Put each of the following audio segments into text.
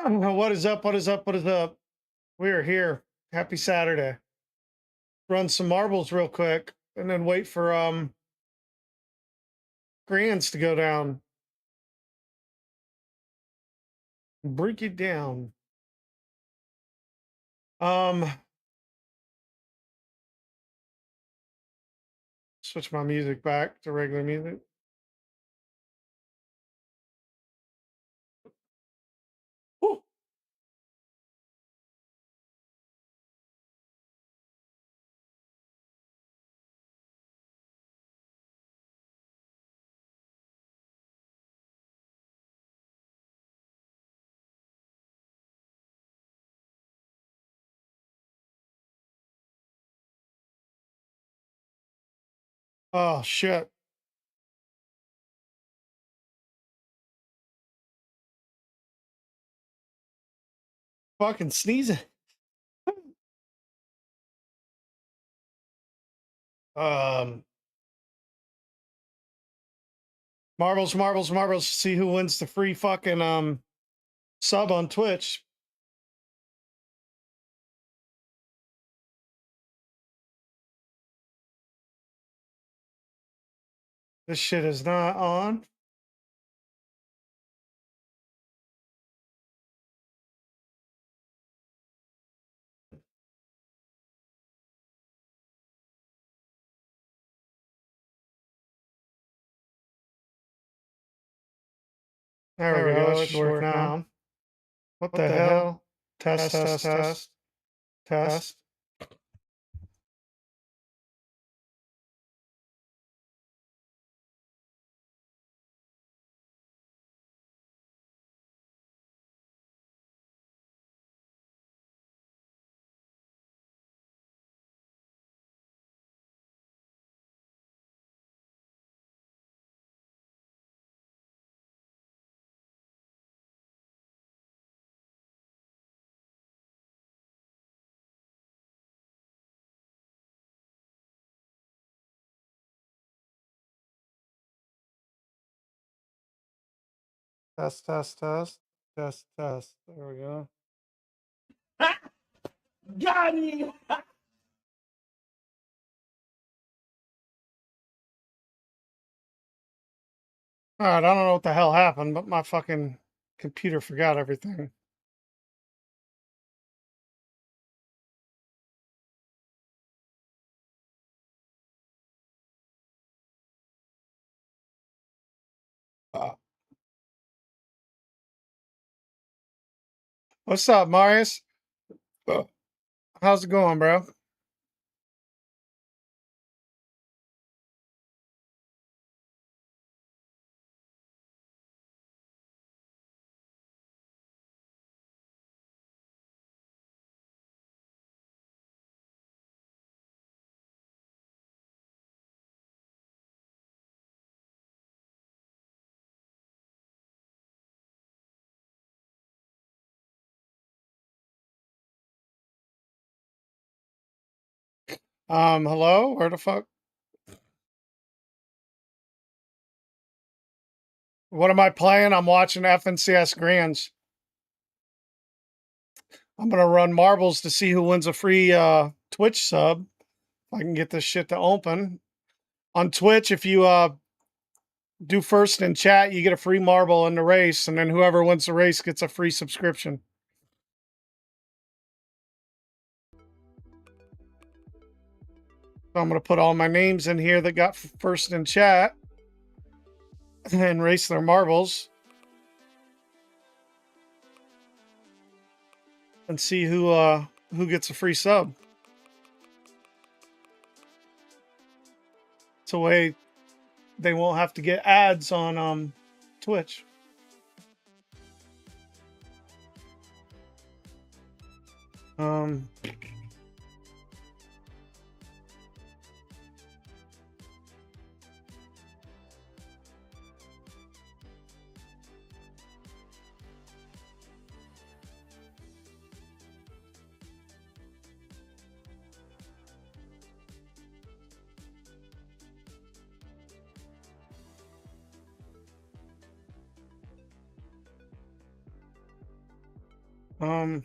What is up? What is up? What is up? We are here. Happy Saturday. Run some marbles real quick and then wait for grands to go down. Break it down. Um Switch my music back to regular music. Woo. Oh shit. Fucking sneezing. Um Marbles, marbles, marbles. See who wins the free fucking sub on Twitch. This shit is not on. There we go. It should work now. What the hell? Test, test, test, test. Test, test, test, test, test. There we go. Got him! All right, I don't know what the hell happened, but my fucking computer forgot everything. What's up, Marius? How's it going, bro? Hello? Where the fuck? What am I playing? I'm watching FNCS Grands. I'm gonna run marbles to see who wins a free Twitch sub. If I can get this shit to open. On Twitch, if you do first in chat, you get a free marble in the race, and then whoever wins the race gets a free subscription. So I'm gonna put all my names in here that got first in chat and race their marbles and see who gets a free sub. It's a way they won't have to get ads on Twitch. Um Um.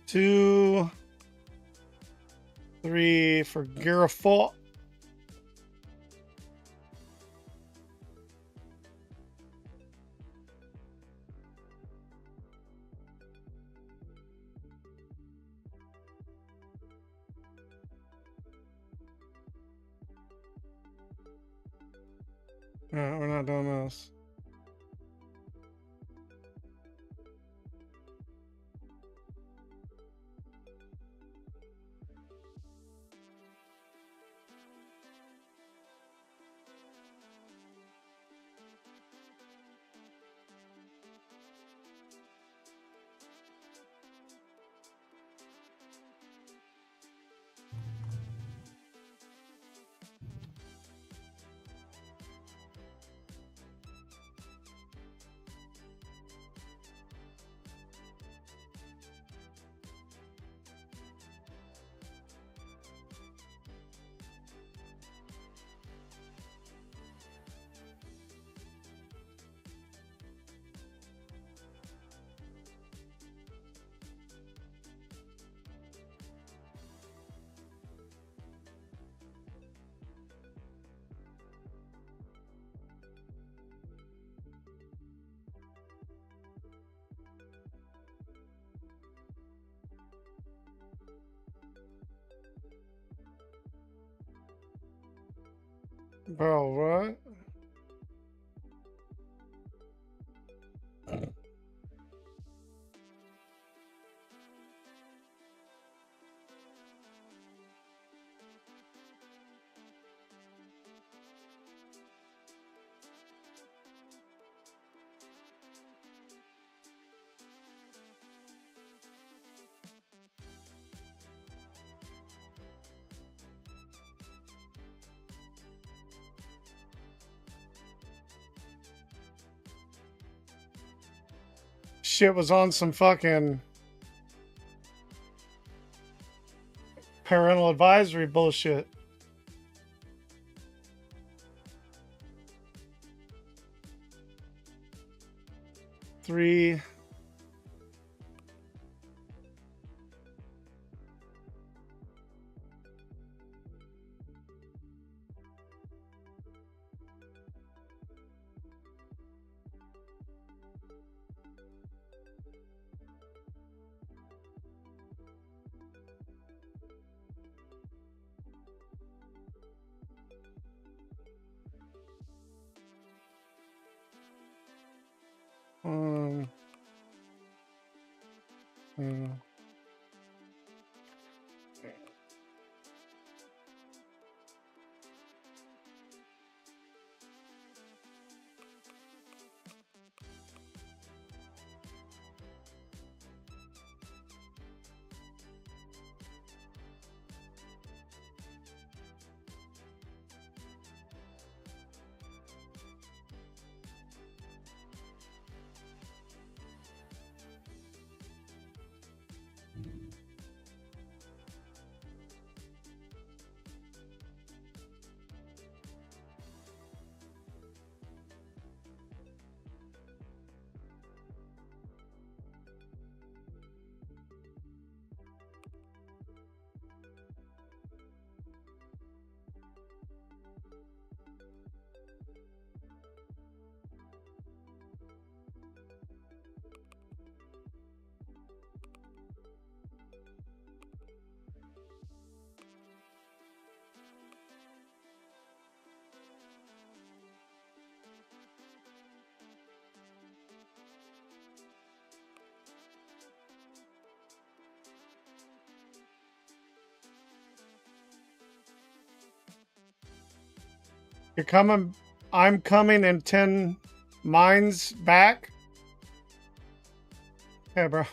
Two, 3 for Garofalt. We're not doing this. Bro, what? Shit was on some fucking parental advisory bullshit. Three. Um, hmm. You're coming. I'm coming in 10 mines back. Yeah, bro.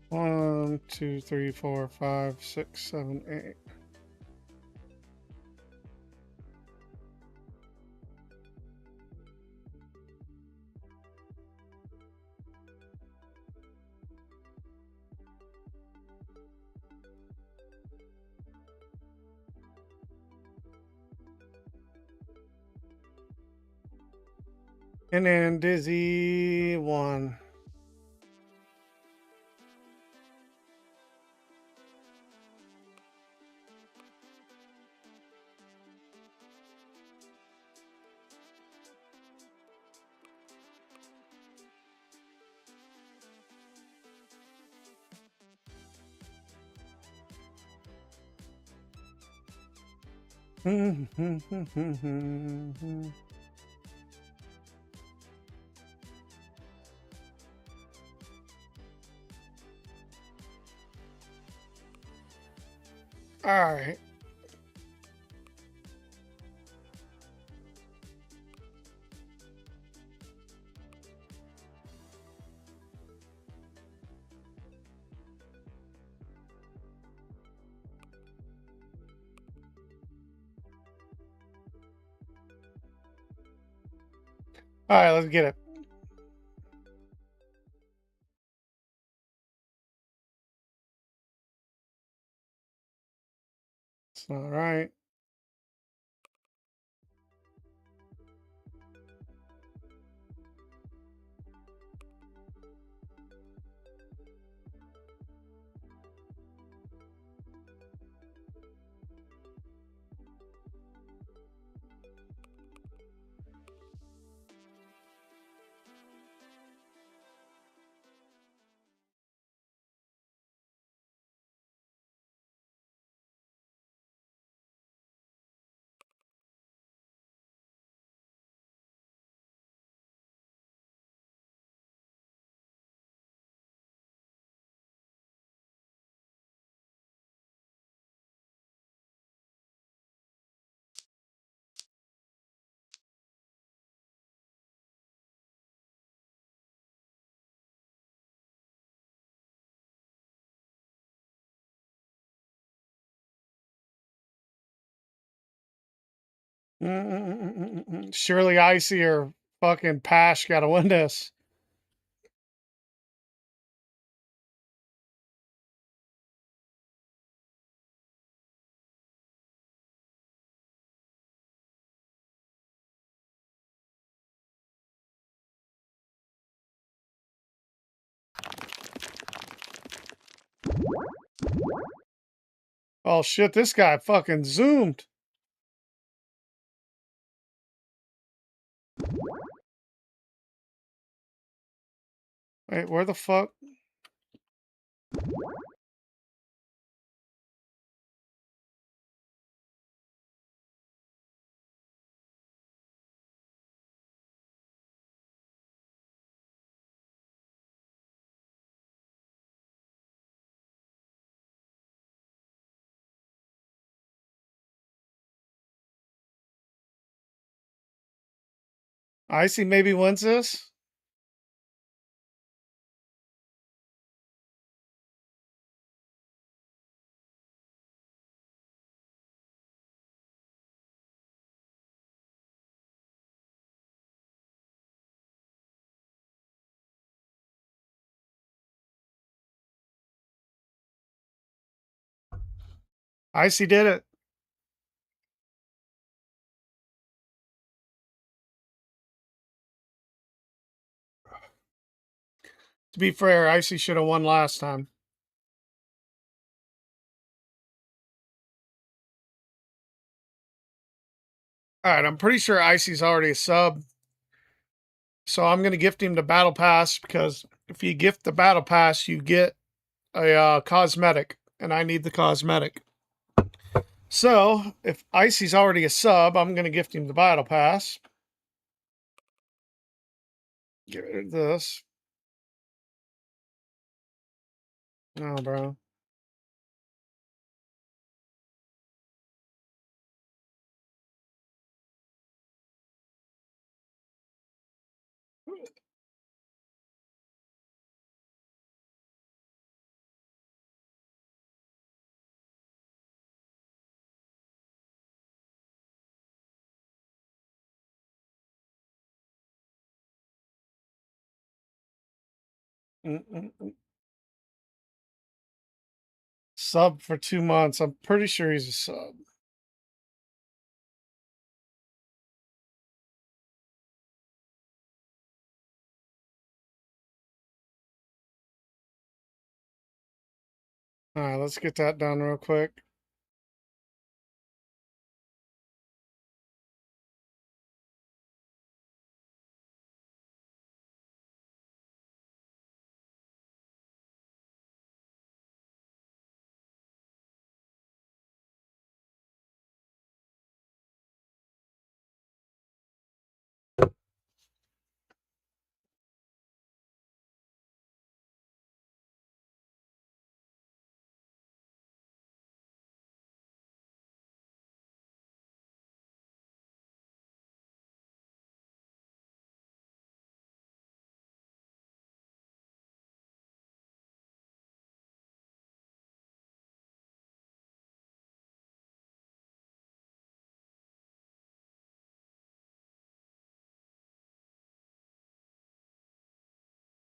One, two, three, four, five, six, 7, 8. And then Dizzy 1. All right. All right, let's get it. It's not right. Surely Icy or fucking Pash got to win this. Oh shit, this guy fucking zoomed. Wait, where the fuck? Icy maybe wins this. Icy did it. To be fair, Icy should have won last time. All right, I'm pretty sure Icy's already a sub. So I'm going to gift him the battle pass because if you gift the battle pass, you get a cosmetic, and I need the cosmetic. So if Icy's already a sub, I'm going to gift him the battle pass. Get rid of this. No, bro. Mm-mm-mm. Sub for 2 months. I'm pretty sure he's a sub. All right, let's get that done real quick.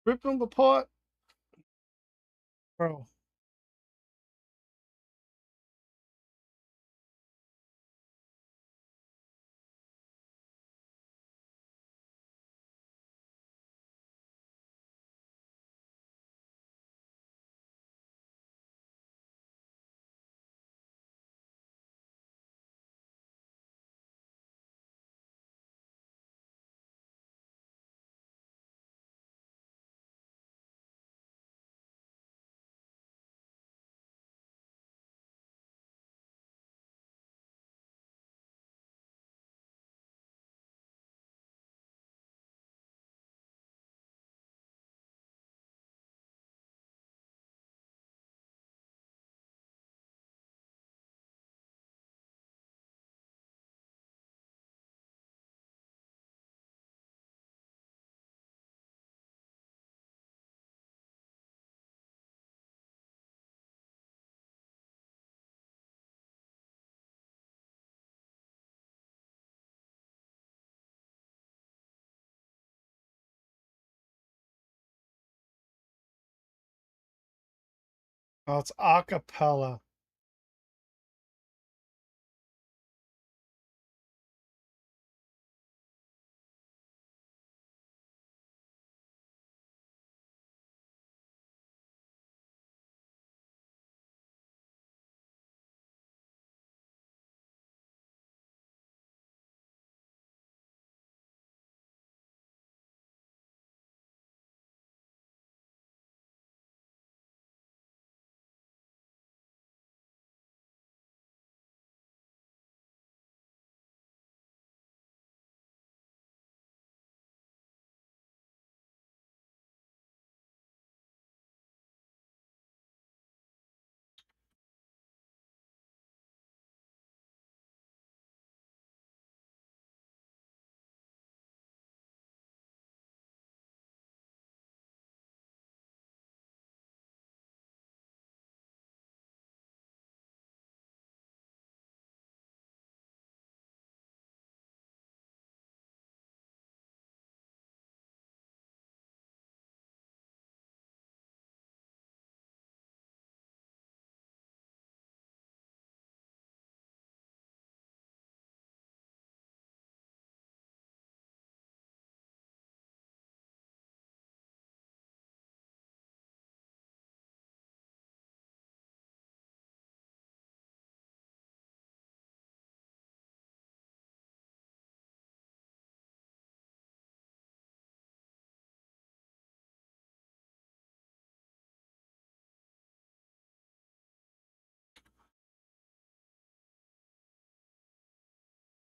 Rip him apart, bro. Oh, it's acapella.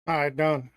All right, done.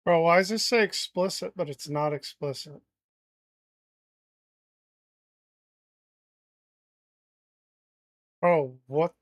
Bro, why does this say explicit, but it's not explicit? Oh, what?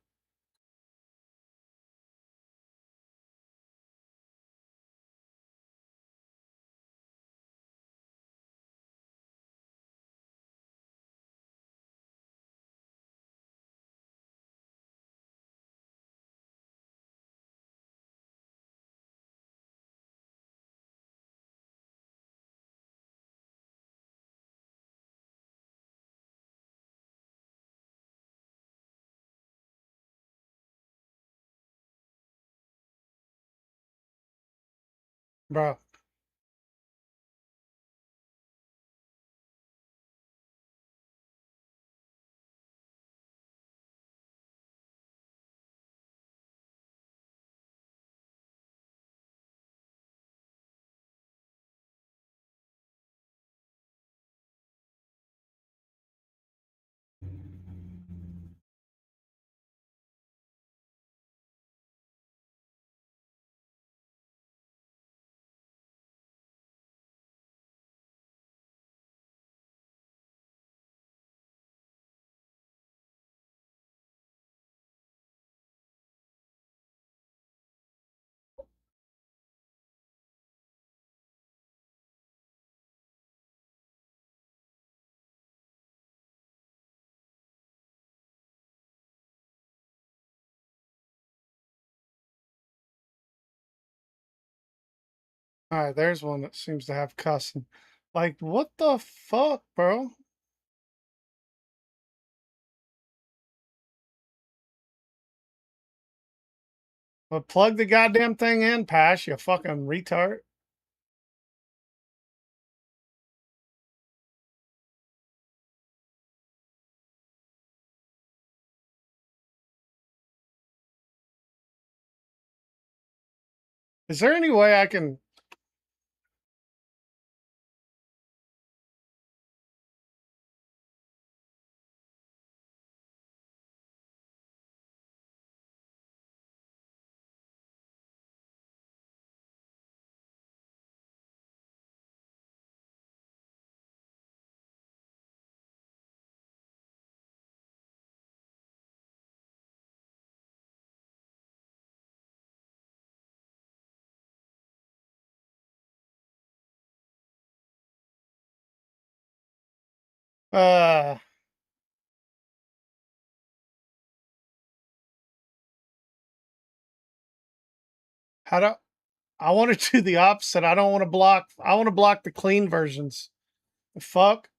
Bro, all right, there's one that seems to have cussing. Like, what the fuck, bro? Well, plug the goddamn thing in, Pash, you fucking retard. Is there any way I can? Uh, how do I want to do the opposite? I don't want to block. I want to block the clean versions. The fuck?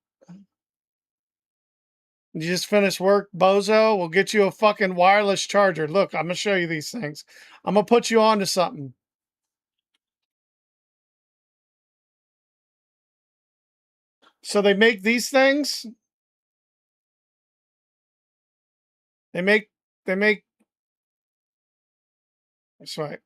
You just finished work, bozo? We'll get you a fucking wireless charger. Look, I'm gonna show you these things. I'm gonna put you on to something. So they make these things. They make. That's right.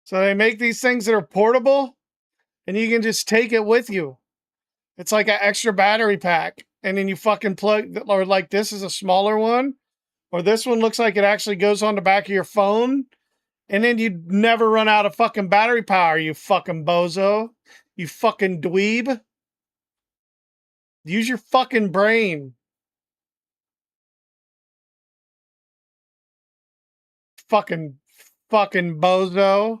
So they make these things that are portable, and you can just take it with you. It's like an extra battery pack, and then you fucking plug. Or like this is a smaller one, or this one looks like it actually goes on the back of your phone, and then you never run out of fucking battery power. You fucking bozo, you fucking dweeb. Use your fucking brain. Fucking bozo.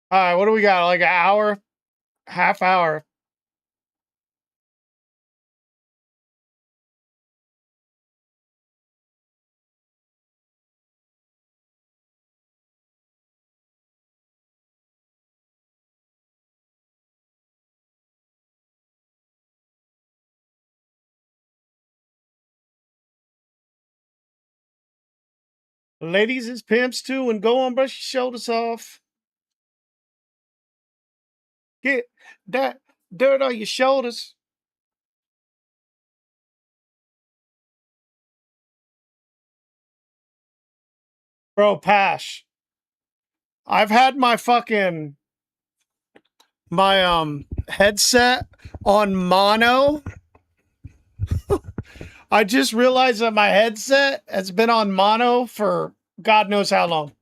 All right, what do we got? Like an hour, half hour. Ladies is pimps too, and go on, brush your shoulders off. Get that dirt on your shoulders. Bro, Pash. I've had my headset on mono. I just realized that my headset has been on mono for God knows how long.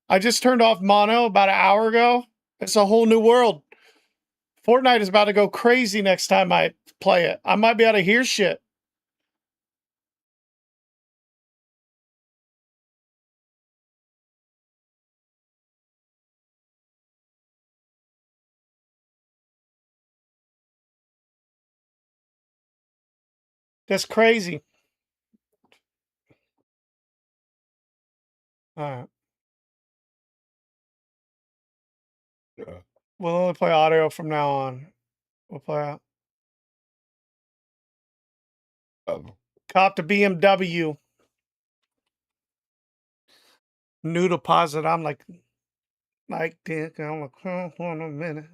I just turned off mono about an hour ago. It's a whole new world. Fortnite is about to go crazy next time I play it. I might be able to hear shit. That's crazy. All right. We'll only play audio from now on. We'll play out. Cop to BMW. New deposit. I'm like dick. I'm like, hold on a minute.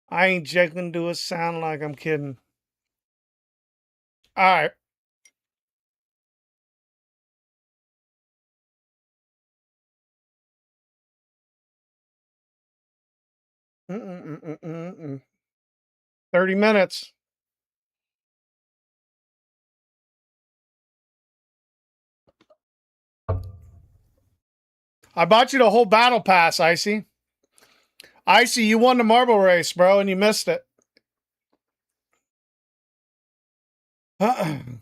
I ain't joking. Do it sound like I'm kidding. All right. Mm-mm-mm-mm-mm. 30 minutes. I bought you the whole battle pass, Icy. Icy, you won the marble race, bro, and you missed it. And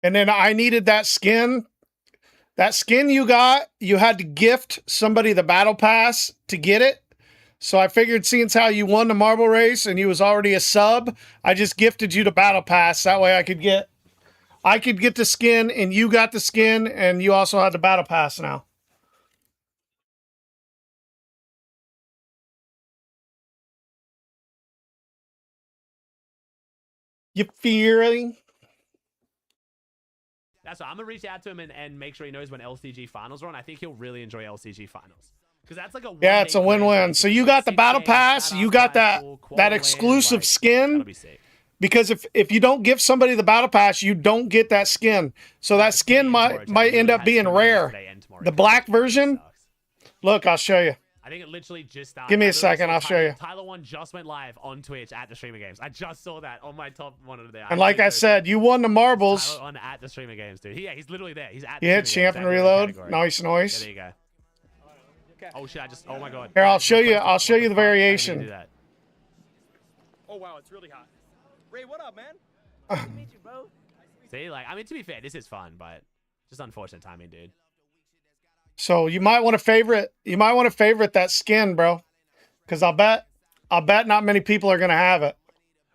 then I needed that skin. That skin you got, you had to gift somebody the battle pass to get it. So I figured, seeing as how you won the marble race and you was already a sub, I just gifted you the battle pass. That way I could get the skin, and you got the skin, and you also had the battle pass now. You fearing? That's what I'm gonna reach out to him and make sure he knows when LCG finals are on. I think he'll really enjoy LCG finals. Because that's like yeah, it's a win-win. So you got the battle pass, you got that exclusive skin. Because if you don't give somebody the battle pass, you don't get that skin. So that skin might end up being rare. The black version. Look, I'll show you. I think it literally just started. Give me a second, I'll show you. Tyler One just went live on Twitch at the Streamer Games. I just saw that on my top monitor there. And like I said, you won the marbles. Tyler On at the Streamer Games, dude. Yeah, he's literally there. He's at. You hit champion reload. Nice. Yeah, there you go. Oh shit! Oh my god. Here, I'll show you. I'll show you the variation. Do that. Oh wow, it's really hot. Ray, what up, man? Nice to meet you, bro. See, like, I mean, to be fair, this is fun, but just unfortunate timing, dude. So you might want to favorite. You might want to favorite that skin, bro, because I'll bet not many people are gonna have it.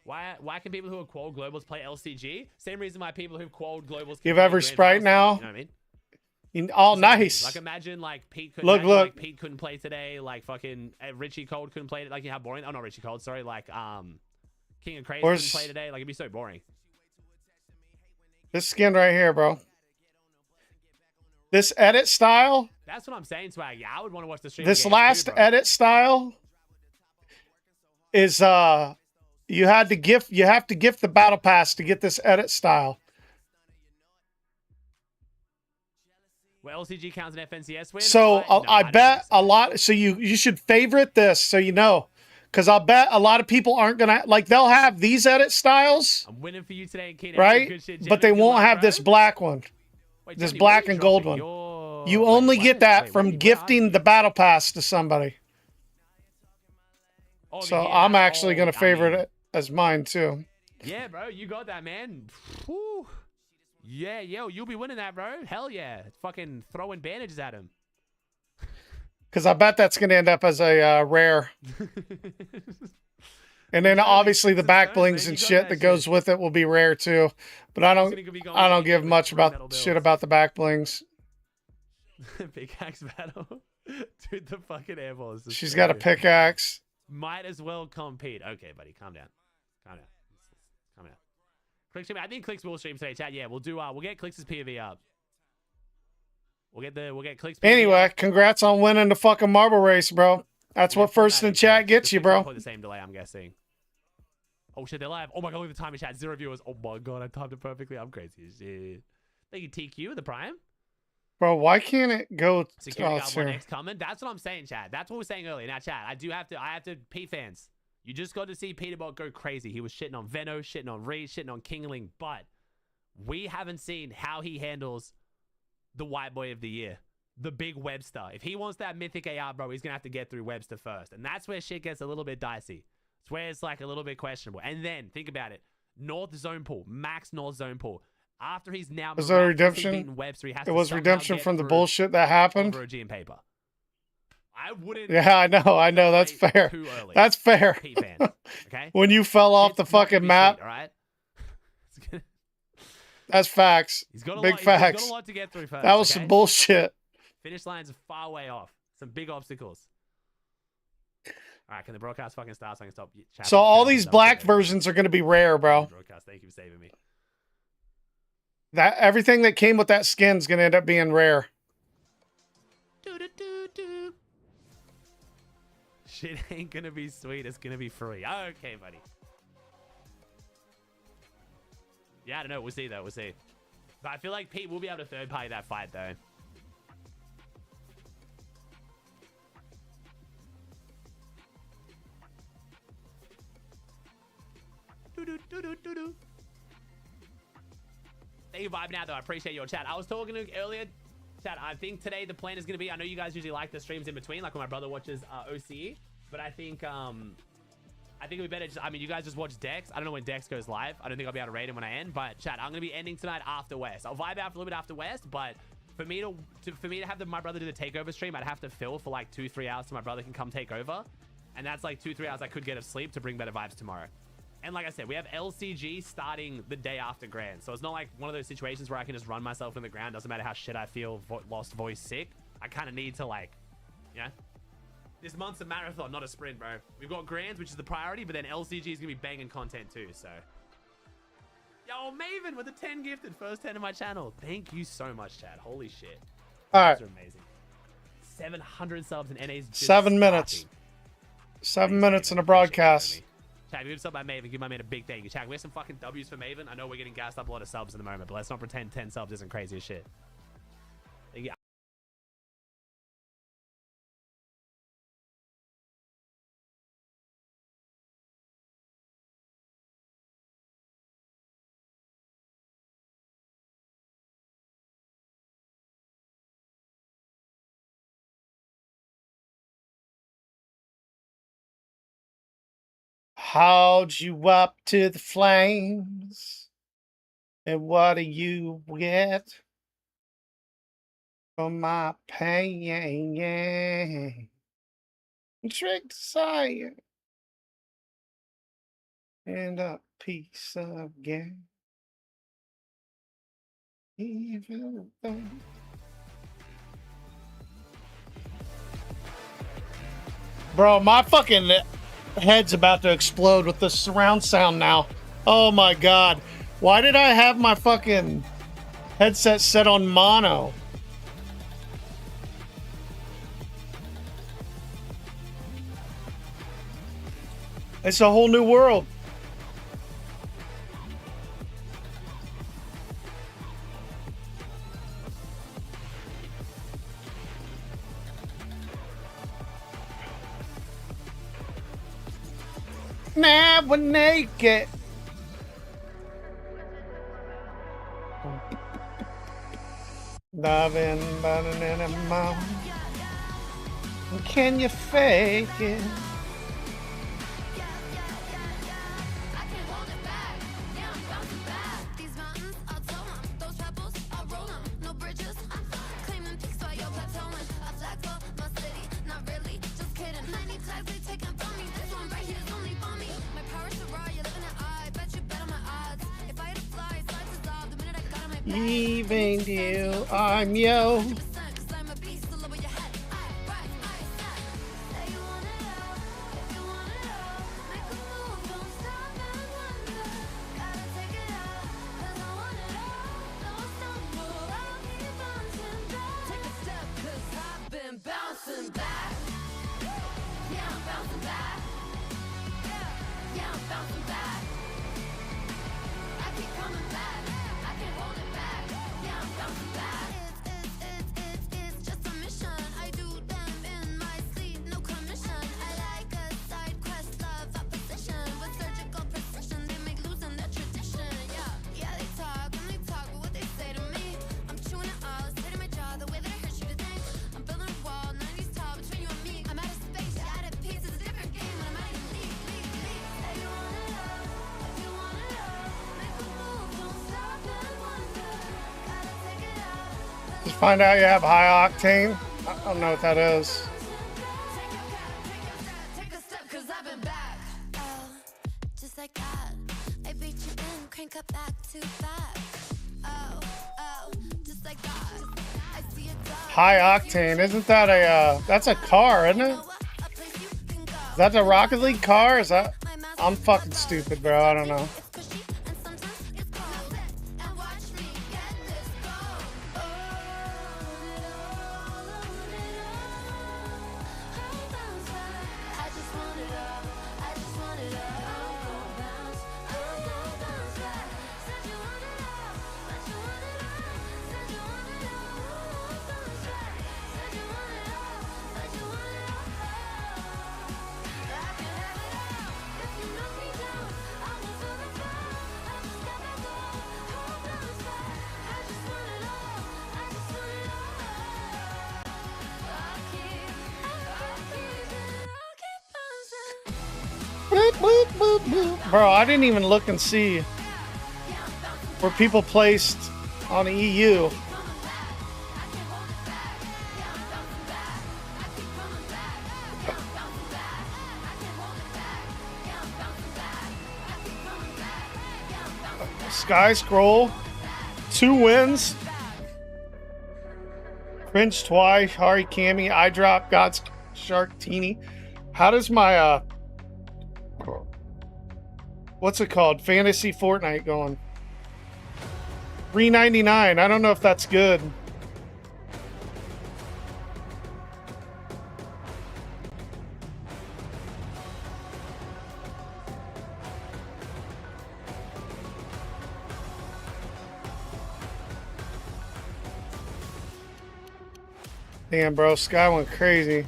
Why can people who are qual globals play LCG? Same reason why people who've qual globals You have can play ever Grand Sprite Finals, now? You know what I mean? Oh, Just what I mean. nice. Like imagine like Pete could Look, imagine, look. like Pete couldn't play today, like fucking Richie Cold couldn't play it. Like you know how boring. Oh, not Richie Cold, sorry. Like King of Craze couldn't Where's play today. Like it'd be so boring. this skin right here, bro? This edit style, That's what I'm saying, Swag. Yeah, I would want to watch the stream. this again last too, bro. edit style is you have to gift the battle pass to get this edit style. Well, LCG counts an FNCS win. So No, I don't bet think so. a lot. So you should favorite this so you know, because I'll bet a lot of people aren't gonna like. They'll have these edit styles, I'm winning for you today, Keenan. right? Good shit, But they Gemini. Good won't luck, have bro. this black one. Wait, this Gemini, black where are and you gold dropping? one. You're... You Wait, only what? get that Wait, from where are gifting you? the battle pass to somebody. Oh, So yeah, I'm that- actually gonna I favorite mean, it as mine too. Yeah, bro, you got that, man. Whew. Yeah, yo, you'll be winning that, bro. Hell yeah. Fucking throwing bandages at him. Because I bet that's gonna end up as a rare. And then Yeah, obviously the it's back a blings man. and You got shit that that goes shit. with it will be rare too. But I He's don't gonna be going I don't crazy give with much free metal about bills. shit about the back blings. Big axe battle. Dude, the fucking air balls. is She's got a crazy. pickaxe. Might as well compete. Okay, buddy, calm down. Calm down. Calm down. Clicks, I think Clicks will stream today, chat. Yeah, we'll do we'll get Clicks' POV up. We'll get Clicks POV Anyway, up. congrats on winning the fucking marble race, bro. That's Yeah, what put first that in in chat chat. gets The you, Twitch will bro. put the same delay, I'm guessing. Oh shit, they're live. Oh my god, look at the time in chat. 0 viewers. Oh my god, I timed it perfectly. I'm crazy as shit. Thank you, TQ, the Prime. Bro, why can't it go? Security Oh, Guard sure. 1X coming. That's what I'm saying, chat. That's what we were saying earlier. Now, chat, I have to, P fans. You just got to see Peterbot go crazy. He was shitting on Veno, shitting on Reed, shitting on Kingling, but we haven't seen how he handles the white boy of the year, the big Webster. If he wants that mythic AR, bro, he's going to have to get through Webster first. And that's where shit gets a little bit dicey. It's where it's like a little bit questionable. And then, think about it. North zone pool, max North zone pool. After he's now Was there miraculously redemption? beaten Webster, he has It to was somehow redemption get from the through bullshit that happened. over OG and paper. I wouldn't. Yeah, I know. That's celebrate fair. Too early. That's fair. Pete fans. Okay. When you fell off It's the not gonna fucking be map, sweet, all right. that's facts. He's got a Big lot. He's got facts. a lot to get through first. That was okay? some bullshit. Finish lines are far way off. Some big obstacles. All right, can the broadcast fucking start so I can stop? Chatting, So all chatting, these I'm black kidding. versions are going to be rare, bro. Broadcast, thank you for saving me. That everything that came with that skin is going to end up being rare. Do-do-do-do. Shit ain't gonna be sweet. It's gonna be free. Okay, buddy. Yeah, I don't know. We'll see though. We'll see. But I feel like Pete will be able to third party that fight though. Do-do-do-do-do-do. Thank you for vibing out though. I appreciate your chat. I was talking to earlier. Chat, I think today the plan is going to be, I know you guys usually like the streams in between, like when my brother watches OCE, but I think it'd be better just, I mean, you guys just watch Dex. I don't know when Dex goes live. I don't think I'll be able to raid him when I end, but chat, I'm going to be ending tonight after West. I'll vibe out for a little bit after West, but for me to have my brother do the takeover stream, I'd have to fill for like 2-3 hours so my brother can come take over. And that's like 2-3 hours I could get of sleep to bring better vibes tomorrow. And like I said, we have LCG starting the day after Grand. So it's not like one of those situations where I can just run myself in the ground. Doesn't matter how shit I feel, lost voice, sick. I kind of need to like, you know. This month's a marathon, not a sprint, bro. We've got Grands, which is the priority, but then LCG is going to be banging content too, so. Yo, Maven with the 10 gifted. First 10 of my channel. Thank you so much, Chad. Holy shit. All right. Those are amazing. 700 subs and NA's just 7 minutes. starting. 7 Thanks, minutes Maven. in a Appreciate broadcast. you, Maven. Chad, give sub by Maven. Give my man a big thank you. Chad, we have some fucking W's for Maven. I know we're getting gassed up a lot of subs in the moment, but let's not pretend 10 subs isn't crazy as shit. Thank you. How'd you up to the flames? And what do you get for my pain? Trick desire. And a piece of game. Even though. Bro, my fucking head's about to explode with the surround sound now. Oh my god. Why did I have my fucking headset set on mono? It's a whole new world. Now we're naked. Loving, burning in a mouth. Can you fake it? Even you, I'm yo. Just find out you have high octane. I don't know what that is. High octane, isn't that a that's a car, isn't it? Is that the Rocket League car? Is that? I'm fucking stupid, bro. I don't know. Bro, I didn't even look and see where people placed on the EU. Sky Scroll, 2 wins. Cringe twice, Hari Kami, I drop, God's Shark Teeny. How does my what's it called? Fantasy Fortnite going? $3.99. I don't know if that's good. Damn, bro, Sky went crazy.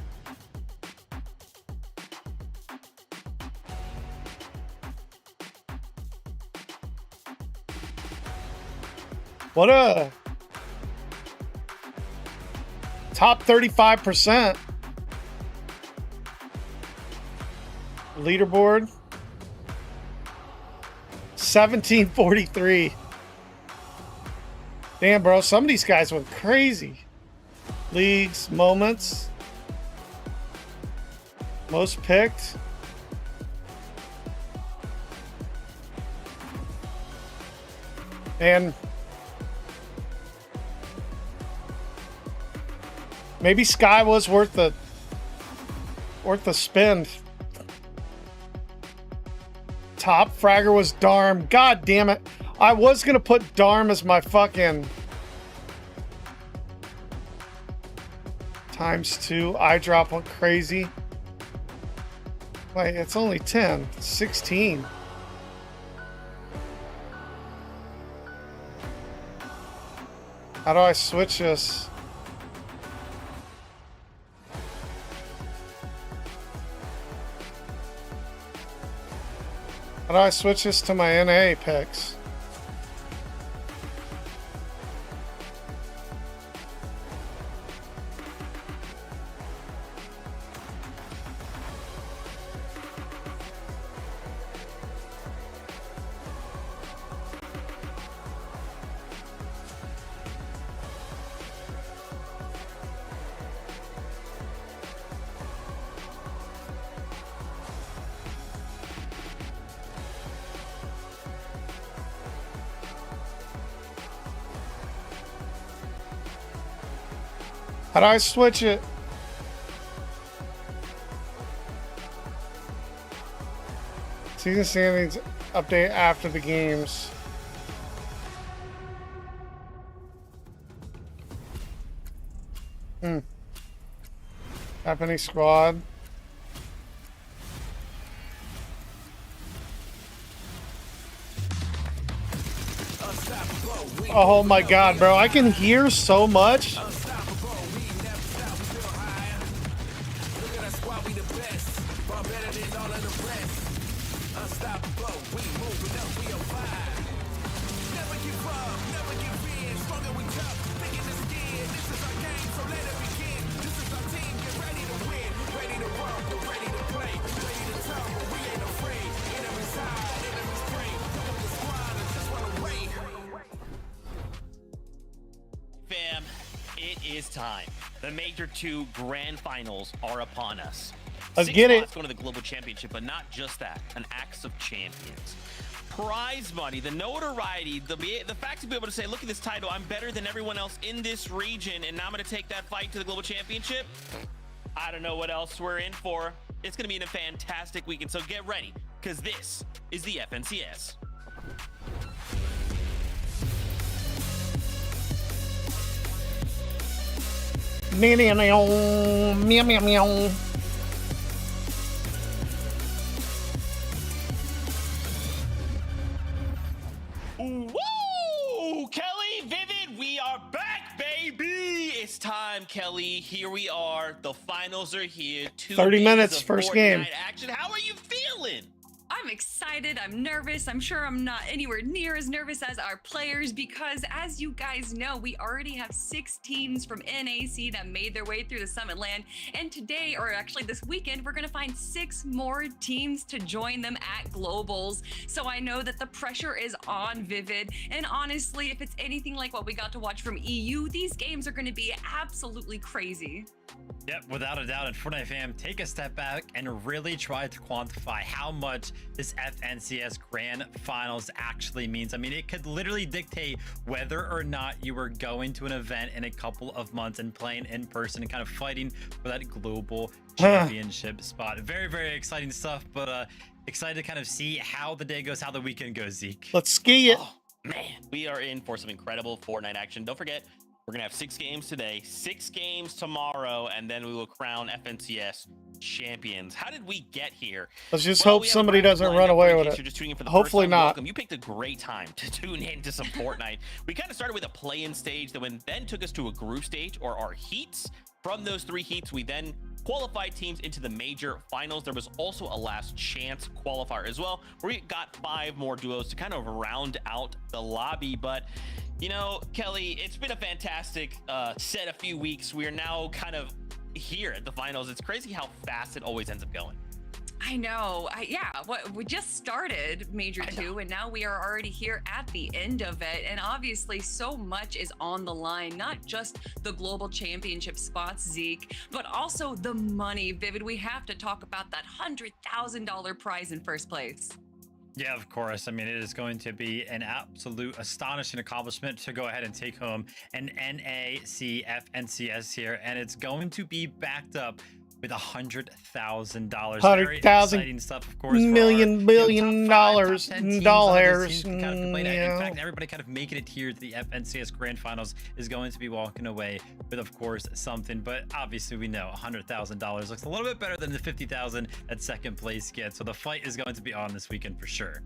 What a top 35% leaderboard. 1743. Damn, bro, some of these guys went crazy. Leagues, moments, most picked. And maybe Sky was worth the spend. Top fragger was Darm. God damn it. I was gonna put Darm as my fucking ×2. Eye drop went crazy. Wait, it's only 10. 16. How do I switch this? How do I switch this to my NA picks? How do I switch it? Season standings update after the games. Japanese squad. Oh my god, bro. I can hear so much. Fam, it is time. The Major 2 Grand Finals are upon us. Let's 6 get it. spots going to the Global Championship, but not just that. An Axe of Champions. Prize money, the notoriety, the fact to be able to say, look at this title, I'm better than everyone else in this region, and now I'm going to take that fight to the Global Championship. I don't know what else we're in for. It's going to be a fantastic weekend, so get ready, because this is the FNCS. Meow meow meow meow. Woo! Kelly, Vivid, we are back, baby! It's time, Kelly. Here we are. The finals are here. 30 days minutes, of first Fortnite game. action. How are you feeling? I'm excited, I'm nervous. I'm sure I'm not anywhere near as nervous as our players because as you guys know, we already have 6 teams from NAC that made their way through the Summit Land. And today, or actually this weekend, we're gonna find 6 more teams to join them at Globals. So I know that the pressure is on Vivid. And honestly, if it's anything like what we got to watch from EU, these games are gonna be absolutely crazy. Yep, without a doubt. And Fortnite fam, take a step back and really try to quantify how much this FNCS Grand Finals actually means. I mean, it could literally dictate whether or not you were going to an event in a couple of months and playing in person and kind of fighting for that global championship spot. Very, very exciting stuff, but excited to kind of see how the day goes, how the weekend goes, Zeke. Let's ski it. Oh, man, we are in for some incredible Fortnite action. Don't forget, we're going to have 6 games today, 6 games tomorrow, and then we will crown FNCS champions. How did we get here? Let's just Well, hope we have a somebody bracket doesn't lined run up away for in with case it. You're just tuning in for the Hopefully first time. not. Welcome. You picked a great time to tune into some Fortnite. We kind of started with a play-in stage that then took us to a group stage, or our heats. From those 3 heats, we then qualified teams into the major finals. There was also a last chance qualifier as well, where we got 5 more duos to kind of round out the lobby. But you know, Kelly, it's been a fantastic set a few weeks. We are now kind of here at the finals. It's crazy how fast it always ends up going. I know. We just started Major 2 and now we are already here at the end of it. And obviously so much is on the line, not just the global championship spots, Zeke, but also the money. Vivid, we have to talk about that $100,000 prize in first place. Yeah, of course. I mean, it is going to be an absolute astonishing accomplishment to go ahead and take home an NACF NCS here, and it's going to be backed up with $100,000. Very 100,000 exciting stuff, of course. billion dollars, dollars. In Yeah. fact, everybody kind of making it here to the FNCS Grand Finals is going to be walking away with, of course, something. But obviously, we know $100,000 looks a little bit better than the $50,000 that second place gets. So the fight is going to be on this weekend for sure.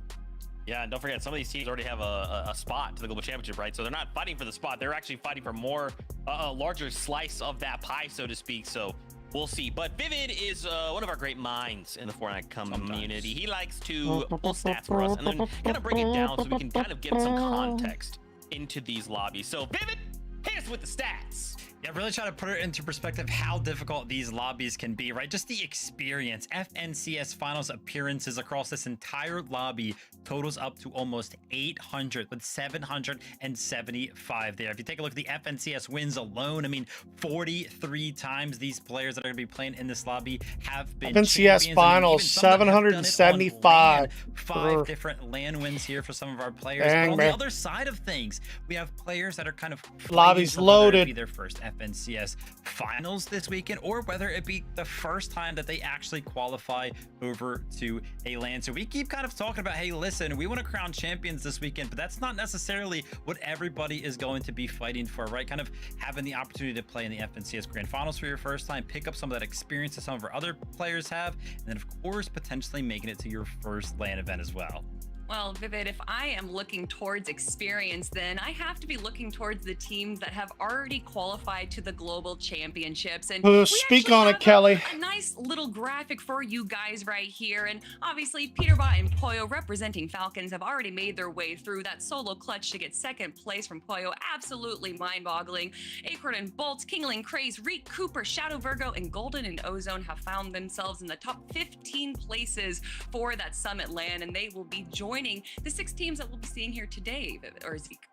Yeah, and don't forget, some of these teams already have a spot to the global championship, right? So they're not fighting for the spot; they're actually fighting for more, a larger slice of that pie, so to speak. So we'll see. But Vivid is one of our great minds in the Fortnite community. He likes to pull stats for us and then kind of break it down so we can kind of get some context into these lobbies. So Vivid, hit us with the stats. Yeah, really try to put it into perspective how difficult these lobbies can be, right? Just the experience. FNCS finals appearances across this entire lobby totals up to almost 800 with 775 there. If you take a look at the FNCS wins alone, I mean, 43 times these players that are going to be playing in this lobby have been FNCS champions. finals, Even some that have done it on 775. LAN. 5 different LAN wins here for some of our players. Dang, but on man. the other side of things, we have players that are kind of Lobby's fighting for whether it loaded. be their first FNCS finals this weekend, or whether it be the first time that they actually qualify over to a LAN. So we keep kind of talking about, hey, listen, we want to crown champions this weekend, but that's not necessarily what everybody is going to be fighting for, right? Kind of having the opportunity to play in the FNCS Grand Finals for your first time, pick up some of that experience that some of our other players have, and then of course potentially making it to your first LAN event as well. Well, Vivid, if I am looking towards experience, then I have to be looking towards the teams that have already qualified to the global championships. And we Speak actually on it, have Kelly. a nice little graphic for you guys right here. And obviously, Peterbot and Poyo, representing Falcons, have already made their way through that solo clutch to get second place from Poyo. Absolutely mind-boggling. Acorn and Bolts, Kingling, Craze, Reek, Cooper, Shadow Virgo, and Golden and Ozone have found themselves in the top 15 places for that Summit LAN, and they will be joining the 6 teams that we'll be seeing here today, Vivid, or Zeke.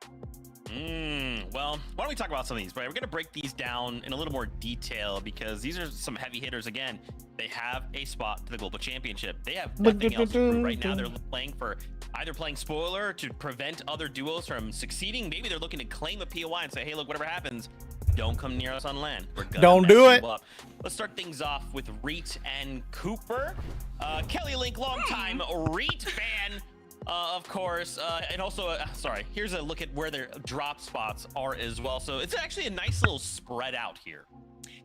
Well, why don't we talk about some of these, right? We're going to break these down in a little more detail because these are some heavy hitters. Again, they have a spot to the global championship. They have nothing else to prove right now. They're playing for either playing spoiler to prevent other duos from succeeding. Maybe they're looking to claim a POI and say, hey, look, whatever happens, don't come near us on land. We're gonna Don't mess do you it. up. Let's start things off with Reet and Cooper. Kelly Link, longtime Reet fan. Of course, and also, sorry, here's a look at where their drop spots are as well. So it's actually a nice little spread out here.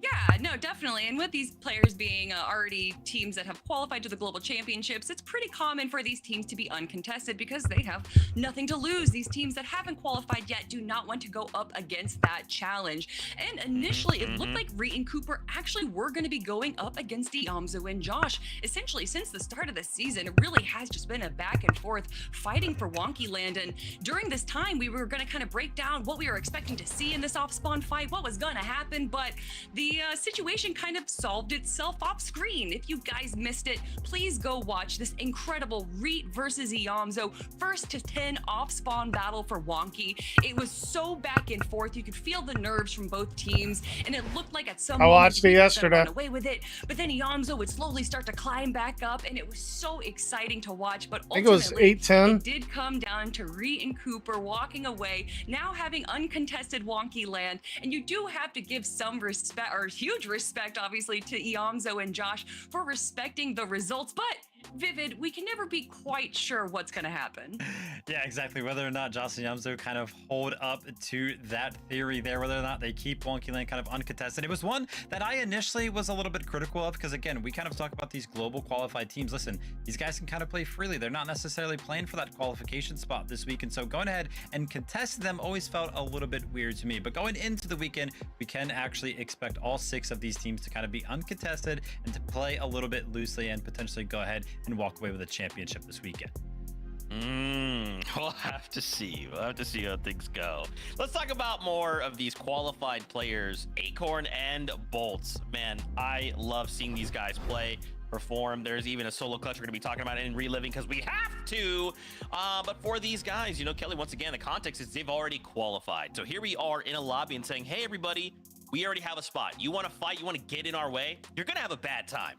Yeah, no, definitely. And with these players being already teams that have qualified to the global championships, it's pretty common for these teams to be uncontested because they have nothing to lose. These teams that haven't qualified yet do not want to go up against that challenge. And initially, it looked like Reet and Cooper actually were going to be going up against Iamzu and Josh. Essentially, since the start of the season, it really has just been a back and forth fighting for Wonky Land. And during this time, we were going to kind of break down what we were expecting to see in this off-spawn fight, what was going to happen, but the situation kind of solved itself off screen. If you guys missed it, please go watch this incredible Reet versus Iamzo first to 10 off-spawn battle for Wonky. It was so back and forth. You could feel the nerves from both teams, and it looked like at some I moment watched it Reet was gonna yesterday. run away with it, but then Iamzo would slowly start to climb back up, and it was so exciting to watch. But I think it was ultimately, 8-10. it did come down to Reet and Cooper walking away, now having uncontested Wonky Land, and you do have to give some respect, or huge respect, obviously, to Iamzo and Josh for respecting the results, but Vivid, we can never be quite sure what's going to happen. Yeah, exactly. Whether or not Josh and Iamzo kind of hold up to that theory there, whether or not they keep Wonky Land kind of uncontested. It was one that I initially was a little bit critical of because, again, we kind of talk about these global qualified teams. Listen, these guys can kind of play freely. They're not necessarily playing for that qualification spot this week. And so going ahead and contesting them always felt a little bit weird to me. But going into the weekend, we can actually expect all 6 of these teams to kind of be uncontested and to play a little bit loosely and potentially go ahead and walk away with a championship this weekend. We'll have to see. We'll have to see how things go. Let's talk about more of these qualified players, Acorn and Bolts. Man, I love seeing these guys play, perform. There's even a solo clutch we're going to be talking about in Reliving because we have to. But for these guys, you know, Kelly, once again, the context is they've already qualified. So here we are in a lobby and saying, hey, everybody, we already have a spot. You want to fight? You want to get in our way? You're going to have a bad time.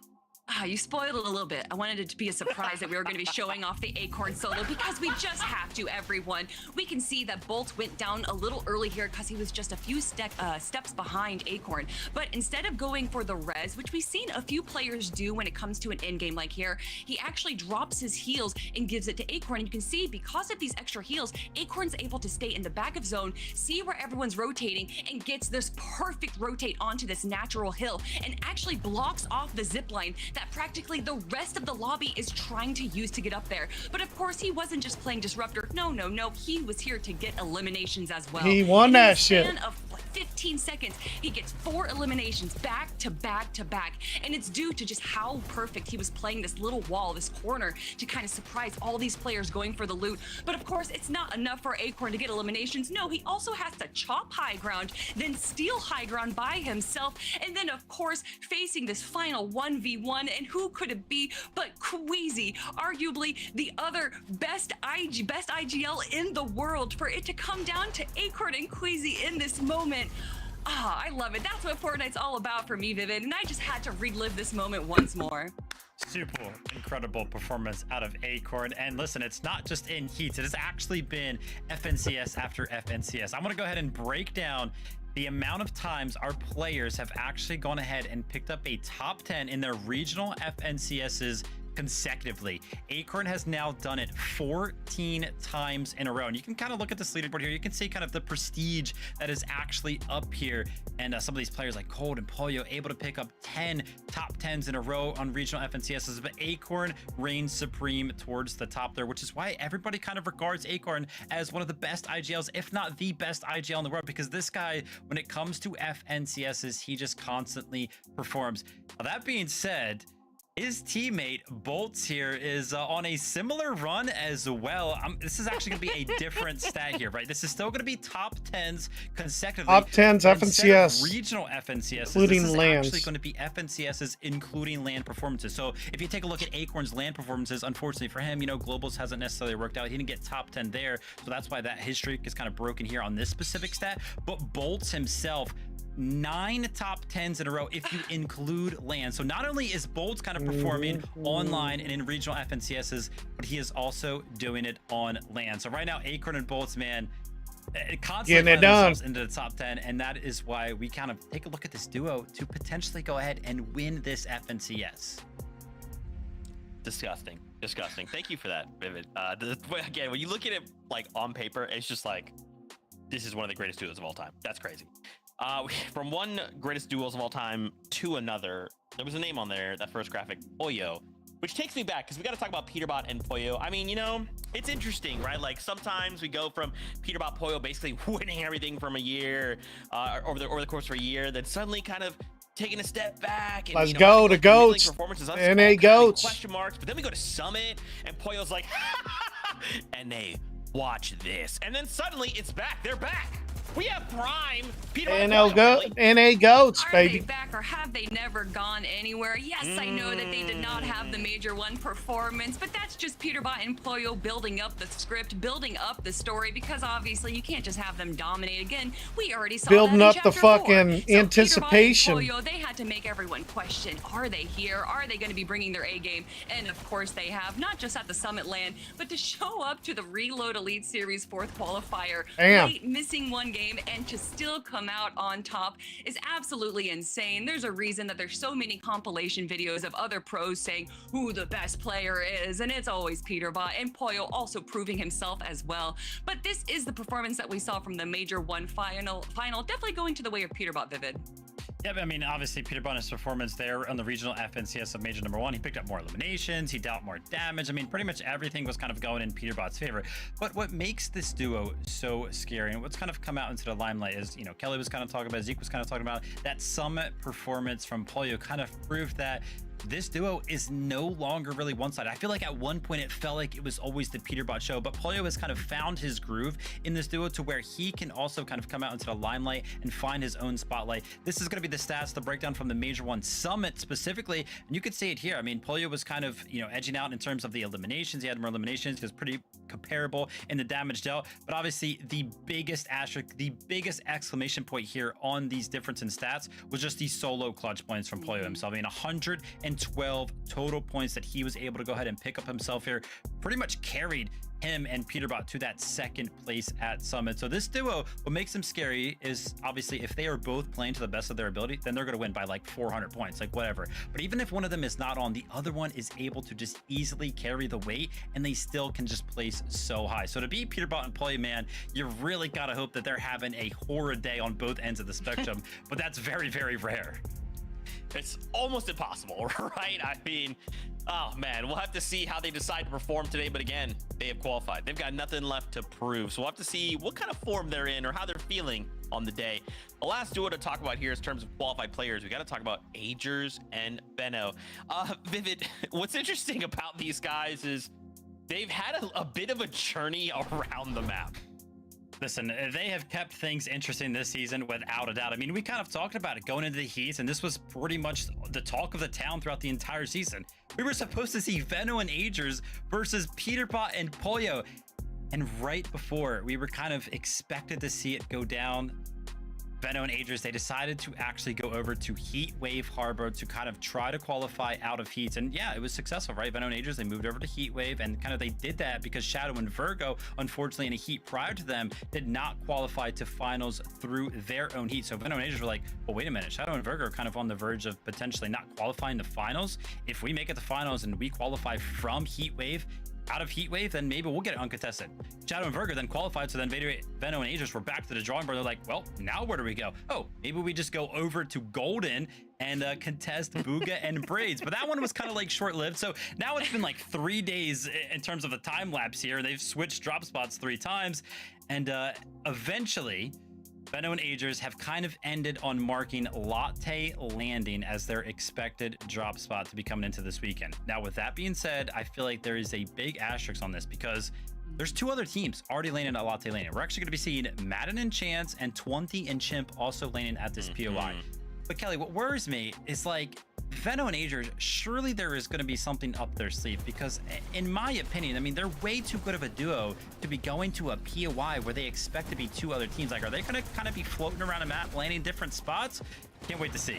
You spoiled it a little bit. I wanted it to be a surprise that we were going to be showing off the Acorn solo because we just have to, everyone. We can see that Bolt went down a little early here because he was just a few steps behind Acorn. But instead of going for the res, which we've seen a few players do when it comes to an endgame like here, he actually drops his heals and gives it to Acorn. And you can see because of these extra heals, Acorn's able to stay in the back of zone, see where everyone's rotating, and gets this perfect rotate onto this natural hill and actually blocks off the zip line that practically the rest of the lobby is trying to use to get up there. But of course, he wasn't just playing Disruptor. No. He was here to get eliminations as well. He won In that the shit. span of like 15 seconds, he gets 4 eliminations back to back to back. And it's due to just how perfect he was playing this little wall, this corner, to kind of surprise all these players going for the loot. But of course, it's not enough for Acorn to get eliminations. No, he also has to chop high ground, then steal high ground by himself, and then of course, facing this final 1v1. And who could it be but Queasy, arguably the other best IGL in the world, for it to come down to Acorn and Queasy in this moment. I love it. That's what Fortnite's all about for me, Vivid, and I just had to relive this moment once more. Super incredible performance out of Acorn. And listen, it's not just in heats, it has actually been FNCS after FNCS. I'm going to go ahead and break down the amount of times our players have actually gone ahead and picked up a top 10 in their regional FNCSs consecutively. Acorn has now done it 14 times in a row. And you can kind of look at this leaderboard here. You can see kind of the prestige that is actually up here. And some of these players like Cold and Pollo able to pick up 10 top 10s in a row on regional FNCSs. But Acorn reigns supreme towards the top there, which is why everybody kind of regards Acorn as one of the best IGLs, if not the best IGL in the world, because this guy, when it comes to FNCSs, he just constantly performs. Now, that being said, his teammate Bolts here is on a similar run as well. This is actually going to be a different stat here, right? This is still going to be top 10s consecutively. Top 10s but instead of FNCS, regional FNCS, including this is lands. actually going to be FNCSs including land performances. So if you take a look at Acorn's land performances, unfortunately for him, Globals hasn't necessarily worked out. He didn't get top 10 there, so that's why that his streak is kind of broken here on this specific stat. But Bolts himself, 9 top 10s in a row if you include land. So not only is Bolts kind of performing online and in regional FNCSs, but he is also doing it on land. So right now, Acorn and Bolts, man, constantly getting it find done themselves into the top 10, and that is why we kind of take a look at this duo to potentially go ahead and win this FNCS. Disgusting. Thank you for that, Vivid. Again, when you look at it like on paper, it's just like, this is one of the greatest duos of all time. That's crazy. From one greatest duos of all time to another, there was a name on there, that first graphic, Pollo, which takes me back because we got to talk about Peterbot and Pollo. I mean, it's interesting, right? Like sometimes we go from Peterbot, Pollo basically winning everything from a year, over the course of a year, then suddenly kind of taking a step back. And, Let's go, the GOATs. Performances, NA GOATs. Question marks. But then we go to Summit, and Pollo's like, NA, watch this. And then suddenly it's back. They're back. We have Prime. NA GOATs, Are baby. they back or have they never gone anywhere? Yes, I know that they did not have the Major 1 performance, but that's just Peterbot and Pollo building up the script, building up the story, because obviously you can't just have them dominate again. We already saw Building that in up the Chapter 4. fucking So anticipation. Peterbot and Pollo, they had to make everyone question, are they here? Are they going to be bringing their A game? And of course they have, not just at the Summit LAN, but to show up to the Reload Elite Series 4th qualifier, Damn. late, missing one game, and to still come out on top is absolutely insane. There's a reason that there's so many compilation videos of other pros saying who the best player is, and it's always Peterbot, and Pollo also proving himself as well. But this is the performance that we saw from the Major 1 final, definitely going to the way of Peterbot, Vivid. Yeah, I mean, obviously, Peterbot's performance there on the regional FNCS of Major number 1, he picked up more eliminations, he dealt more damage. I mean, pretty much everything was kind of going in Peterbot's favor. But what makes this duo so scary, and what's kind of come out into the limelight is, Kelly was kind of talking about, Zeke was kind of talking about, that Summit performance from Pollo kind of proved that this duo is no longer really one-sided. I feel like at one point it felt like it was always the Peterbot show, but Pollo has kind of found his groove in this duo to where he can also kind of come out into the limelight and find his own spotlight. This is going to be the stats, the breakdown from the Major 1 Summit specifically, and you could see it here. I mean, Pollo was kind of, edging out in terms of the eliminations. He had more eliminations. He was pretty comparable in the damage dealt, but obviously the biggest asterisk, the biggest exclamation point here on these difference in stats was just these solo clutch points from Pollo himself. I mean, 112 total points that he was able to go ahead and pick up himself here. Pretty much carried him and Peterbot to that second place at Summit. So this duo, what makes them scary is obviously if they are both playing to the best of their ability, then they're going to win by like 400 points, like whatever. But even if one of them is not on, the other one is able to just easily carry the weight, and they still can just place so high. So to beat Peterbot and Polly, man, you really got to hope that they're having a horrid day on both ends of the spectrum, but that's very, very rare. It's almost impossible, right? I mean, oh man, we'll have to see how they decide to perform today. But again, they have qualified. They've got nothing left to prove. So we'll have to see what kind of form they're in or how they're feeling on the day. The last duo to talk about here is in terms of qualified players. We got to talk about Agers and Benno. Vivid, what's interesting about these guys is they've had a bit of a journey around the map. Listen, they have kept things interesting this season without a doubt. I mean, we kind of talked about it going into the heats, and this was pretty much the talk of the town throughout the entire season. We were supposed to see Venno and Agers versus Peterbot and Pollo, and right before we were kind of expected to see it go down, Venno and Agers, they decided to actually go over to Heat Wave Harbor to kind of try to qualify out of heats. And yeah, it was successful, right? Venno and Agers, they moved over to Heat Wave, and kind of they did that because Shadow and Virgo, unfortunately in a heat prior to them, did not qualify to finals through their own heat. So Venno and Agers were like, well, wait a minute, Shadow and Virgo are kind of on the verge of potentially not qualifying to finals. If we make it to finals and we qualify from Heat Wave, out of Heat Wave, then maybe we'll get it uncontested. Shadow and Virgo then qualified, so then Venno and Agers were back to the drawing board. They're like, well, now where do we go? Oh, maybe we just go over to Golden and contest Bugha and Braids. But that one was kind of like short-lived. So now it's been like 3 days in terms of a time lapse here. They've switched drop spots 3 times, and eventually Venno and Agers have kind of ended on marking Latte Landing as their expected drop spot to be coming into this weekend. Now, with that being said, I feel like there is a big asterisk on this because there's 2 other teams already landing at Latte Landing. We're actually going to be seeing Madden and Chance and 20 and Chimp also landing at this POI. But Kelly, what worries me is like Venno and Agers, surely there is going to be something up their sleeve because in my opinion, I mean, they're way too good of a duo to be going to a POI where they expect to be 2 other teams. Like, are they going to kind of be floating around a map, landing different spots? Can't wait to see.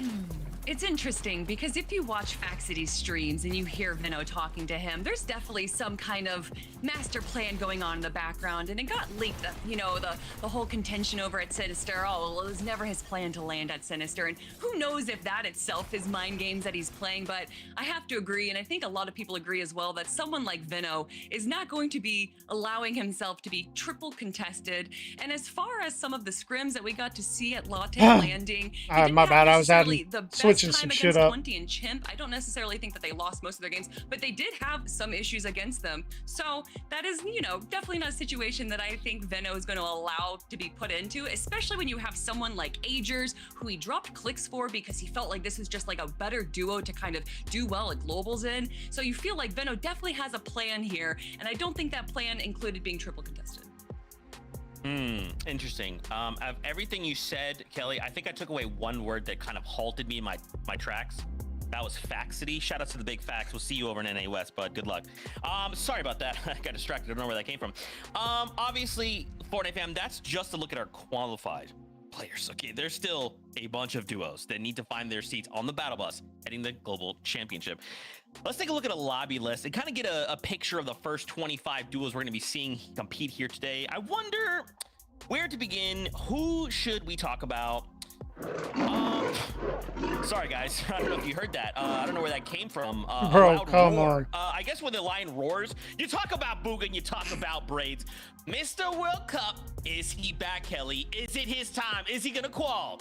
It's interesting because if you watch Faxity's streams and you hear Venno talking to him, there's definitely some kind of master plan going on in the background, and it got leaked that, you know, the whole contention over at Sinister. Oh, well, it was never his plan to land at Sinister, and who knows if that itself is mind games that he's playing. But I have to agree, and I think a lot of people agree as well, that someone like Venno is not going to be allowing himself to be triple contested. And as far as some of the scrims that we got to see at Latte Landing, my bad, I was necessarily adding the best switching time some against shit up. 20 and Chimp. I don't necessarily think that they lost most of their games, but they did have some issues against them. So that is, you know, definitely not a situation that I think Venno is going to allow to be put into, especially when you have someone like Agers, who he dropped clicks for because he felt like this is just like a better duo to kind of do well at globals in. So you feel like Venno definitely has a plan here, and I don't think that plan included being triple contested. Interesting. Of everything you said, Kelly, I think I took away one word that kind of halted me in my tracks. That was Faxity. Shout out to the big Fax. We'll see you over in NA West, bud. Good luck. Sorry about that. I got distracted. I don't know where that came from. Obviously, Fortnite fam, that's just to look at our qualified players. Okay, there's still a bunch of duos that need to find their seats on the battle bus heading the global championship. Let's take a look at a lobby list and kind of get a picture of the first 25 duos we're going to be seeing compete here today. I wonder where to begin. Who should we talk about? Sorry guys, I don't know if you heard that. I don't know where that came from. Bro, come on. I guess when the lion roars, you talk about Bugha and you talk about Braids. Mr. World Cup, is he back, Kelly? Is it his time? Is he gonna qual?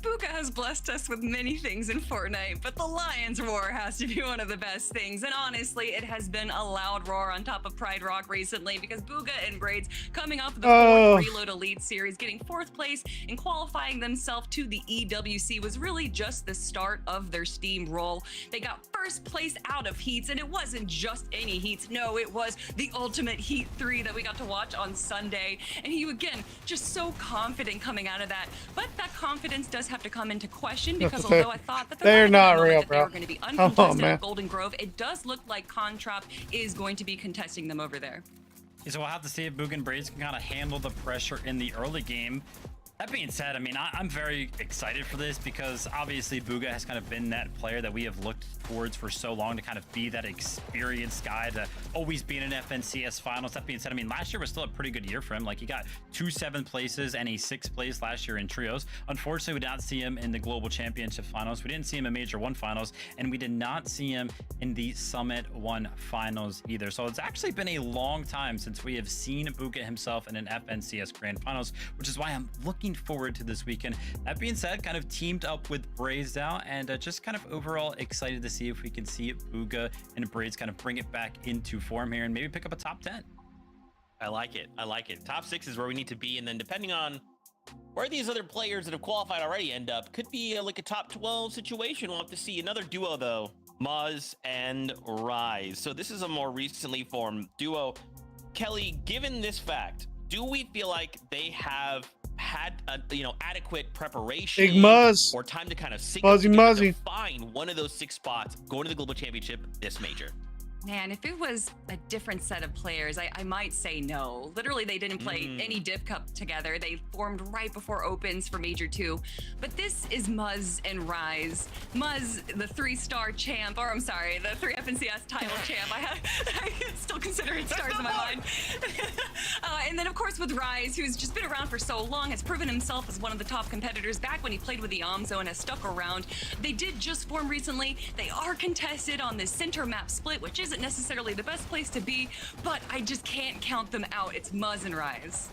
Bugha has blessed us with many things in Fortnite, but the Lion's Roar has to be one of the best things. And honestly, it has been a loud roar on top of Pride Rock recently because Bugha and Braids coming off of the 4th Reload Elite Series, getting 4th place and qualifying themselves to the EWC was really just the start of their steamroll. They got 1st place out of heats, and it wasn't just any heats. No, it was the ultimate Heat 3 that we got to watch on Sunday. And he, again, just so confident coming out of that. But that confidence does have to come into question because although I thought that they're not real, that bro. they were going to be uncontested at Golden Grove, it does look like Contrap is going to be contesting them over there. So we'll have to see if Bugha and Braids can kind of handle the pressure in the early game. That being said, I mean, I'm very excited for this because obviously Bugha has kind of been that player that we have looked towards for so long to kind of be that experienced guy to always be in an FNCS finals. That being said, I mean, last year was still a pretty good year for him. Like, he got 2 7th places and a 6th place last year in trios. Unfortunately, we did not see him in the Global Championship finals. We didn't see him in Major 1 finals, and we did not see him in the Summit 1 finals either. So it's actually been a long time since we have seen Bugha himself in an FNCS Grand Finals, which is why I'm looking forward to this weekend. That being said, kind of teamed up with Braids now, and just kind of overall excited to see if we can see Bugha and Braids kind of bring it back into form here and maybe pick up a top 10. I like it. I like it. Top 6 is where we need to be, and then depending on where these other players that have qualified already end up, could be like a top 12 situation. We'll have to see. Another duo though, Muzz and Rise. So this is a more recently formed duo. Kelly, given this fact, do we feel like they have had adequate preparation Big Muzz. or time to kind of sync Muzzy together Muzzy. to find one of those 6 spots going to the Global Championship this major? Man, if it was a different set of players, I might say no. Literally, they didn't play any Div Cup together. They formed right before Opens for Major 2. But this is Muzz and Rise. Muzz, the 3-star champ, or I'm sorry, the 3 FNCS title champ. I still consider it stars in my mind. And then, of course, with Rise, who's just been around for so long, has proven himself as one of the top competitors back when he played with the Omzo and has stuck around. They did just form recently. They are contested on this center map split, which isn't necessarily the best place to be, but I just can't count them out. It's Muzz and Rise.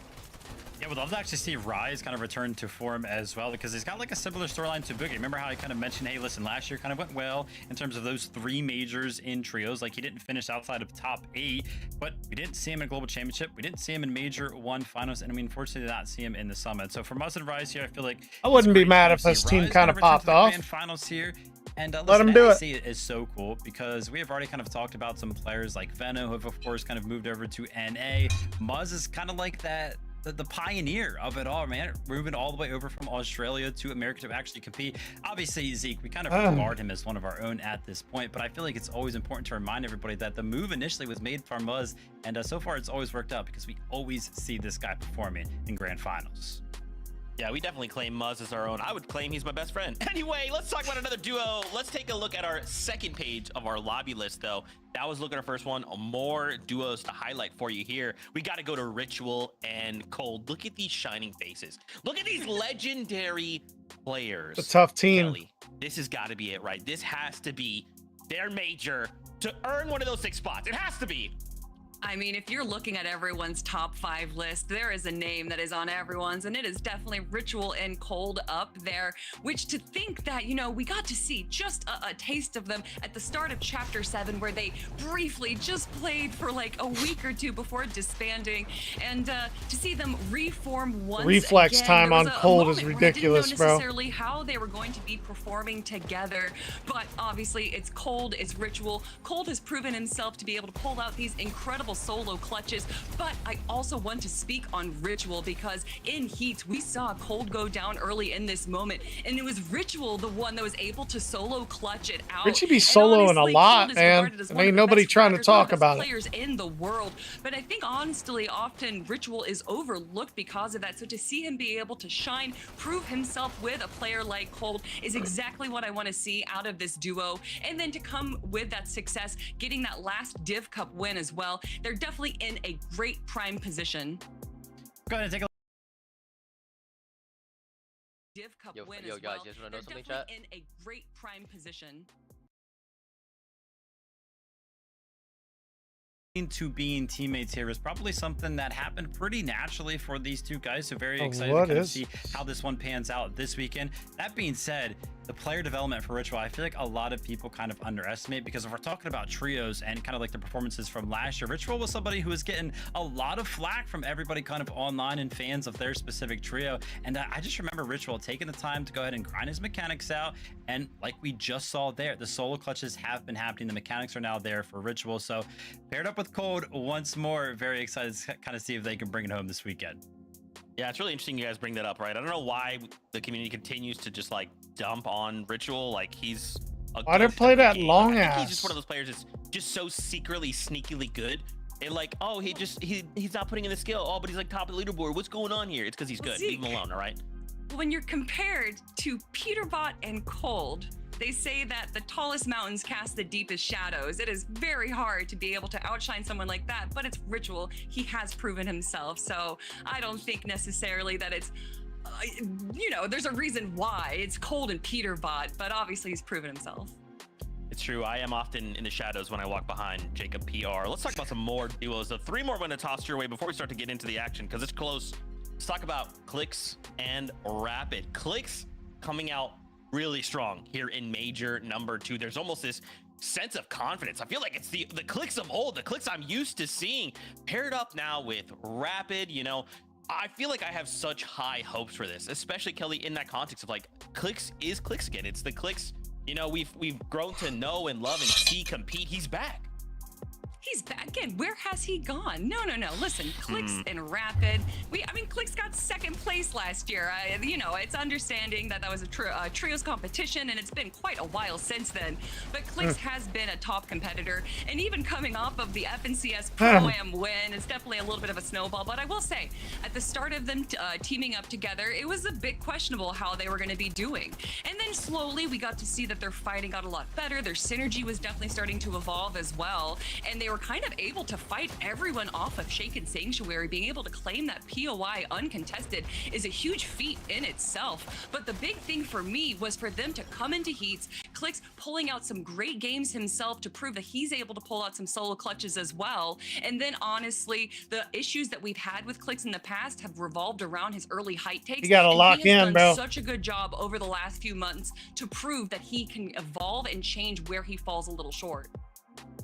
Yeah, we'd love to actually see Rise kind of return to form as well, because he's got like a similar storyline to Bugha. Remember how I kind of mentioned, hey, listen, last year kind of went well in terms of those 3 majors in trios. Like, he didn't finish outside of top 8, but we didn't see him in Global Championship. We didn't see him in Major 1 finals, and we unfortunately did not see him in the Summit. So for Muzz and Rise here, I feel like I wouldn't be it's great mad to if see this team Rise kind of return to popped the off. Grand Finals here. And Let him do it. NAC is so cool because we have already kind of talked about some players like Veno, who have of course kind of moved over to NA. Muzz is kind of like that, the pioneer of it all, man. Moving all the way over from Australia to America to actually compete. Obviously, Zeke, we kind of regard him as one of our own at this point, but I feel like it's always important to remind everybody that the move initially was made for Muzz, and so far it's always worked out because we always see this guy performing in Grand Finals. Yeah, we definitely claim Muzz as our own. I would claim he's my best friend. Anyway, let's talk about another duo. Let's take a look at our second page of our lobby list, though. That was looking at our first one. More duos to highlight for you here. We got to go to Ritual and Cold. Look at these shining faces. Look at these legendary players. A tough team. Kelly, this has got to be it, right? This has to be their major to earn one of those 6 spots. It has to be. I mean, if you're looking at everyone's top 5 list, there is a name that is on everyone's, and it is definitely Ritual and Cold up there, which to think that, you know, we got to see just a taste of them at the start of Chapter 7, where they briefly just played for like a week or 2 before disbanding, and to see them reform once Reflex again, time there was on a Cold is moment where I ridiculous, didn't know bro. necessarily how they were going to be performing together, but obviously it's Cold, it's Ritual. Cold has proven himself to be able to pull out these incredible solo clutches, but I also want to speak on Ritual because in Heats we saw Cold go down early in this moment, and it was Ritual the one that was able to solo clutch it out. Richie be And soloing honestly, a lot, Cold is man. regarded as And one ain't of the nobody best trying to fraggers, one of talk the best about it. players in the world, but I think honestly often Ritual is overlooked because of that. So to see him be able to shine, prove himself with a player like Cold is exactly what I want to see out of this duo, and then to come with that success, getting that last Div Cup win as well. They're definitely in a great prime position. Go ahead and take a Div Cup Yo, win yo, as guys, well. you guys wanna know They're something, definitely chat? in a great prime position. to being teammates here is probably something that happened pretty naturally for these two guys, so very Oh, excited to what kind of is- see how this one pans out this weekend. That being said, the player development for Ritual, I feel like a lot of people kind of underestimate, because if we're talking about trios and kind of like the performances from last year, Ritual was somebody who was getting a lot of flack from everybody kind of online and fans of their specific trio, and I just remember Ritual taking the time to go ahead and grind his mechanics out, and like we just saw there, the solo clutches have been happening, the mechanics are now there for Ritual. So paired up with Cold once more, very excited to kind of see if they can bring it home this weekend. Yeah, it's really interesting you guys bring that up, right? I don't know why the community continues to just like dump on Ritual like he's a Why did ghost play of the that game. long I think ass? he's just one of those players that's just so secretly sneakily good. And like, oh, he's not putting in the skill. Oh, but he's like top of the leaderboard. What's going on here? It's because he's good. Leave him alone, all right? But when you're compared to Peterbot and Cold, they say that the tallest mountains cast the deepest shadows. It is very hard to be able to outshine someone like that, but it's Ritual. He has proven himself. So I don't think necessarily that it's, you know, there's a reason why it's Cold and Peterbot, but obviously he's proven himself. It's true. I am often in the shadows when I walk behind Jacob PR. Let's talk about some more duos. So 3 more I'm going to toss your way before we start to get into the action because it's close. Let's talk about Clix and Rapid. Clix coming out really strong here in major number 2. There's almost this sense of confidence. I feel like it's the Clix of old, the Clix I'm used to seeing paired up now with Rapid. You know, I feel like I have such high hopes for this, especially Kelly in that context of like Clix is Clix again. It's the Clix, you know, we've grown to know and love and see compete. He's back. He's back again. Where has he gone? No. Listen, Clix and Rapid. I mean, Clix got 2nd place last year. You know, it's understanding that was a trios competition, and it's been quite a while since then. But Clix has been a top competitor, and even coming off of the FNCS Pro-Am win, it's definitely a little bit of a snowball. But I will say, at the start of them teaming up together, it was a bit questionable how they were going to be doing. And then slowly, we got to see that their fighting got a lot better. Their synergy was definitely starting to evolve as well, and they were kind of able to fight everyone off of Shaken Sanctuary. Being able to claim that POI uncontested is a huge feat in itself. But the big thing for me was for them to come into heats, Clix pulling out some great games himself to prove that he's able to pull out some solo clutches as well. And then honestly, the issues that we've had with Clix in the past have revolved around his early height takes. You gotta lock he has in, done bro. such a good job over the last few months to prove that he can evolve and change where he falls a little short.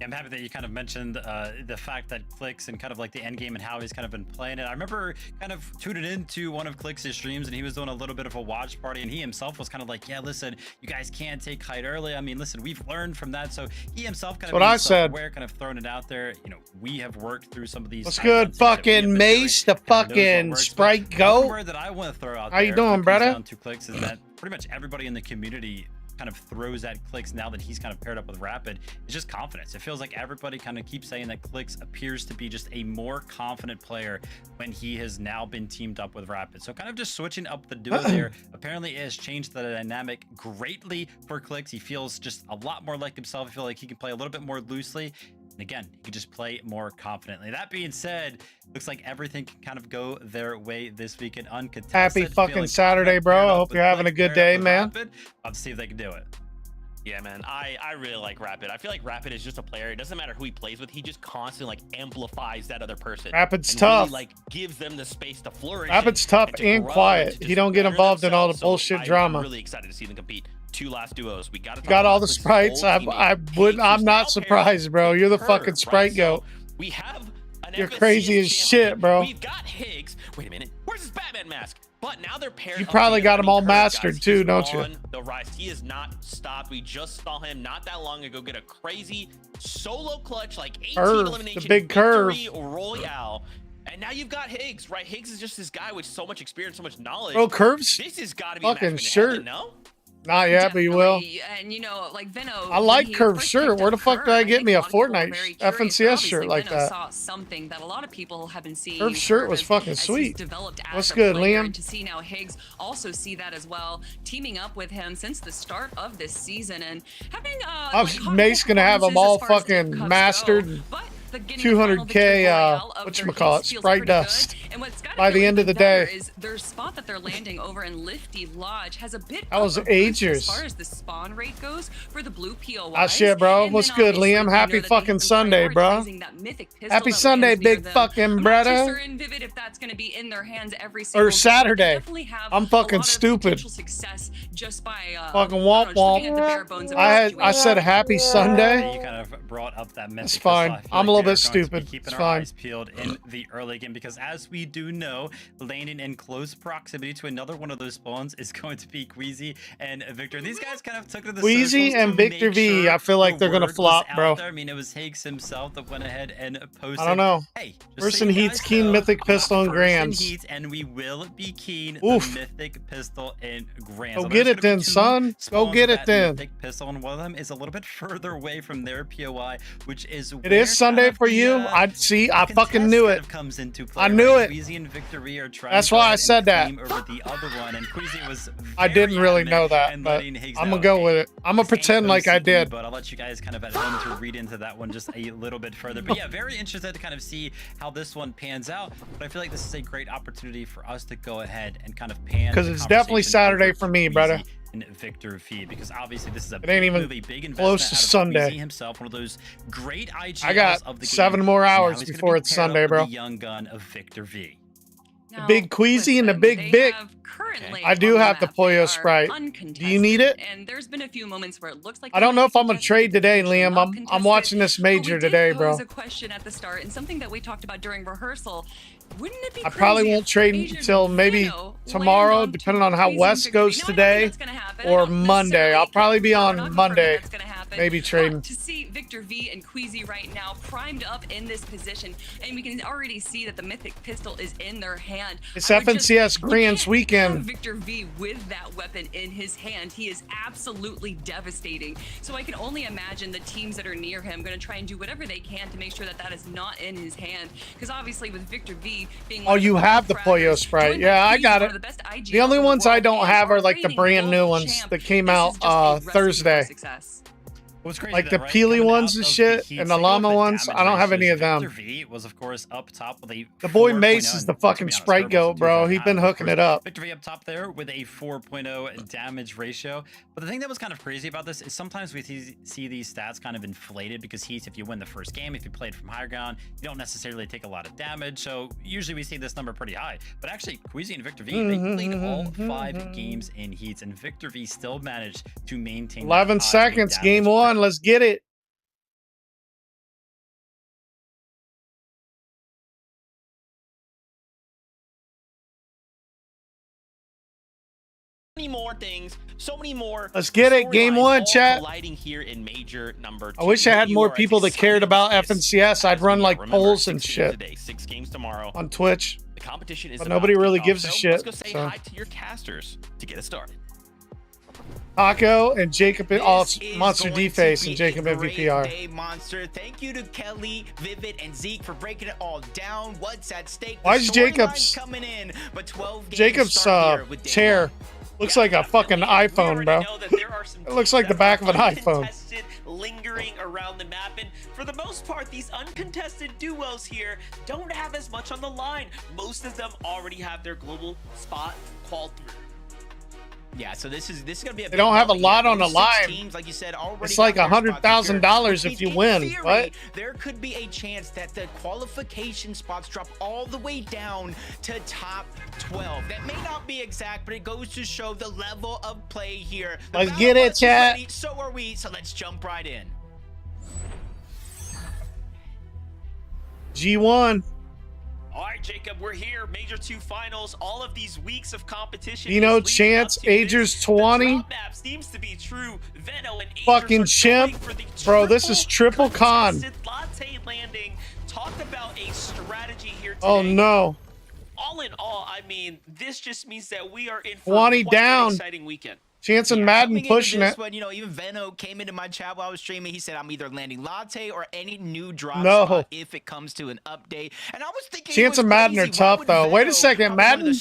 I'm happy that you kind of mentioned the fact that Clix and kind of like the end game and how he's kind of been playing it. I remember kind of tuning into one of Clix's streams and he was doing a little bit of a watch party and he himself was kind of like, yeah, listen, you guys can't take height early. I mean, listen, we've learned from that. So he himself kind of what I said. aware, kind of throwing it out there. You know, we have worked through some of these. What's good, fucking Mace, the fucking Sprite Goat? Goat? Word that I want to throw out How there you doing, when it comes brother? down to Clix is that pretty much everybody in the community kind of throws at Clix now that he's kind of paired up with Rapid. It's just confidence. It feels like everybody kind of keeps saying that Clix appears to be just a more confident player when he has now been teamed up with Rapid. So kind of just switching up the duo there apparently it has changed the dynamic greatly for Clix. He feels just a lot more like himself. I feel like he can play a little bit more loosely. And again, he can just play more confidently. That being said, looks like everything can kind of go their way this weekend uncontested. Happy fucking Saturday, bro. I hope you're having a good day, man. Let's see if they can do it. Yeah, man, I really like Rapid. I feel like Rapid is just a player. It doesn't matter who he plays with. He just constantly like amplifies that other person. Rapid's and tough. Really, like gives them the space to flourish. Rapid's tough to and grow quiet. and to He just don't get better involved in all the themselves. bullshit I'm drama. really excited to see them compete. 2 last duos. We got Got all the Clix's sprites. old teammate, I'm not Higgs, who's now surprised, bro. You're the paired fucking with Sprite Curve, Goat. right? So we have an You're FNCS crazy as champion. shit, bro. We've got Higgs. Wait a minute. Where's his Batman mask? But now they're paired. You up probably got together. him all Curve, mastered guys, too, he's don't you? on the rise. He has not stopped. We just saw him not that long ago get a crazy solo clutch, like 18 Curve, elimination the big Curve. victory royale. And now you've got Higgs, right? Higgs is just this guy with so much experience, so much knowledge. Bro, Curve's This has got to be fucking match made in shirt. heaven, no? not yet, but you will. Definitely. And you know, like Veno, I like when he Curve first shirt. picked Where up the fuck Curve, did I get think me a lot of people were Fortnite very curious, FNCS but shirt obviously like Veno that? saw something that a lot of people have been seeing. Curve shirt was as- fucking as he's sweet. developed as What's a good, player, Liam? And to see now Higgs also see that as well, teaming up with him since the start of this season and having Mace gonna have them all fucking mastered and 200K, whatchamacallit, Sprite Dust by the end of the day. Is their spot that they're landing over in Lifty Lodge has a bit That was of a boost ages. as far as the spawn rate goes for the blue POIs. Ah, shit, bro. And What's then good, obviously, Liam? we Happy know that they fucking have been Sunday, bro. prioritizing that mythic pistol Happy that Sunday, lands near big them. fucking I'm not brother. too certain, Vivid, if that's going to be in their hands every single Or day, but they Saturday. definitely have I'm a fucking lot of stupid. potential success just by Fucking I womp don't know, just looking at the bare womp. bones of I the said situation. happy Sunday. You kind of brought up that mythic It's pistol. fine. I feel I'm a like little we bit are going to be stupid. keeping It's our fine. eyes peeled in the early game because, as we do know, landing in close proximity to another one of those spawns is going to be Queasy and Victor. These guys kind of took to the Queasy socials and to Victor make V, sure I feel like the they're gonna word was flop, out bro. there. I mean, it was Higgs himself that went ahead and posted. I don't know. Hey, just First so in you Heats, guys Keen know, Mythic Pistol and first in Grands. Heats, and we will be keen Oof. the Mythic Pistol and Grands. Go I know get there's it gonna be then, two son. Go spawns get with it that then. Mythic Pistol, and one of them is a little bit further away from their POI, which is It is Sunday for you. I see. I fucking knew it. Comes into play, I knew right? it. Queasy and Victor V are trying. That's to go why I ahead and said that. claim over the other one, and Queasy was. I didn't very really adamant know that, and but letting Higgs I'm know, gonna go "Hey, with it. I'm gonna this ain't pretend like I OCE," did. But I'll let you guys kind of at home to read into that one just a little bit further. But yeah, very interested to kind of see how this one pans out. But I feel like this is a great opportunity for us to go ahead and kind of pan. 'Cause the it's definitely conversation Saturday over for to me, brother. Queasy and Victor V, because obviously this is a It ain't big even move, a big investment close to out of Sunday. Queasy himself, one of those great IGLs I got of the game. 7 more Now hours he's gonna before be it's paired up Sunday, with bro. the young gun of Victor V. Now, big Queasy and the listen, big they Vic. have currently I do on have the map, they Pollo are Sprite. Do you need it? uncontested, and there's been a few moments where it looks like I they don't know might if be I'm gonna contested, trade but today, potentially Liam. not I'm contested. watching this But we major did today, pose bro. a question at the start, and something that we talked about during rehearsal. Wouldn't it be I probably crazy won't if trade Agent until maybe Veno tomorrow, land on depending two on how Queasy and West Victor V? goes Now, I know today, that's gonna happen. I or don't Monday. necessarily I'll probably be confirm or on not confirm Monday. that's gonna happen, Maybe trading. but to see Victor V and Queasy right now primed up in this position, and we can already see that the Mythic Pistol is in their hand. It's I would just- FNCS you Grands can't weekend. have Victor V with that weapon in his hand. He is absolutely devastating. So I can only imagine the teams that are near him going to try and do whatever they can to make sure that that is not in his hand. Because obviously with Victor V being Oh, you have the Pollo Sprite. Yeah, I got it. The only ones I don't have are like the brand new ones that came out Thursday. What's crazy Like though, the right? Peely Coming ones out and of shit, the and the heat llama cycle, ones, damage I don't have any ratios, of them. Victor V was of course up top with a The boy 4.0, Mace is and the to fucking be honest, Sprite Herbals goat, and bro. 2.9, He's been of hooking course, it up. Victor V up top there with a 4.0 damage ratio. But the thing that was kind of crazy about this is sometimes we see these stats kind of inflated because if you win the first game, if you played from higher ground, you don't necessarily take a lot of damage. So usually we see this number pretty high. But actually, Queasy and Victor V, they played all 5 games in heats, and Victor V still managed to maintain 11 that high seconds, damage game 1. Let's get it. Many more things, so many more. Let's get it. Game storylines 1, all chat. colliding here in major number 2. I wish I had You more are as people that cared excited about as this FNCS. I'd as run we like are. Remember, polls and 6 shit games today, 6 games tomorrow. on Twitch. The competition is But about nobody to really kick gives off, a so shit, Let's go say so. hi to your casters to get us started. Taco and Jacob, This is Monster going D-Face to and be a Jacob great MVPR. day, Monster. Thank you to Kelly, Vivid, and Zeke for breaking it all down. What's at stake? Why The is storyline's Jacob's- coming in, but 12 games Jacob's start here with day chair one. looks like a fucking iPhone, bro. It looks like the back of an iPhone. Lingering around the map, and for the most part, these uncontested duos here don't have as much on the line. Most of them already have their global spot called through. Yeah, so this is gonna be a They don't have a lot on the Those 6 line. teams, like you said, already It's got like their spots $100,000 secured, if you which win. means in What? theory, there could be a chance that the qualification spots drop all the way down to top 12. That may not be exact, but it goes to show the level of play here. The Let's Battle get it, Bus is chat. ready, so are we. So let's jump right in. G1. All right, Jacob, we're here. Major 2 finals. All of these weeks of competition. Dino, is leading Chance, up to this. Agers, The 20. drop map seems to be true. Veno and Agers Fucking are chimp. going for the Bro, this is triple con. contested latte landing. Talk about a strategy here today. Oh, no. All in all, I mean, this just means that we are in for 20 quite an down. exciting weekend. Chance and Yeah, Madden coming into pushing this it. one, you know, even Veno came into my chat while I was streaming. He said, I'm either landing latte or any new drop No. spot if it comes to an update. And I was thinking, Chance and Madden are tough, though. Wait a second, Madden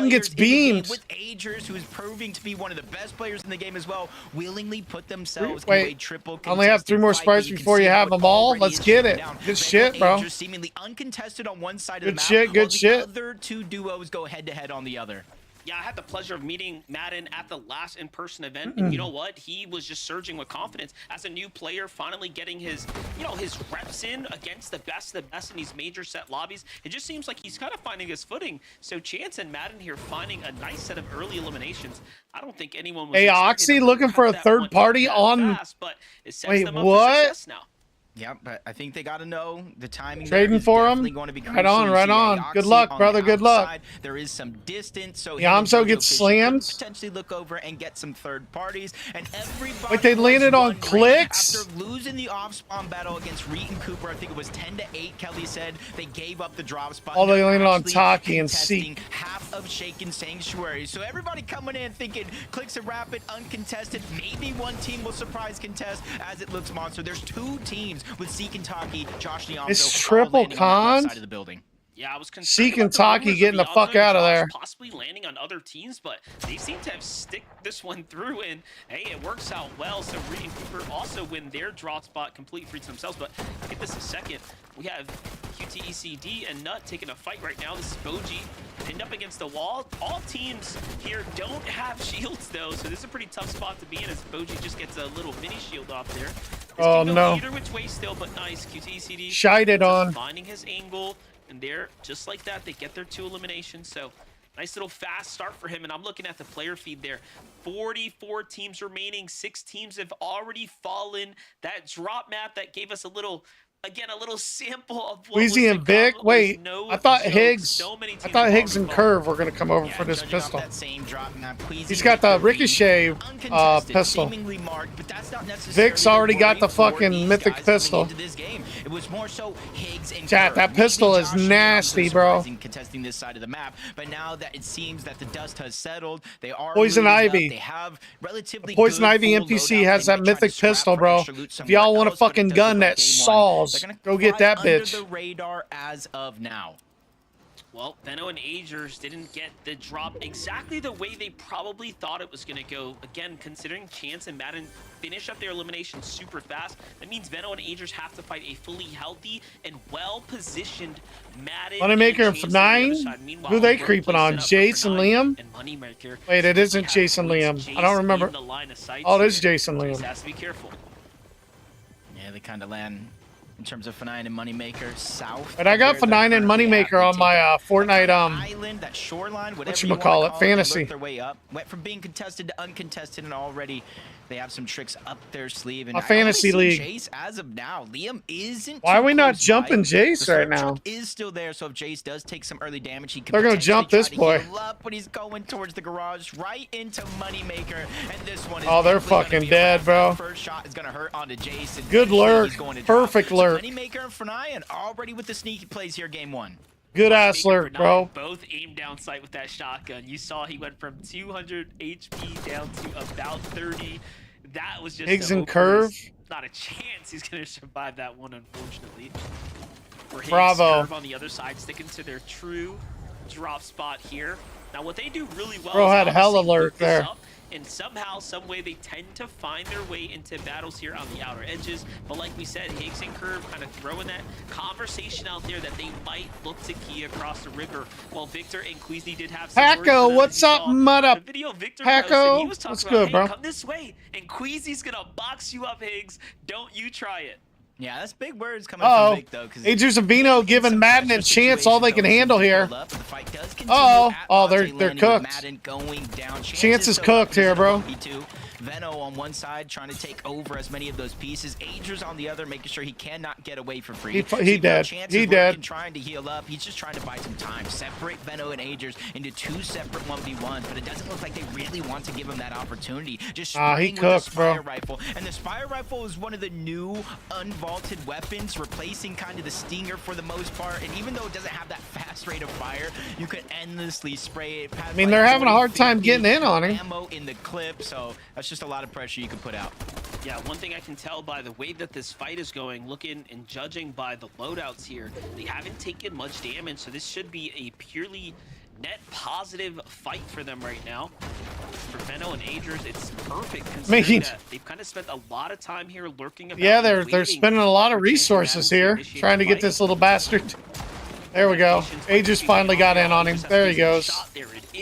gets beamed. With Agers, who is proving to be one of the best players in the game as well, willingly put themselves Wait, into a triple I only have 3 more contested fight, sprites but you can before you see have what them all. already Let's is get shooting it. down. Good Veno, shit, bro. Agers seemingly uncontested on one side of Good the map, shit, good while the shit. other 2 duos go head-to-head on the other. Yeah, I had the pleasure of meeting Madden at the last in-person event, and you know what? He was just surging with confidence as a new player, finally getting his, his reps in against the best in these major set lobbies. It just seems like he's kind of finding his footing. So Chance and Madden here finding a nice set of early eliminations. I don't think anyone was Hey, expecting Oxy them to looking cut for a that third one party that on- fast, but it sets Wait, them up what? for success now. Yeah, but I think they got to know the timing. Trading there is for 'em? definitely going to be Right on, crucial. right You see on. Aoxy Good luck, on brother, the good luck. outside. There is some distance, so Yamso him and gets Joe Fisher slammed? could potentially look over and get some third parties. And everybody Wait, they was landed on wondering, clicks? after losing the off-spawn battle against Reet and Cooper. I think it was 10-8. Kelly said they gave up the drop spot. Oh, they They're landed on actually Taki and contesting Seek. half of Shaken Sanctuary. So everybody coming in thinking clicks are rapid, uncontested. Maybe one team will surprise contest as it looks Monster. There's 2 teams with Seek and Taki, Josh Nyamso, It's all triple landing on that left con? side of the building. Yeah, I was concerned Sheik about and the Taki rumors getting the of fuck Beyonce out of drops there. possibly landing on other teams, but they seem to have stick this one through, and hey, it works out well. So Reed and Cooper also win their drop spot completely free to themselves, but I'll get this in a second. We have QTECD and Nut taking a fight right now. This is Boji pinned up against the wall. All teams here don't have shields though, so this is a pretty tough spot to be in as Boji just gets a little mini shield off there. This Oh, can go no. either which way still, but nice. QTECD Shited on. finding his angle, and there, just like that, they get their 2 eliminations. So nice little fast start for him. And I'm looking at the player feed there. 44 teams remaining. 6 teams have already fallen. That drop map that gave us a little, again, a little sample of what was Weezy to and Vic. come was Wait, no I thought joke. Higgs. So many I teams thought have Higgs already and fallen. Curve were gonna come over Yeah, for this judging off pistol. that same drop map, Queasy He's got the with 30, Ricochet uncontested, pistol. seemingly marked, but that's not necessarily Vic's already the got the worry for fucking these mythic guys coming pistol. into this game. It was more so Higgs and Chat, Curve. that Maybe pistol is Josh and Yams nasty, are bro. surprising contesting this side of the map, but now that it seems that the dust has settled, they are Poison looted up, Ivy. They have relatively Poison good Ivy full NPC loadouts. has They that might try to mythic scrap pistol, for bro. extra loot If y'all somewhere want a else, but it fucking does gun look like that game one, saws, they're gonna go get fly that under bitch. the radar as of now. Well, Benno and Agers didn't get the drop exactly the way they probably thought it was going to go. Again, considering Chance and Madden finish up their elimination super fast, that means Benno and Agers have to fight a fully healthy and well-positioned Madden. Moneymaker and Chance on the other F9? side. Meanwhile, Who they Rogue creeping plays on? it up for Jason F9 Liam? and Moneymaker. Wait, it isn't We have Jason Woods, Liam. I don't Jace remember. in the line of sight Oh, it is here. Jason Jace Liam. has to be careful. Yeah, they kind of land in terms of F9 and Moneymaker south. And I got of where F9 they're and currently at. Moneymaker on They my take Fortnite island, that shoreline, whatever you wanna whatchamacallit, call it, they fantasy. worked their way up. Went from being contested to uncontested, and already they have some tricks up their sleeve. And A I only fantasy see league. Jace as of now. Liam isn't. Why are too we not close jumping by. Jace The right slurp now? truck is still there, so if Jace does take some early damage, he could They're gonna potentially jump try this to boy. heal up, but he's going towards the garage, right into Moneymaker, and this one is Oh, they're definitely gonna fucking be a dead, wrap. bro. That first shot is gonna hurt onto Jace. and Good eventually lurk. he's going to drop. Perfect So lurk. Moneymaker and Fernayan already with the sneaky plays here, game one. Good ass Moneymaker lurk, for bro. nine, both aimed down sight with that shotgun. You saw he went from 200 HP down to about 30. That was just Higgs a and hopeless- Curve. Not a chance he's going to survive that one, unfortunately. For Higgs, Bravo. Curve on the other side, sticking to their true drop spot here. Now, what they do really well Bro is had hella obviously lurk loop this there. up, and somehow, some way, they tend to find their way into battles here on the outer edges. But like we said, Higgs and Curve kind of throwing that conversation out there that they might look to key across the river. While Victor and Queasy did have some words for Hacko, them. what's You up, saw mud the up? video Victor Hacko, posted, he was talking what's about, good, hey, bro? come this way, and Queasy's gonna box you up, Higgs. Don't you try it. Yeah, that's big words coming Uh-oh. from Vic, though. 'Cause Agers and Vino giving Madden and Chance all they can handle here. Uh-oh. Oh, they're cooked. Chance is cooked here, bro. Veno on one side trying to take over as many of those pieces. Agers on the other, making sure he cannot get away for free. He dead. He dead. Trying to heal up. He's just trying to buy some time. Separate Veno and Agers into 2 separate 1v1s, but it doesn't look like they really want to give him that opportunity. Just He spraying with cooked, the bro. Spire Rifle. And the Spire Rifle is one of the new unvaulted weapons, replacing kind of the Stinger for the most part. And even though it doesn't have that fast rate of fire, you could endlessly spray it. I mean, they're having a hard time getting in on him. Ammo in the clip, so that's just a lot of pressure you can put out. Yeah, one thing I can tell by the way that this fight is going, looking and judging by the loadouts here, they haven't taken much damage, so this should be a purely net positive fight for them right now. For Veno and Agers, it's perfect considering that they've kind of spent a lot of time here lurking about. Yeah, and they're waiting spending a lot of for Chance and resources Madden to here initiate trying to the get fight. this little bastard. There we go. Agers finally got in on him. There he goes.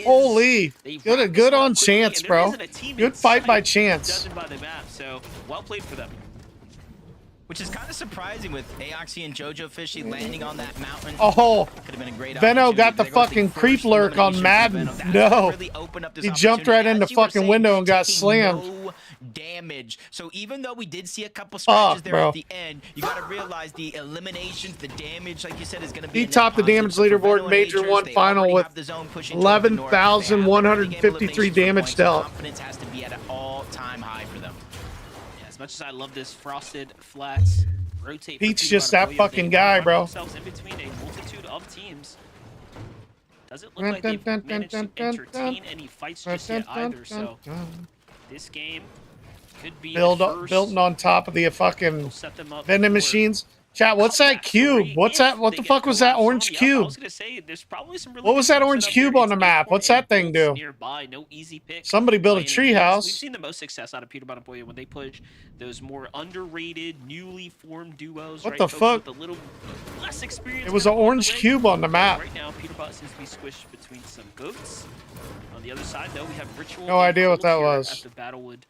Holy, good on Chance, bro. Good fight by Chance. Judging by the map, so well played for them. Which is kind of surprising with Aoxy and Jojo Fishy landing on that mountain. Oh, Could have been a great Veno opportunity, got the but there goes fucking first creep lurk on elimination for Madden. Veno. That's No. what really opened up this He jumped right opportunity. in the As you were fucking saying, window and got taking slammed. no damage. So even though we did see a couple Fuck, scratches there bro. at the end, you got to realize the eliminations, the damage, like you said, is going to be. He a net topped the positive. damage So for leaderboard Veno and Major Agers, 1 they final already with have the zone pushing towards the north. They have everything in 11,153 eliminations for damage points. dealt. Confidence has to be at an all-time high for them. Yeah, as much as I love this frosted flats rotate. Pete's for just Team that Rotoya, fucking they guy, find bro. themselves in between a multitude of teams. Doesn't look like they've managed to entertain any fights just yet either. So this game could be the first Built on top of the fucking set them up vending for machines. Chat, what's Come that back cube? three What's if that? What they the get fuck was that collapsed on orange the up. I cube? was gonna say there's probably some really What good was that teams orange set up there. cube on It's the map? Acorn What's that and thing Bolts do? nearby. No easy pick. Somebody built a by any tree means. house. We've seen the most success out of Peter Bonaboya when they push those more underrated, newly formed duos. What right? the Folks fuck? With a little less experience. It was kind an of along orange the way. cube on the map. Right now, Peter Bot seems to be squished between some goats. On the other side, though, we have Ritual. No and idea what Cold that here was. At the Battlewood.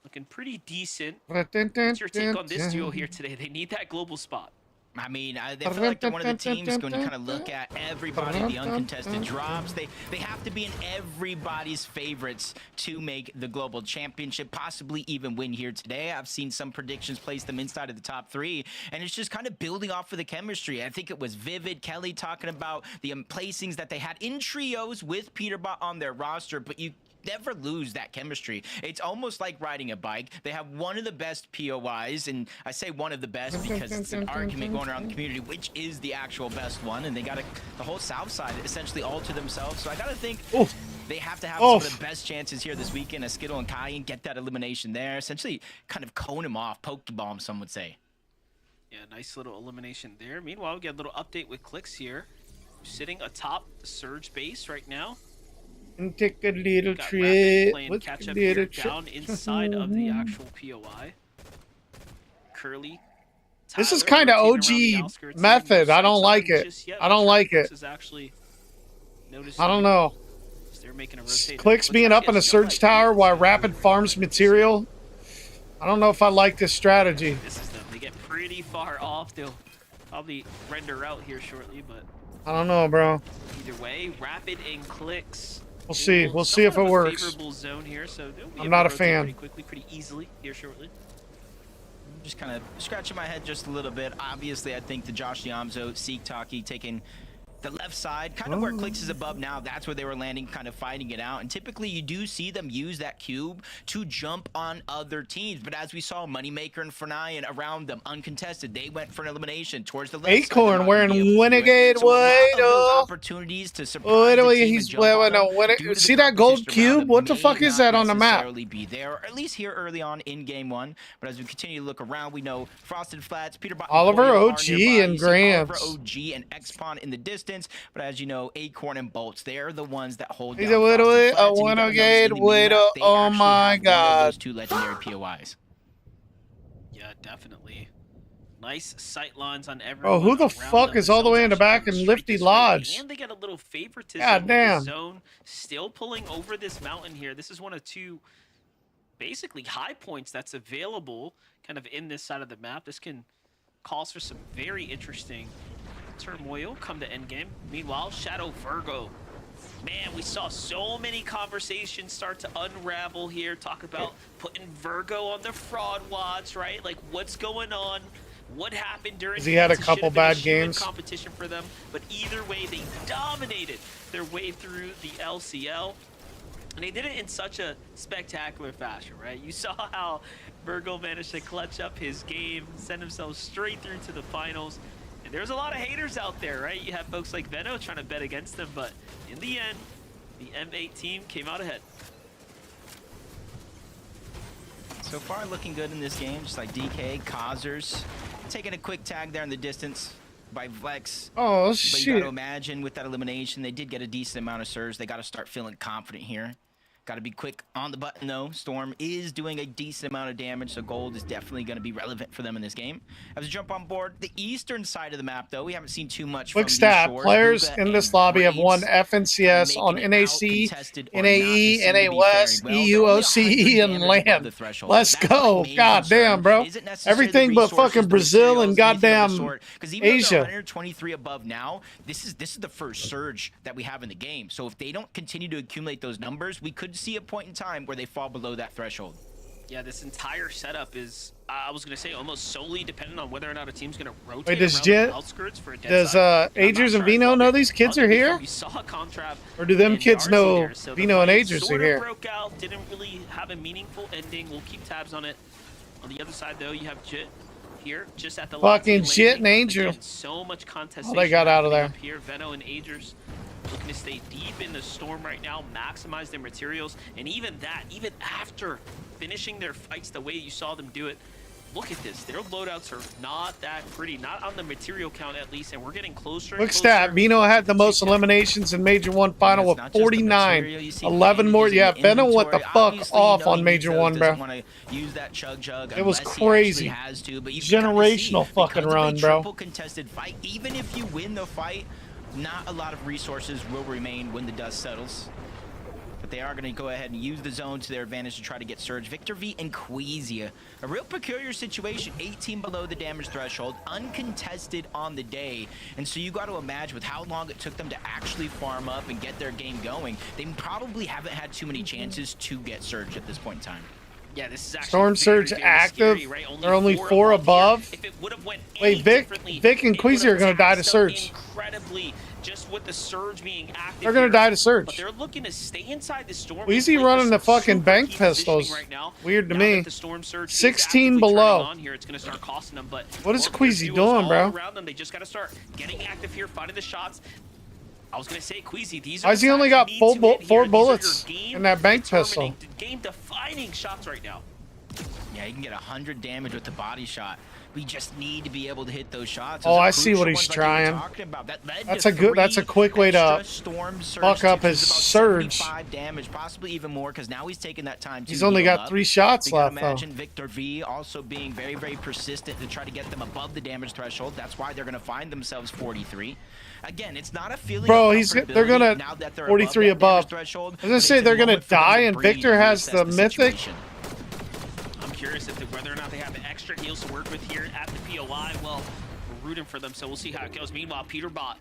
Looking pretty decent. What's What's your take on this duo here today? They need that global spot. I mean, they feel like they're one of the teams going to kind of look at everybody, the uncontested drops. They have to be in everybody's favorites to make the global championship, possibly even win here today. I've seen some predictions place them inside of the top 3, and it's just kind of building off of the chemistry. I think it was Vivid, Kelly talking about the placings that they had in trios with Peterbot on their roster, but you never lose that chemistry. It's almost like riding a bike. They have one of the best POIs, and I say one of the best because it's an argument going around the community which is the actual best one, and they got the whole south side essentially all to themselves. So I gotta think they have to have some of the best chances here this weekend as Skittle and Kai and get that elimination there, essentially kind of cone him off, pokebomb, some would say. Yeah, nice little elimination there. Meanwhile, we get a little update with Clicks here, sitting atop the Surge base right now. And take a little Got trip. Rapid playing Let's catch get up a here little trip. down inside of the actual POI. Curly. This is Tyler kind of rotating around the OG outskirts, method. leaving no I don't sights on like them it. just yet. I don't Not sure like if Clicks it. is actually noticing I don't know. they're making a rotate. Clicks being up in a surge tower while Rapid farms material. I don't know if I like this strategy. This is them. They get pretty far off. They'll probably render out here shortly, but I don't know, bro. either way, Rapid and Clicks. We'll see. in We'll see if it somewhat of a works. favorable zone here, so they'll be I'm able not to a rotate fan. Pretty quickly, pretty easily here shortly. Just kind of scratching my head just a little bit. Obviously, I think the Josh Yamzo, Seek Taki taking the left side, kind of where Clicks is above now, that's where they were landing, kind of fighting it out. And typically you do see them use that cube to jump on other teams. But as we saw, Moneymaker and Fernayan around them, uncontested, they went for an elimination towards the left side. Acorn They're not wearing gonna be able to do it. Renegade So a lot of those Widow. opportunities to surprise the team He's and jump on wearing them a winner. due to the See that gold competition around cube? them What the may fuck is not that on the map? necessarily be there, or at least here early on in game 1. But as we continue to look around, we know Frosted Flats, Peter Oliver Boyle are OG nearby. and You see Oliver Gramps. OG and X-Pawn in the distance, but as you know, Acorn and Bolts, they're the ones that hold He's down a widow, Frosted a Flats, and you gotta notice renegade in the minimap, widow. they Oh actually my have one of god. those 2 legendary POIs. Yeah, definitely. Nice sight lines on everyone. Bro, who the around fuck them. is all the way in the Zone's back actually in going Lifty straight this way, Lodge? And they get a little favoritism God with damn. the zone still pulling over this mountain here. This is one of 2 basically high points that's available kind of in this side of the map. This can cause for some very interesting turmoil come to endgame. Meanwhile, Shadow Virgo. Man, we saw so many conversations start to unravel here. Talk about putting Virgo on the fraud watch, right? Like, what's going on? What happened during? 'Cause he had a It should couple have been a bad shoo-in games. competition for them, but either way, they dominated their way through the LCL. And they did it in such a spectacular fashion, right? You saw how Virgo managed to clutch up his game, send himself straight through to the finals. And there's a lot of haters out there, right? You have folks like Veno trying to bet against them, but in the end, the M8 team came out ahead. So far, looking good in this game, just like DK, Causers, taking a quick tag there in the distance by Vlex. Oh But you got shit. to imagine with that elimination, they did get a decent amount of surge. They got to start feeling confident here. Got to be quick on the button though. Storm is doing a decent amount of damage, so gold is definitely going to be relevant for them in this game. As we jump on board, the eastern side of the map though, we haven't seen too much Quick from these stat. shores. Players Luka in this and lobby have won Braves FNCS on making it out NAC, contested or not NAE, just seem to NA be West, faring well. EU, They're only OCE, 100 and damage above LAN. the threshold. Let's That's go. my main God concern. damn, bro. Isn't necessarily the Everything but resources, fucking the Brazil and materials, anything of the goddamn sort. 'Cause even though they're Asia. 123 above now, this is the first surge that we have in the game. So if they don't continue to accumulate those numbers, we could see a point in time where they fall below that threshold. Yeah, this entire setup is, I was going to say, almost solely dependent on whether or not a team's going to rotate Wait, does around Jit- the outskirts for a dead Does side. I'm not Agers and sure. I Vino thought know they- these kids thought are they here? We saw Contrav Or do them and kids Darcy know here, so the Vino and fight Agers are sort of here? broke out, didn't really have a meaningful ending. We'll keep tabs on it. On the other side, though, you have Jit here, just at the Fucking last Jit landing. and Angel. Again, so much contestation. they got out of happening there. up here, Veno and Agers looking to stay deep in the storm right now, maximize their materials, and even that, even after finishing their fights the way you saw them do it, look at this. Their loadouts are not that pretty, not on the material count at least, and we're getting closer and Quick closer. stat, Mino had the most eliminations in Major 1 final It's with not just the 49. material, you see 11 more. bandages in Yeah, Venom, what the inventory. fuck Obviously, you off know on he Major needs 1, those, bro. doesn't wanna use that chug It was unless he crazy. actually has to, but you can kinda Generational see, fucking because of a run, bro. triple contested fight, even if you win the fight, not a lot of resources will remain when the dust settles. But they are going to go ahead and use the zone to their advantage to try to get Surge. Victor V and Queesia. A real peculiar situation. 18 below the damage threshold. Uncontested on the day. And so you got to imagine with how long it took them to actually farm up and get their game going. They probably haven't had too many chances to get Surge at this point in time. Yeah, this is actually Storm Surge active. They're only 4 above. If it would have went Wait, any Vic differently, and it would Queezy are have gonna die to taxed them Surge. Incredibly, just with the Surge being active. They're gonna here. die to Surge. But they're looking to stay inside the Storm. and Queezy play running for the fucking super bank key positioning pistols. right now. Weird to Now me. that the Storm Surge is 16 actively below. turning on here, it's gonna start costing them. But What is more Queezy duos doing, all bro? Around them, they just gotta start getting active here, finding the shots. I was gonna say, Queezy, these are Why has he the only shots got you need four to bu- hit here. four These are your bullets in that bank pistol? Game-defining shots right now. Yeah, you can get 100 damage with the body shot. We just need to be able to hit those shots. Oh, Those are I see what crucial he's ones like you were trying. talking about. That led That's to a good- that's a 3 quick way to extra Storm Surge fuck up ticks. his It's about Surge. 75 damage, possibly even more, because now he's taking that time to He's only heal got up. 3 shots You can left, though. imagine Victor V also being very, very persistent to try to get them above the damage threshold. That's why they're going to find themselves 43. Again, it's not a feeling Bro, of they're gonna comfortability now that they're 43 above. That damage above. threshold, I was but gonna say it's a they're gonna moment for them to die, and breathe Victor and has reassess the mythic. situation. I'm curious whether or not they have extra heals to work with here at the POI. Well, we're rooting for them, so we'll see how it goes. Meanwhile, Peterbot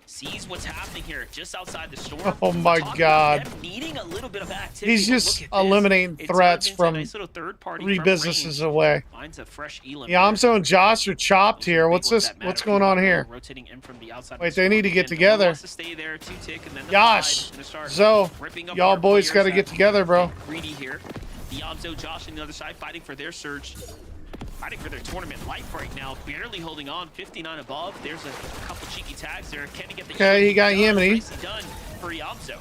sees what's happening here just outside the storm. Oh my Talking about God. them needing a little bit of activity, He's but just look at this. eliminating It threats turns into a from nice little third party 3 from businesses range. away. Finds a fresh Elam Yamso and Josh are chopped Those are here. the big What's ones this? that matter. What's going on Peterbot here? rotating in from the outside of Wait, the they storm. need to get And no one together. wants to stay there. 2 tick, and then the Josh, Tide is gonna start Zoe, ripping up y'all our boys players got to that get together, bro. get greedy here. Yamso, Josh on the other side fighting for their Surge. Fighting for their tournament life right now, barely holding on, 59 above. There's a couple cheeky tags there. Can he get the Okay, he got Yamini. Nicely done for Yamso.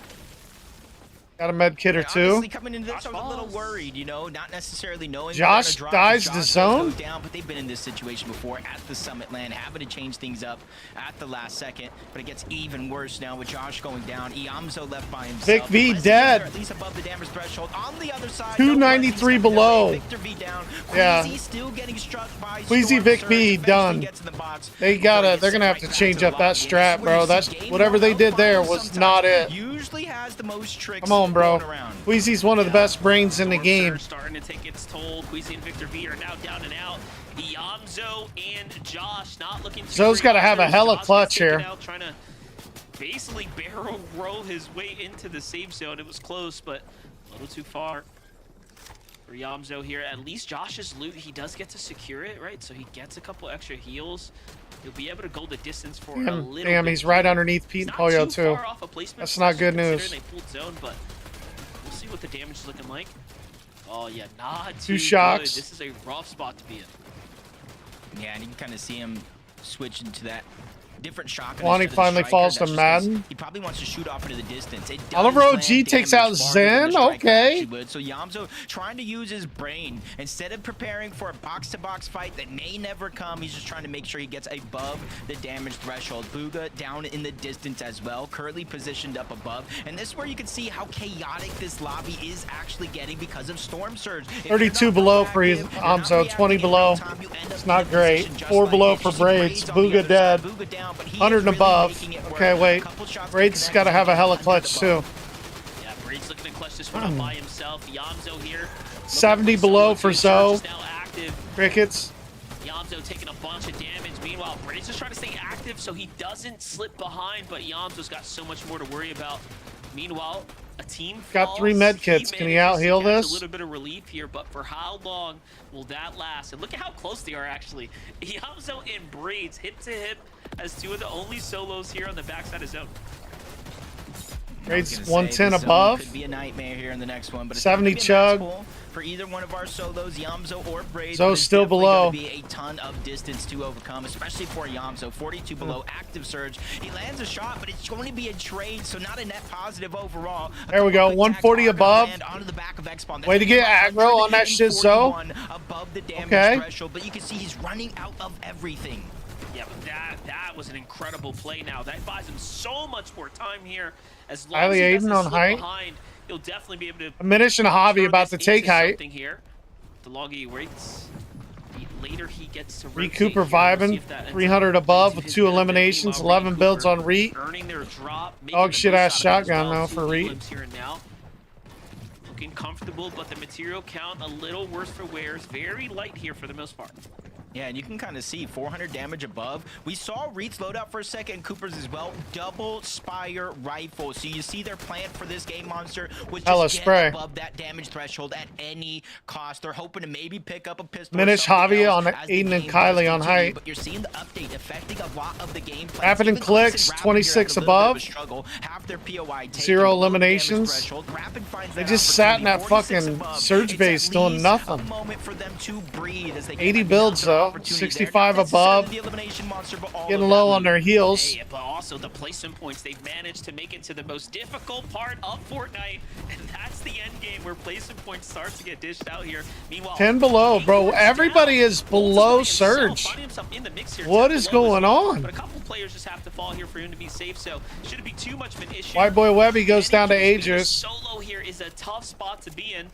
Got a med kit or two. Honestly, coming into this, I was a little Josh worried, you know, not necessarily knowing Josh they're gonna drop, dies Josh the does zone? go down, but they've been in this situation before at the Summit Land, having to change things up at the last second. But it gets even worse now with Josh going down. Iamzo left by himself. Vic V The dead. are at least above the damage threshold. On the other side, 293 no below. Victor V down. Yeah. Queezy still getting struck by Queezy Storm Vic Surge, V eventually done. gets in the box. They Before he they're gets gonna have right to back change the up that lobby. And strat, this is bro. where you That's see game whatever one they did there outfires was sometimes not it. Usually has the most tricks Come on, bro. going around. Queezy's one of the best brains in the Storm game. Surge starting to take its toll. Queezy and Victor V are now down and out. Yamzo and Josh not looking to Zoe's gotta have a hella Josh clutch gets taken here. out, trying to basically barrel roll his way into the safe zone. It was close, but a little too far for Yamzo here. At least Josh's loot, he does get to secure it, right? So he gets a couple extra heals. He'll be able to go the distance for a little Damn, bit he's right here. underneath Pete He's and not Pollo, too too. far off of placement, That's not good especially news. considering they pulled zone, but we'll see what the damage is looking like. Oh yeah, not Two too shocks. good. This is a rough spot to be in. Yeah, and you can kind of see him switch into that different shotgun. Wani instead of the finally striker. falls to That's just 'cause Madden. He probably wants to shoot off into the distance. It does Oliver land OG takes damage out farther than the Zen? striker Okay. actually would. So Yamzo trying to use his brain. Instead of preparing for a box-to-box fight that may never come, he's just trying to make sure he gets above the damage threshold. Bugha down in the distance as well, currently positioned up above. And this is where you can see how chaotic this lobby is actually getting because of Storm Surge. If you're 32 not below for proactive, you're not Amzo, 20 reacting in below. real time, you end up It's in not a great. position just 4 like below this. for You see Braids. on the Bugha other dead. side, Bugha down, but he is 100 and really above. making it work. Okay, wait. A couple shots to Braids connect, got to have a hella 100 clutch, too. above. Yeah, Braid's looking to clutch this one up by himself. Yamzo here. 70 looking below solo for too. Zoe. Surge is now active. Crickets. Yamzo taking a bunch of damage. Meanwhile, Braid's just trying to stay active so he doesn't slip behind, but Yamzo's got so much more to worry about. Meanwhile, a team Got 3 falls. med kits. Can he manages to out-heal catch this? A little bit of relief here, but for how long will that last? And look at how close they are, actually. Yamzo and Braids hip to hip as 2 of the only solos here on the backside of zone. Rates gonna say, 110 the zone above. Could be a nightmare here in the next one, but it's 70 not gonna be a chug. match pull for either one of our solos, Yamzo or Brave. Zo's but it's still definitely below. gonna be a ton of distance to overcome, especially for Yamzo. 42 below, active surge. He lands a shot, but it's going to be a trade, so not a net positive overall. There we go, 140 above. Onto the back of X-Bomb. Way to get aggro on that shit, Zo. Above the damage Okay. threshold, but you can see he's running out of everything. Yeah, but that was an incredible play. Now that buys him so much more time here. As long Kylie as he Aiden doesn't on slip height. behind, he'll definitely be able to. Minish and Javi turn about to this take into height. something here. The longer he waits, the later he gets to Reed rotate Cooper here. We'll see vibing, if that ends 300 up above into with his 2 benefit. eliminations, Meanwhile, 11 builds Cooper on Reed. earning their drop, making Dog the shit most ass out of it as shotgun well. though 2 for Reed. elims here and now. Looking comfortable, but the material count a little worse for wears. Very light here for the most part. Yeah, and you can kind of see 400 damage above. We saw Reed's loadout for a second, Cooper's as well. Double Spire rifle. So you see their plan for this game, Monster, was Hella just spray. get above that damage threshold at any cost. They're hoping to maybe pick up a pistol. Minish or something Javi else on as the Aiden and game Kylie does on continue, height. But you're seeing the update affecting a lot of the gameplay. Rapid and Even clicks, Clemson, Rapid 26 here having a little bit of above. a struggle. Half their POI taken, 0 below the damage eliminations. threshold. Rapid finds They that just sat in that opportunity, 46 fucking above. surge It's base at doing least nothing. a moment for them to breathe as they 80 get builds another though, opportunity there. 65 Not necessarily above. the elimination monster, but all Getting of low that on their heels. Hey, but also the placement points. They've managed to make it to the most difficult part of Fortnite, and that's the end game where placement points start to get dished out here. Meanwhile, 10 below, bro. Everybody is below surge. What is going on? But a couple players just have to fall here for him to be safe, so shouldn't be too much of an issue. White Boy Webby goes down to Being Aegis. Solo here is a tough spot to be in.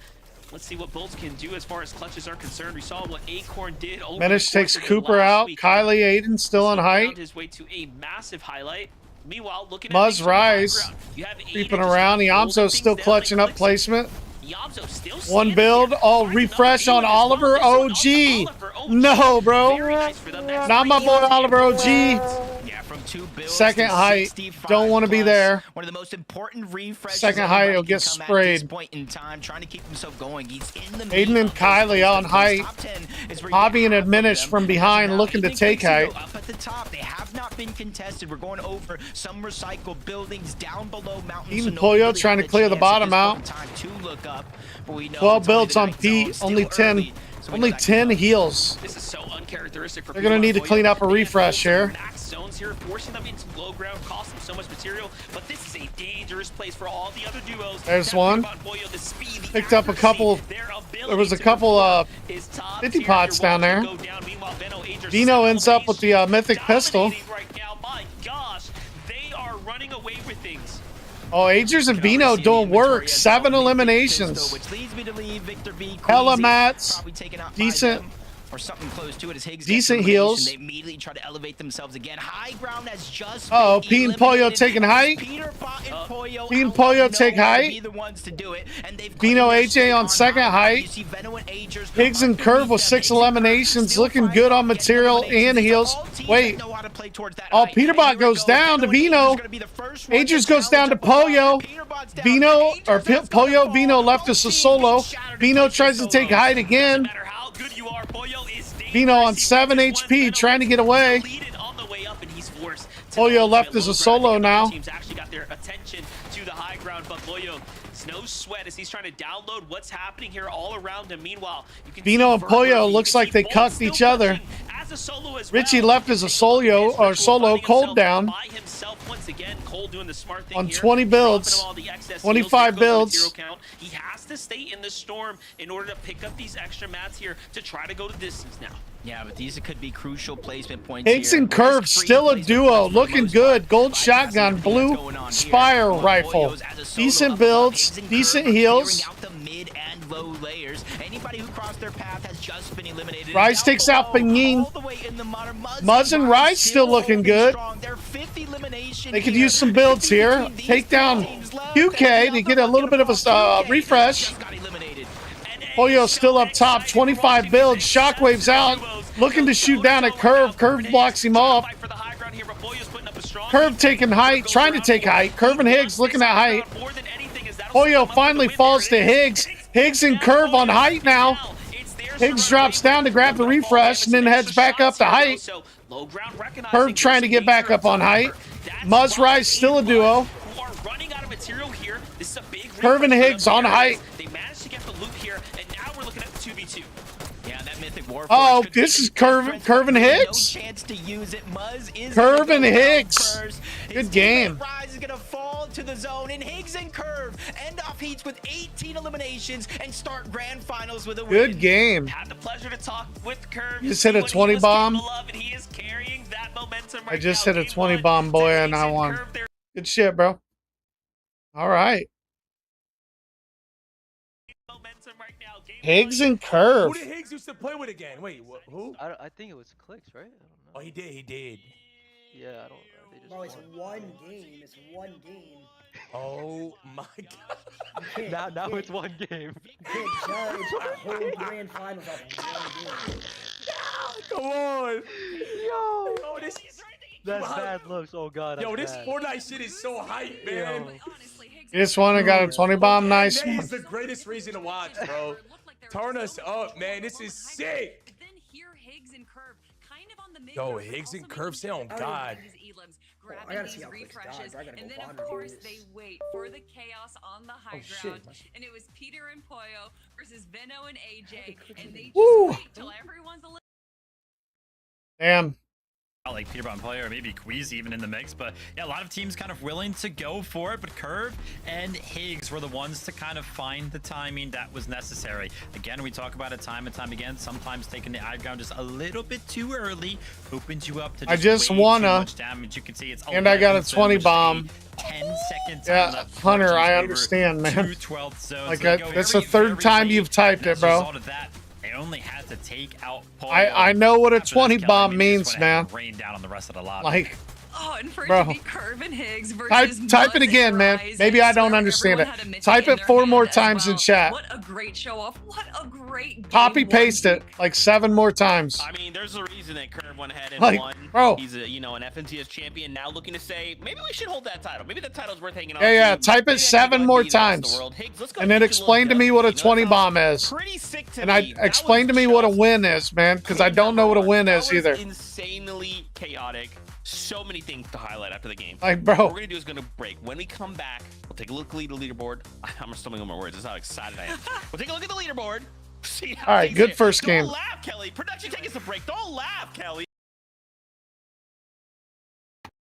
Let's see what Bolts can do as far as clutches are concerned. We saw what Acorn did over Minish the course takes of the Cooper last out. weekend. Kylie Aiden still on Found height. his way to a massive highlight. Meanwhile, looking Muzz at things from the high Rise ground, you have Aiden creeping just around. holding Yamzo's things still down, clutching up clicks. placement. Yamzo still One standing build. here. Oh, Find another refresh view on as well. Oliver This one OG. Oliver OG. No, bro. Very nice for them. That's Not my boy Oliver OG. Yeah, from 2 builds Second to height. 65 Don't want to be plus. there. One of the most important refreshes Second height, anybody he'll can get come at sprayed. this point in time, trying to keep himself going. He's in the Aiden meat and of those Kylie on placements. height. Top 10 is where you Javi get and half of Admonish them. from behind Now, looking to Aiden take Clemson height. go up at the top. They have not been contested. We're going over some recycled buildings down below mountains. Even so nobody Pollo really trying had to clear the chance at bottom this out. point in time to look up, but we know 12 it's only builds the on night Pete, zone, still only 10 early, so we Only know that 10 comes. heals. This is so uncharacteristic for They're gonna people need to like clean Boyo. up a They refresh have here. max zones here, forcing them into low ground, cost them so much material. But this is a dangerous place for all the other duos. There's That one. thing about Boyo, the speed, the Picked up a accuracy, couple- their ability There was a to couple perform is top 50 tier. pots You're down there. watching it go down. Meanwhile, Benno Ager Dino still ends up with the mythic pistol. dominating right now. My gosh, they are running away with things. Oh, Agers and Vino doing work. 7 eliminations. Which leads me to leave Victor B. Hella queasy, mats. probably taken out by Decent. them, or something close to it as Higgs Decent gets elimination. heals. They immediately try to elevate themselves again. High ground has just Uh-oh, been Pete and Pollo eliminated. taking height. Peter Bot and Pollo Pete and out Pollo of take nowhere height. be the ones to do it, and they've Vino claimed their AJ stake on second high. height. You see Venno and Agers Higgs and underneath Curve with them. 6 Agers eliminations, still looking fighting good on getting material eliminations. and These are heals. all teams Wait. that know how to play towards that Oh, height. Peter And Bot here we goes go. down to Venno and Agers Vino. gonna be the first one to Agers goes down to challenge Pollo. up. Peter Bot's down. Vino, Agers or is gonna Pollo, fall. Vino left us a solo. Vino tries to take height No again. matter how good you are, Pollo is dangerous. Vino on He 7 wins this one. HP, Venno trying to get away. leading on the way up, and he's forced to Pollo the left ultimate as a low solo ground. I think the now. other teams actually got their attention to the high ground, but Pollo, it's no sweat as he's trying to download what's happening here all around him. Meanwhile, you can Vino see and Verber, Pollo you looks can like see they Bolt cucked still each other. pushing as a solo as Richie well. left as a solo, or solo, Cold down. By himself once again. Cole doing the smart thing On here, 20 builds, dropping all the excess 25 heals. There goes builds. the material count. He has to stay in the storm in order to pick up these extra mats here to try to go to distance now. Yeah, but these could be crucial placement points. Higgs here. and Risk Curve free still a placement duo, points for the looking most good. part. Gold Bypassing shotgun, everything blue that's going on here. Spire While rifle. Pollo's as a solo Decent up above, builds, Higgs and decent Curve are heals. clearing out the mid and low layers. Anybody who crossed their path has just been eliminated. Rise Down takes out below, Pingyin. all the way in the modern Muzz and Rise still looking holding good. strong. Their 5th elimination They could here. use some builds Between here. these Take two down teams left, QK and to the get a other little bit of a QK refresh. just got eliminated. Pollo still up top, 25 builds. Shockwave's out, looking to shoot down at Curve. Curve blocks him off. Curve taking height, trying to take height. Curve and Higgs looking at height. Pollo finally falls to Higgs. Higgs and Curve on height now. Higgs drops down to grab the refresh and then heads back up to height. Curve trying to get back up on height. Muzz Rise still a duo. Who are running out of material Curve and Higgs on height. They managed to get the loop here, and now we're looking at the 2v2. Yeah, that Mythic War. Oh, this is Curve and Higgs. No chance to use it. Muzz is Curve gonna and go down Higgs. first. Good His game. teammate Rise is gonna fall to the zone, and Higgs and Curve end off heats with 18 eliminations and start grand finals with a win. Good game. Had the pleasure to talk with Curve. Just see hit a what he 20 was bomb. capable of, and he is carrying that momentum I right just now. hit a Game 20 one bomb, boy, to and I Higgs won. Curve. They're Good shit, bro. All right. momentum right now. Game Higgs one. and Curve. Who did Higgs used to play with again? Wait, who? I think it was Clicks, right? I don't know. Oh, he did. He did. Yeah, I don't. They just Bro, it's won. one game. It's one game. Oh my god. You can't, Now you it's one game. can't judge a whole grand finals off one game. Come on. Yo, Yo, this that's bad looks. Oh god. Yo, that's this bad. Fortnite shit is so hype, man. Honestly, Higgs This one, I got a 20 bomb. Nice That one. is the greatest reason to watch, bro. Turn us up, man. This is sick. But then here Higgs and Curve kind of on the mid Yo, ground, but Higgs and also Curve, making say on sure God. these elims, I grabbing gotta see these how quick refreshes, it's done. I gotta and go then of Bonner course do they this. wait for the chaos on the high shit. ground, and it was Peter and Poyo versus Veno and AJ, and they just Woo. wait till everyone's eliminated. Damn. Like Peterbot player or maybe Queasy even in the mix, but yeah, a lot of teams kind of willing to go for it, but Curve and Higgs were the ones to kind of find the timing that was necessary. Again, we talk about it time and time again. Sometimes taking the high ground just a little bit too early opens you up to I just way wanna- too much damage. You can see it's And I got a 11 20 zones, bomb. 10-second time Yeah, left. Hunter, I 14's understand, over man. 2 12th zones. Like, They go that's very, the third very time late, you've typed and as it, a bro. result of that, they only had to take out Poyo. I know what a After this, 20 Kelly, bomb I mean, they means, just went ahead and man. rained down on the rest of the lobby. Like, Oh, and for it Bro. to be Curve and Higgs versus type it Muzz again, and man. Rise, Maybe and I don't swear understand everyone it. had a Mythic Type in it their 4 hand more as times in well. chat. What a great show off. What a great copy game one paste it week. like 7 more times. I mean, there's a reason that Curve went ahead and Like, won. bro. He's a, an FNCS champion now, looking to say maybe we should hold that title. Maybe that title's worth hanging on. Yeah, to. type it Maybe I can 7 go and more be the best in the times. world. Higgs, let's go And then teach you a little explain to me bit. what a You know, 20 that bomb sounds is. Pretty sick to And I me. That explain to was me what a just win is, man, because I don't know what a win that is was either. Insanely chaotic. So many things to highlight after the game. Like, What bro, we're gonna do is gonna break. When we come back, we'll take a look at the leaderboard. I'm stumbling on my words. That's how excited I am. We'll take a look at the leaderboard. See how All right, things good are. first Don't game. laugh, Kelly. Production, take us a break. Don't laugh, Kelly.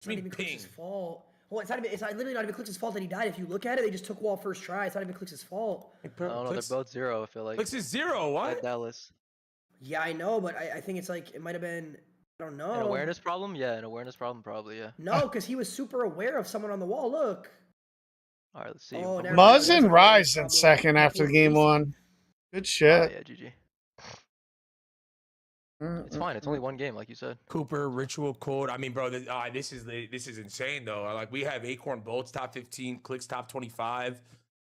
It's not even Clix's fault. Well, it's literally not even Clix's fault that he died. If you look at it, they just took wall first try. It's not even Clix's fault. I don't know. They're both 0. I feel like. Clicks is 0. Like What? Dallas. Yeah, I know, but I think it's like it might have been. I don't know. An awareness problem? Yeah, an awareness problem probably. Yeah. No, because he was super aware of someone on the wall. Look. All right, let's see. Oh, never mind. Muzz and Rise in second after game 1. Good Oh, shit. yeah, GG. It's fine. It's only one game, like you said. Cooper, Ritual Code. I mean, bro, this is insane though. Like we have Acorn Bolts top 15, Clicks top 25,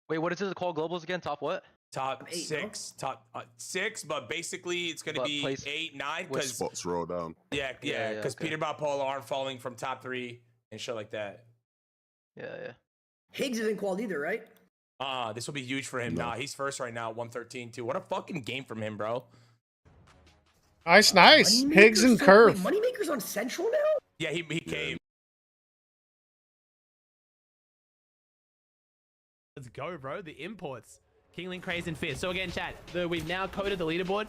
Wait, what is it called? Globals again? Top what? top 8, 6, top 6. But basically, it's gonna But be place- 8, 9 with because Spots roll down. yeah, yeah, because okay. Peterbot Polo aren't falling from top 3 and shit like that. Yeah. Higgs isn't qualified either, right? This will be huge for him. No. Nah, he's first right now, 113 too. What a fucking game from him, bro. Nice. Moneymaker's Higgs and so- Curve. Wait, Moneymaker's on Central now? Yeah, he came. Let's go, bro. The imports. Kingling, Craze, and Fierce. So again, chat, we've now coded the leaderboard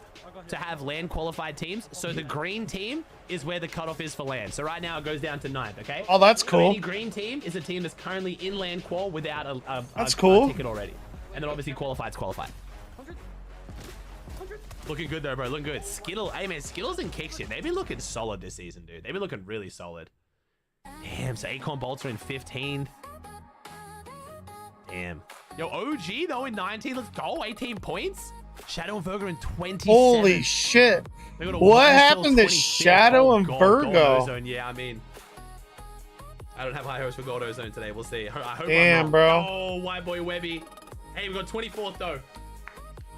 to have LAN qualified teams. So the green team is where the cutoff is for LAN. So right now it goes down to 9th, okay? Oh, that's So cool. any green team is a team that's currently in LAN qual without a That's cool. ticket already. And then obviously qualified's qualified. Looking good though, bro. Looking good. Skittle, hey man, Skittles and Kicks here. They've been looking solid this season, dude. They've been looking really solid. Damn, so Acorn Bolts are in 15th. Damn. Yo, OG though in 19. Let's go. 18 points. Shadow and Virgo in 27. Holy shit. They got a What one still happened to 25th. Shadow Oh, and God, Virgo? Gold Ozone. Yeah, I mean, I don't have high hopes for Gold Ozone today. We'll see. I hope Damn, I'm wrong. bro. Oh, white boy Webby. Hey, we got 24th though.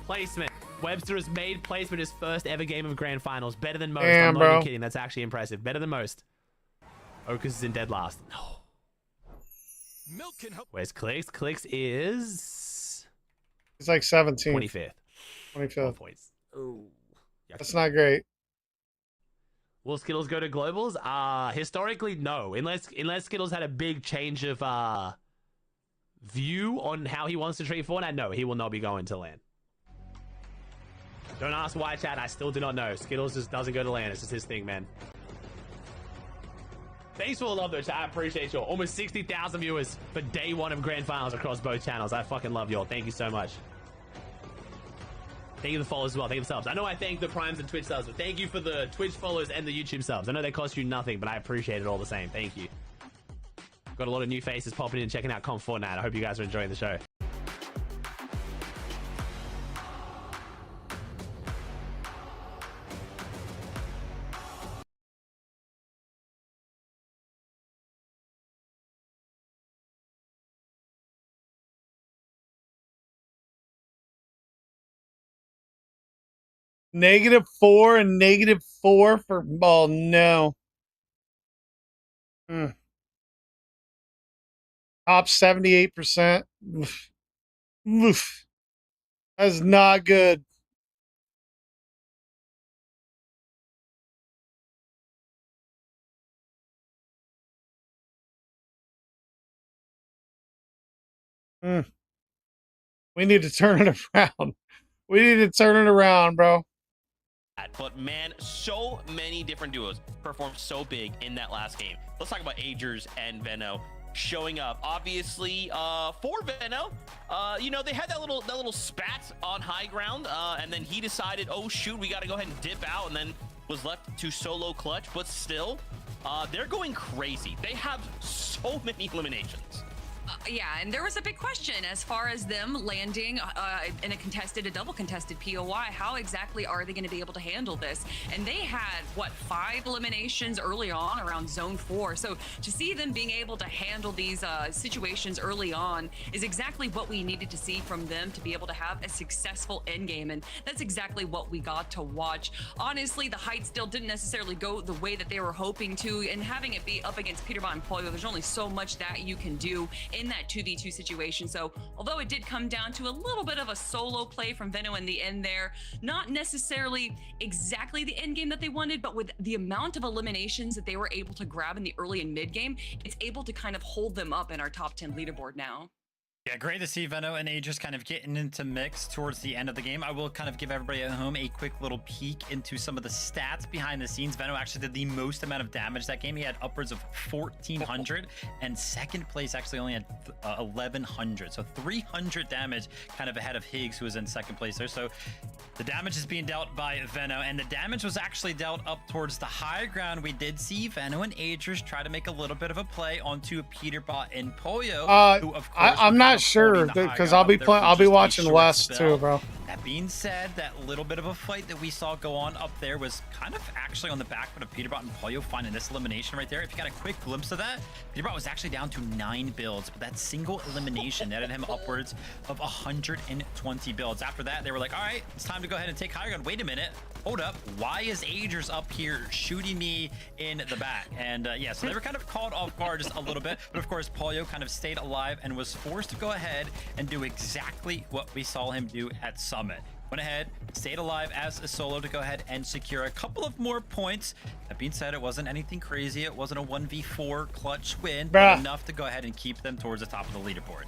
Placement. Webster has made placement his first ever game of grand finals. Better than most. Damn, I'm not bro. even kidding. That's actually impressive. Better than most. Okus is in dead last. No. Where's Clicks? Clicks is He's like 17. 25th. 4 25th. points. Ooh. That's not great. Will Skittles go to globals? Historically, no. Unless Skittles had a big change of view on how he wants to treat Fortnite, no, he will not be going to LAN. Don't ask why, chat. I still do not know. Skittles just doesn't go to LAN. It's just his thing, man. Thanks for the love, though, chat. I appreciate y'all. Almost 60,000 viewers for day one of Grand Finals across both channels. I fucking love y'all. Thank you so much. Thank you for the follows as well. Thank you for the subs. I know I thank the Primes and Twitch subs, but thank you for the Twitch follows and the YouTube subs. I know they cost you nothing, but I appreciate it all the same. Thank you. Got a lot of new faces popping in and checking out Comp Fortnite. I hope you guys are enjoying the show. -4 and -4 for, oh no. Top 78%. Oof. Oof. That's not good. We need to turn it around. We need to turn it around, bro. But man, so many different duos performed so big in that last game. Let's talk about Agers and Veno showing up. Obviously, for Veno, you know, they had that little spat on high ground, and then he decided, oh shoot, we got to go ahead and dip out, and then was left to solo clutch. But still, they're going crazy. They have so many eliminations. Yeah, and there was a big question as far as them landing in a double contested POI. How exactly are they going to be able to handle this? And they had, what, 5 eliminations early on around Zone 4. So to see them being able to handle these situations early on is exactly what we needed to see from them to be able to have a successful endgame. And that's exactly what we got to watch. Honestly, the Heights still didn't necessarily go the way that they were hoping to. And having it be up against Peterbot and Pollo, there's only so much that you can do in that 2v2 situation. So although it did come down to a little bit of a solo play from Veno in the end there, not necessarily exactly the end game that they wanted, but with the amount of eliminations that they were able to grab in the early and mid game, it's able to kind of hold them up in our top 10 leaderboard now. Yeah, great to see Veno and Agers kind of getting into mix towards the end of the game. I will kind of give everybody at home a quick little peek into some of the stats behind the scenes. Veno actually did the most amount of damage that game. He had upwards of 1,400, and second place actually only had 1,100. So 300 damage, kind of ahead of Higgs, who was in second place there. So the damage is being dealt by Veno, and the damage was actually dealt up towards the high ground. We did see Veno and Agers try to make a little bit of a play onto Peterbot and Pollo, who of course I'm not sure because I'll be watching West too, bro. That being said, that little bit of a fight that we saw go on up there was kind of actually on the back foot of Peterbot and Pollo finding this elimination right there. If you got a quick glimpse of that, Peterbot was actually down to 9 builds, but that single elimination netted him upwards of 120 builds. After that, they were like, all right, it's time to go ahead and take high ground. Wait a minute. Hold up. Why is Agers up here shooting me in the back? And yeah, so they were kind of caught off guard just a little bit. But of course, Pollo kind of stayed alive and was forced to go ahead and do exactly what we saw him do at Summit. Went ahead, stayed alive as a solo to go ahead and secure a couple of more points. That being said, it wasn't anything crazy. It wasn't a 1v4 clutch win, but enough to go ahead and keep them towards the top of the leaderboard.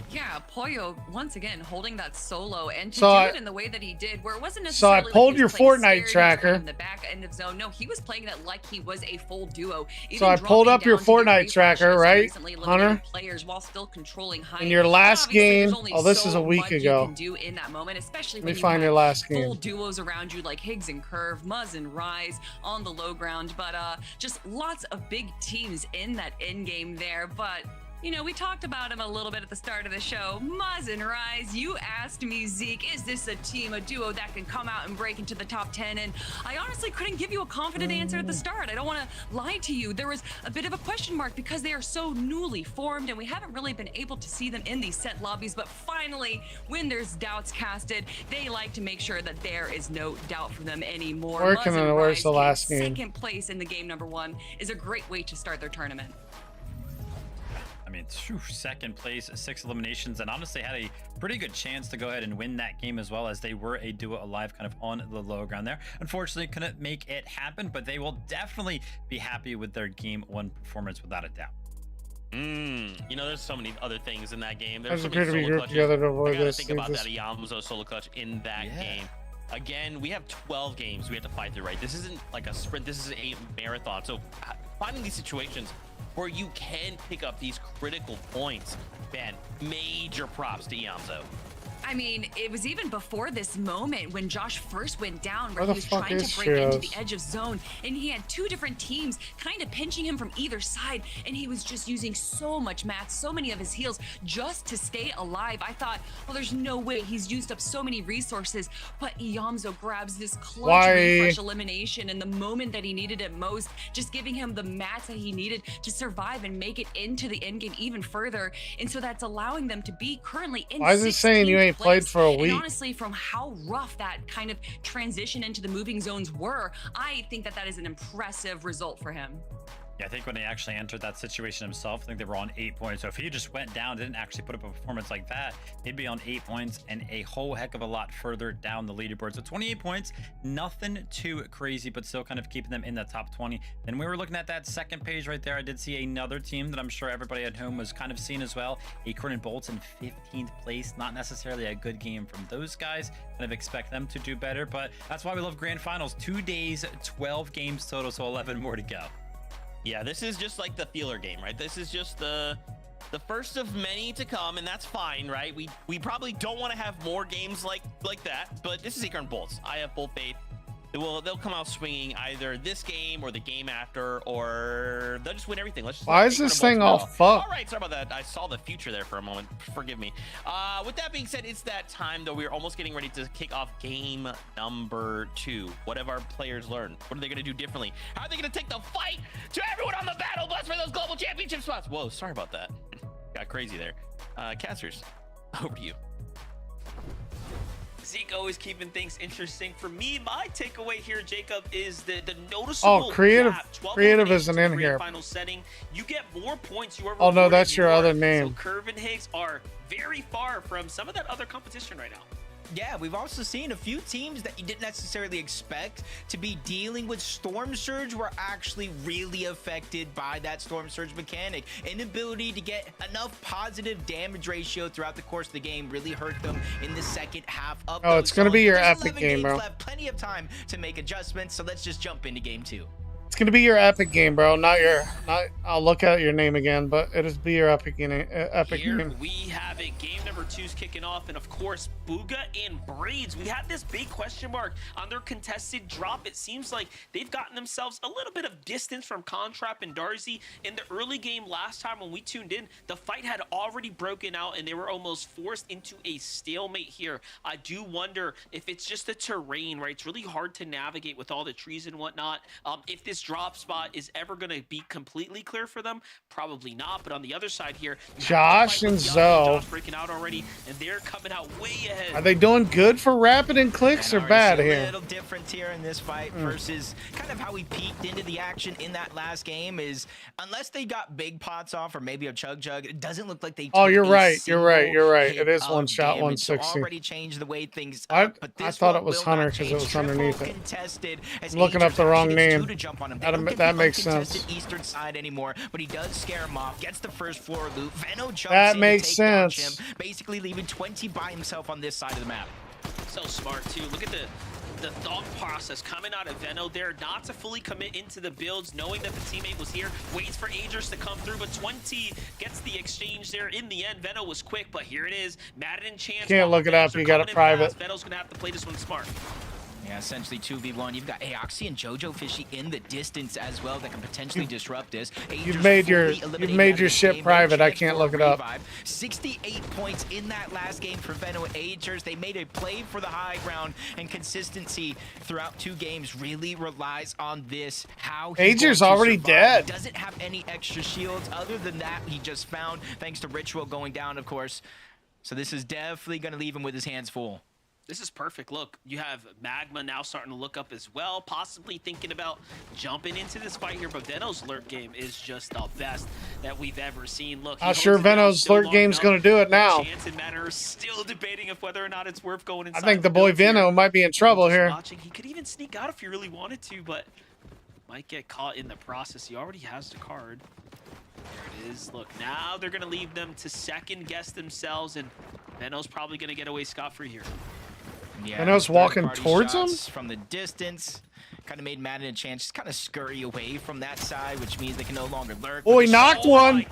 Yeah, Pollo once again holding that solo and to do it in the way that he did, where it wasn't necessarily. So I pulled your Fortnite tracker in the back end of zone. No, he was playing that like he was a full duo. So I pulled up your Fortnite tracker, right, Hunter? Players while still controlling high. In your last game, oh, this is a week ago. You can do in that moment, especially when Let me find your last game. Full duos around you like Higgs and Curve, Muzz and Rise on the low ground, but just lots of big teams in that end game there, but. You know, we talked about him a little bit at the start of the show. Muzz and Rise, you asked me, Zeke, is this a team, a duo that can come out and break into the top 10? And I honestly couldn't give you a confident answer at the start. I don't want to lie to you. There was a bit of a question mark because they are so newly formed and we haven't really been able to see them in these set lobbies. But finally, when there's doubts casted, they like to make sure that there is no doubt for them anymore. Where's the last game? Second place in the game number 1 is a great way to start their tournament. I mean, second place, 6 eliminations, and honestly had a pretty good chance to go ahead and win that game as well, as they were a duo alive kind of on the low ground there. Unfortunately, couldn't make it happen, but they will definitely be happy with their game 1 performance without a doubt. You know, there's so many other things in that game. Guys There's so appear many to be solo grouped clutches. together to I avoid gotta this. think Leave about this- that Yamzo solo clutch in that game. Again, we have 12 games we have to fight through, right? This isn't like a sprint. This is a marathon. So finding these situations where you can pick up these critical points, man, major props to Yamzo. I mean, it was even before this moment when Josh first went down, where Where he the was fuck trying is to break into the Shiraz? edge of zone, and he had two different teams kind of pinching him from either side, and he was just using so much mats, so many of his heals just to stay alive. I thought, well, there's no way, he's used up so many resources, but Yamzo grabs this clutch Why? refresh elimination in the moment that he needed it most, just giving him the mats that he needed to survive and make it into the end game even further. And so that's allowing them to be currently in Why is it saying you 16th ain't played place. for a And week? honestly, from how rough that kind of transition into the moving zones were, I think that that is an impressive result for him. Yeah, I think when he actually entered that situation himself, I think they were on 8 points. So if he just went down, didn't actually put up a performance like that, he'd be on 8 points and a whole heck of a lot further down the leaderboard. So 28 points, nothing too crazy, but still kind of keeping them in the top 20. Then we were looking at that second page right there. I did see another team that I'm sure everybody at home was kind of seeing as well. Acorn and Bolts in 15th place. Not necessarily a good game from those guys. Kind of expect them to do better, but that's why we love grand finals. 2 days, 12 games total, so 11 more to go. Yeah, this is just like the feeler game, right? This is just the first of many to come, and that's fine, right? We probably don't want to have more games like that, but this is Acorn Bolts. I have full faith. They'll come out swinging either this game or the game after, or they'll just win everything. Let's just Why let is Acorn this and thing Bolts all go. fucked? All right, sorry about that. I saw the future there for a moment. Forgive me. With that being said, it's that time though. We're almost getting ready to kick off game number 2. What have our players learned? What are they going to do differently? How are they going to take the fight to everyone on the battle bus for those global championship spots? Whoa, sorry about that. Got crazy there. Casters, over to you. Zeke always keeping things interesting. For me, my takeaway here, Jacob, is the noticeable creative- gap. 12 creative eliminations isn't in in the here. grand final setting. You get more points. You are Oh, no, rewarded that's your more. other name. So Curve and Higgs are very far from some of that other competition right now. Yeah, we've also seen a few teams that you didn't necessarily expect to be dealing with Storm Surge were actually really affected by that Storm Surge mechanic. Inability to get enough positive damage ratio throughout the course of the game really hurt them in the second half of Oh, those it's gonna be zones. your There's epic 11 game, games bro. left, plenty of time to make adjustments, so let's just jump into game 2. It's gonna be your epic game, bro. Not your. Not. I'll look at your name again, but it'll be your epic epic Here game. we have it. Game number 2's kicking off, and of course, Bugha and Breeds. We have this big question mark on their contested drop. It seems like they've gotten themselves a little bit of distance from Contrap and Darzi. In the early game last time when we tuned in, the fight had already broken out, and they were almost forced into a stalemate here. I do wonder if it's just the terrain, right? It's really hard to navigate with all the trees and whatnot. If this drop spot is ever going to be completely clear for them, probably not. But on the other side here, you have Josh the fight and with Young Zoe. Josh breaking out already, and they're coming out way ahead. Are they doing good for Rapid and Clicks or And bad it's a here? little different here in this fight versus kind of how we peeked into the action in that last game is unless they got big pots off or maybe a chug, it doesn't look like they Oh, took you're a right. You're right. single You're right. hit It is of one shot, damage. So 160. already changed the way things I- up, but I this thought one it was will Hunter not 'cause it change. was underneath Triple it. contested as Looking up Aegis the wrong actually gets name. two to jump on him. They That- don't get that the makes uncontested sense. Eastern side anymore, but he does scare him off, gets the first floor loot. Veno jumps That in makes to take down sense. Chimp, basically leaving 20 by himself on this side of the map. So smart too. Look at the thought process coming out of Veno there, not to fully commit into the builds, knowing that the teammate was here, waits for Agers to come through, but 20 gets the exchange there. In the end, Veno was quick, but here it is. Madden and Chance. Can't while look it the up, Venos are you got it coming in private. fast, Veno's gonna have to play this one smart. Yeah, essentially 2v1. You've got Aoxy and Jojo Fishy in the distance as well that can potentially disrupt this. You've made your shit private. I can't look it up. 68 points in that last game for Veno and Agers. They made a play for the high ground, and consistency throughout 2 games really relies on this. How he's Agers going to already survive. dead. He doesn't have any extra shields other than that he just found, thanks to Ritual going down, of course. So this is definitely going to leave him with his hands full. This is perfect. Look, you have Magma now starting to look up as well, possibly thinking about jumping into this fight here, but Veno's lurk game is just the best that we've ever seen. Look, he I'm holds sure it down Veno's still lurk long game's enough. gonna do it now. Chance and Matter are still debating if whether or not it's worth going I inside. think the boy builds here. Veno might be in trouble Just here. watching. He could even sneak out if he really wanted to, but might get caught in the process. He already has the card. There it is. Look, now they're going to leave them to second guess themselves, and Veno's probably going to get away scot-free here. Yeah, And I was walking third-party towards him? shots from the distance. Kind of made Madden a chance to kind of scurry away from that side, which means they can no longer lurk. Oh, he knocked one.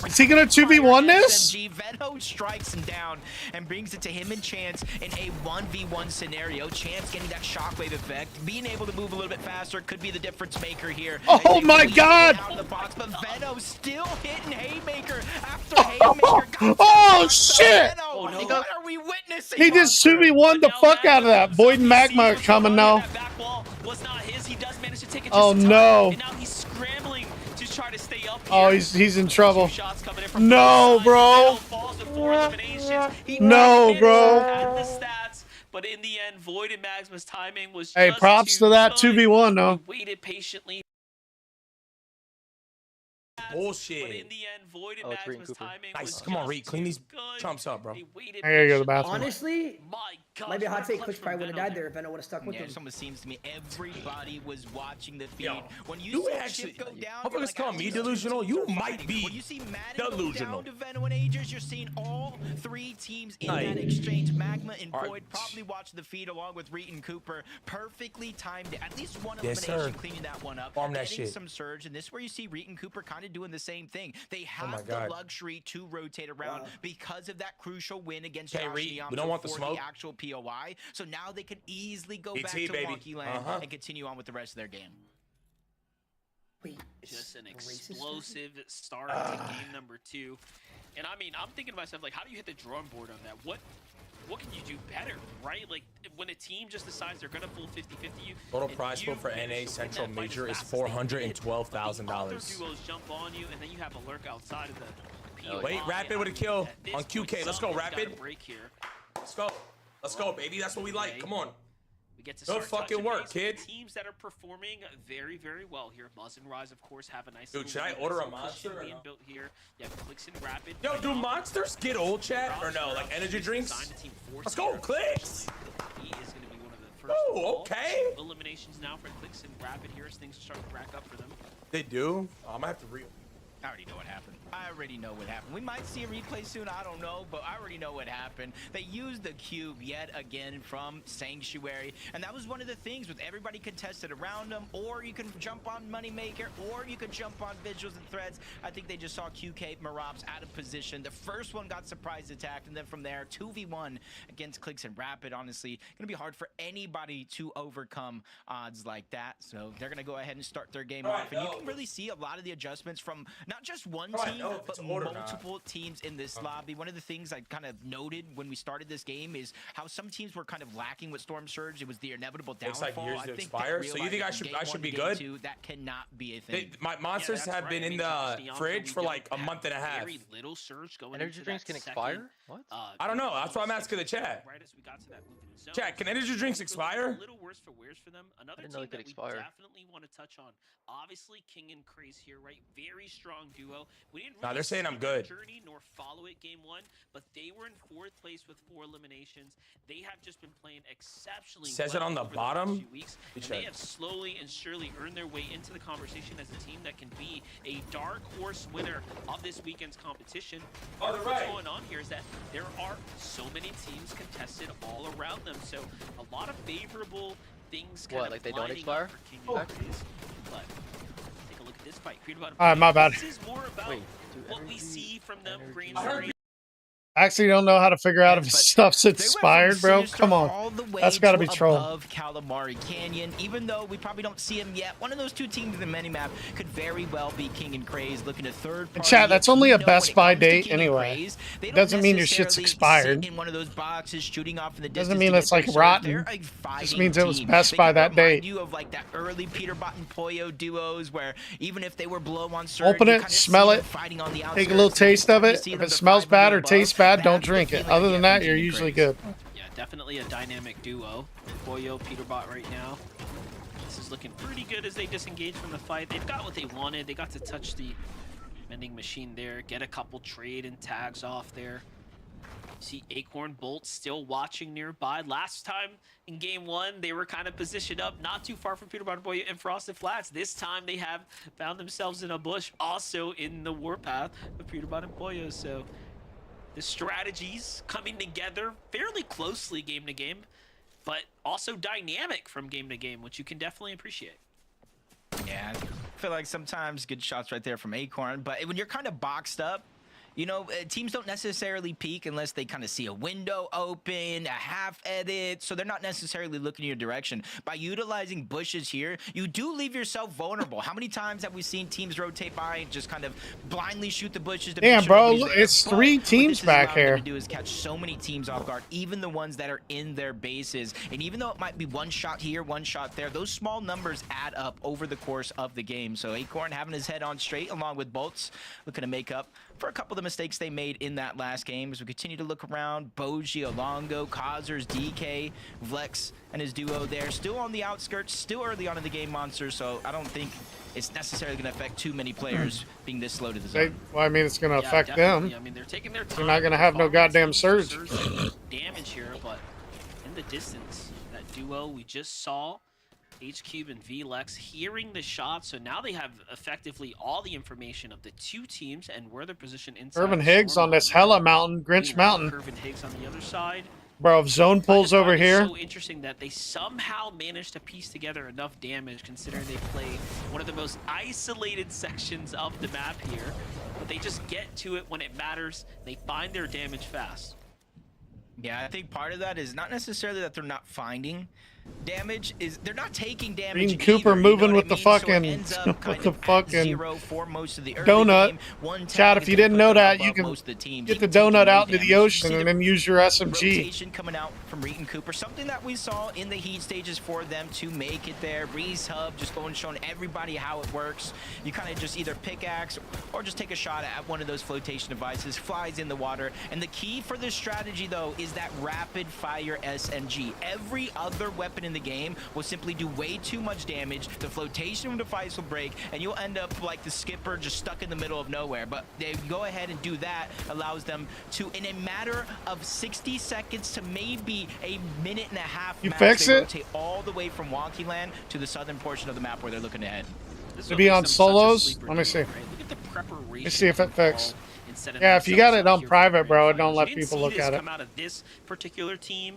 Is he gonna 2v1 this? SMG. Veno strikes him down and brings it to him and Chance in a 1v1 scenario. Chance getting that shockwave effect, being able to move a little bit faster could be the difference maker here. Oh my God! Out of the box, but Veno still hitting Haymaker after Haymaker. Oh shit! Oh, no. What are we witnessing? He just 2v1 the fuck out of that. Void and Magma are coming now. That back wall was not his. He does manage to take it. Oh, just in time, no. And now he's scrambling to try to stay up here. Oh, he's in trouble. Two shots coming in from No, both sides. bro. Veno falls to 4 eliminations. He No, managed bro. to add the stats, but in the end, Void and Magma's timing was Hey, just props too to that good. 2v1 though. He waited patiently. Bullshit. But in the end, Void and Oh, it's Reed Magma's Cooper. timing Nice. was Come on, just Reed. Clean too these good. chumps up, bro. He waited I gotta go to the patiently. bathroom. Honestly, My God, might be a hot what take. clutch Twitch from probably would have Veno died there. there if Veno would have stuck with Yeah, him. it almost seems to me everybody was watching the feed. Yo, When you you see actually- shit go down, motherfuckers you're like, call "Ah, me these two delusional? teams You are might fighting." be When you see Madden delusional. go down to Veno and Aegis, you're seeing all 3 teams in Aye. that exchange. Magma and All right. Void probably watched the feed along with Reed and Cooper. Perfectly timed it. At least one Yes, elimination sir. cleaning that one up. Farm that Getting shit. some surge, and this is where you see Reed and Cooper kind of doing the same thing. They have my the God. luxury to rotate around because of that crucial win against Okay, Josh Reed, we Neon don't want the for smoke. actual POI. So now they can easily go ET, back to baby. Wonky Land Uh-huh. and continue on with the rest of their game. Wait, Just an racist explosive start to game number 2. And I mean, I'm thinking to myself, like, how do you hit the drawing board on that? What can you do better, right? Like, when a team just decides they're gonna full 50-50 you. Total and prize you pool for manage NA to win Central that fight as Major is fast as they did, $412,000. the other duos jump on you, and then you have a lurk outside of the POI. Wait, Rapid And with a kill at this on point, QK. Let's go, something's gotta Rapid. break here. Let's go. Let's go, baby. That's what we like. Okay. Come on. We get to Good start fucking touching work, base with kid. the teams that are performing very, very well here. Muzz and Rise, of course, have a nice. Dude, little should I lead. order a Some monster cushion or being no? built here. You have Clicks and Rapid. Yo, do monsters get old, chat? Or no? Like energy drinks? Let's go, Clicks. He is going to be one of the first. Oh, of all. okay. 2 eliminations now for Clicks and Rapid here as things are starting to rack up for them. They do? Oh, I'm gonna have to re. I already know what happened. I already know what happened. We might see a replay soon, I don't know, but I already know what happened. They used the cube yet again from Sanctuary, and that was one of the things with everybody contested around them, or you can jump on Moneymaker, or you could jump on Vigils and Threads. I think they just saw QK Marops out of position. The first one got surprise attacked, and then from there, 2v1 against Clicks and Rapid. Honestly, gonna be hard for anybody to overcome odds like that, so they're gonna go ahead and start their game off, and you can really see a lot of the adjustments from not just one Oh, I team, know if but it's order or not. multiple teams in this lobby. One of the things I kind of noted when we started this game is how some teams were kind of lacking with Storm Surge. It was the inevitable Takes, downfall. like, years I to think expire. they So you think realized I from should game be 1 good? to game 2, that cannot be a They, thing. my monsters that's have right. been I in mean, the Josh Neon, fridge we for don't like a have month and a half. Very little surge going Energy into drinks that can second, expire? What? I don't know. That's why I'm asking the chat. Right as we got to that movement zone. Chat, can energy drinks Things were looking expire? A little worse for wears for them. Another didn't know team they could that we expire. definitely want to touch on. Obviously, King and Craze here, right? Very strong duo. We didn't Nah, really they're saying see I'm their good. journey nor follow it game 1, but they were in 4th place with 4 eliminations. They have just been playing exceptionally Says well it on the over bottom. last few weeks, Let me and they check. have slowly and surely earned their way into the conversation as a team that can be a dark horse winner of this weekend's competition. Part of what's going on here is that there are so many teams contested all around them, so a lot of favorable things kind What, of like they don't lining expire? up for King and Craze. But take a look at this fight. Creed about All right, my bad. This is more about Wait, what we see from them. Green I heard screen. I actually don't know how to figure out if his But stuff's they went from expired, bro. Sinister Come on. all the way That's gotta to be troll. above Calamari Canyon. Even though we probably don't see him yet, one of those 2 teams in the minimap could very well be King and Craze looking to third party. chat, that's only a You know, Best when it Buy comes to date King and anyway. Craze, they don't Doesn't mean your shit's necessarily expired. sit in one of those boxes shooting off in the Doesn't distance mean to it's get like their surge. rotten. They're a fighting means it was team. Best They Buy could that remind day. you of like that early Peterbot and Poyo duos where even if they were below on surge, Open you it, kinda smell see them it, fighting on the take a little outskirts, and taste of you it. see If them it to smells 5 bad and or above. tastes bad, don't That's the drink it. feeling I Other get than from that, King you're and usually Craze. good. Yeah, definitely a dynamic duo. Boyo, Peterbot right now. This is looking pretty good as they disengage from the fight. They've got what they wanted. They got to touch the vending machine there, get a couple trade and tags off there. See Acorn Bolt still watching nearby. Last time in game 1, they were kind of positioned up not too far from Peter Boy and Frosted Flats. This time they have found themselves in a bush, also in the warpath of Peter Boy. So the strategies coming together fairly closely game to game, but also dynamic from game to game, which you can definitely appreciate. Yeah, I feel like sometimes good shots right there from Acorn, but when you're kind of boxed up, you know, teams don't necessarily peek unless they kind of see a window open, a half edit, so they're not necessarily looking in your direction. By utilizing bushes here, you do leave yourself vulnerable. How many times have we seen teams rotate by and just kind of blindly shoot the bushes? To Damn, make sure bro, nobody's there? it's 3 But teams what this is back allowing them here. to do is catch so many teams off guard, even the ones that are in their bases. And even though it might be one shot here, one shot there, those small numbers add up over the course of the game. So Acorn having his head on straight along with Bolts, looking to make up for a couple of the mistakes they made in that last game. As we continue to look around, Boji, Alongo, Kozers, DK, Vlex, and his duo there. Still on the outskirts, still early on in the game, Monster, so I don't think it's necessarily going to affect too many players being this slow to the zone. Well, I mean, it's going to Yeah, affect definitely. them. I mean, they're taking their time. They're not going to have no goddamn surge. Damage here, but in the distance, that duo we just saw, H-Cube and VLEX, hearing the shot, so now they have effectively all the information of the two teams and where they're positioned inside. Irvin the Higgs storm on this line. hella mountain, Grinch Meanwhile, Mountain. Irvin Higgs on the other side. Bro, if zone pulls over It's here, so interesting that they somehow managed to piece together enough damage considering they play one of the most isolated sections of the map here, but they just get to it when it matters. They find their damage fast. Yeah, I think part of that is not necessarily that they're not finding damage, is they're not taking damage. Green Cooper either, moving you know with the what I fucking mean? So it ends up kind with the of at fucking 0 for most of the early donut. game. One Chad, tag if you is gonna didn't put know them that, above you can most of the teams, get the even taking donut no out into damage. the You ocean see and the then use your SMG. rotation coming out from Reed and Cooper, something that we saw in the heat stages for them to make it there. Reese Hub just going showing everybody how it works. You kind of just either pickaxe or just take a shot at one of those flotation devices, flies in the water. And the key for this strategy though is that rapid fire SMG. Every other weapon in the game will simply do way too much damage. The flotation device will break and you'll end up like the skipper just stuck in the middle of nowhere. But they go ahead and do that, allows them to, in a matter of 60 seconds to maybe a minute and a half You max, fix they it? rotate all the way from Wonky Land to the southern portion of the map where they're looking to head. This is To what be makes on them such a solos? sleeper Let me duo, see. right? Look at the preparation. Let's see if it fixed. involved instead of Yeah, if you got themselves it out on here for private, grand bro, finals. don't let You didn't people see look this at it. come out of this particular team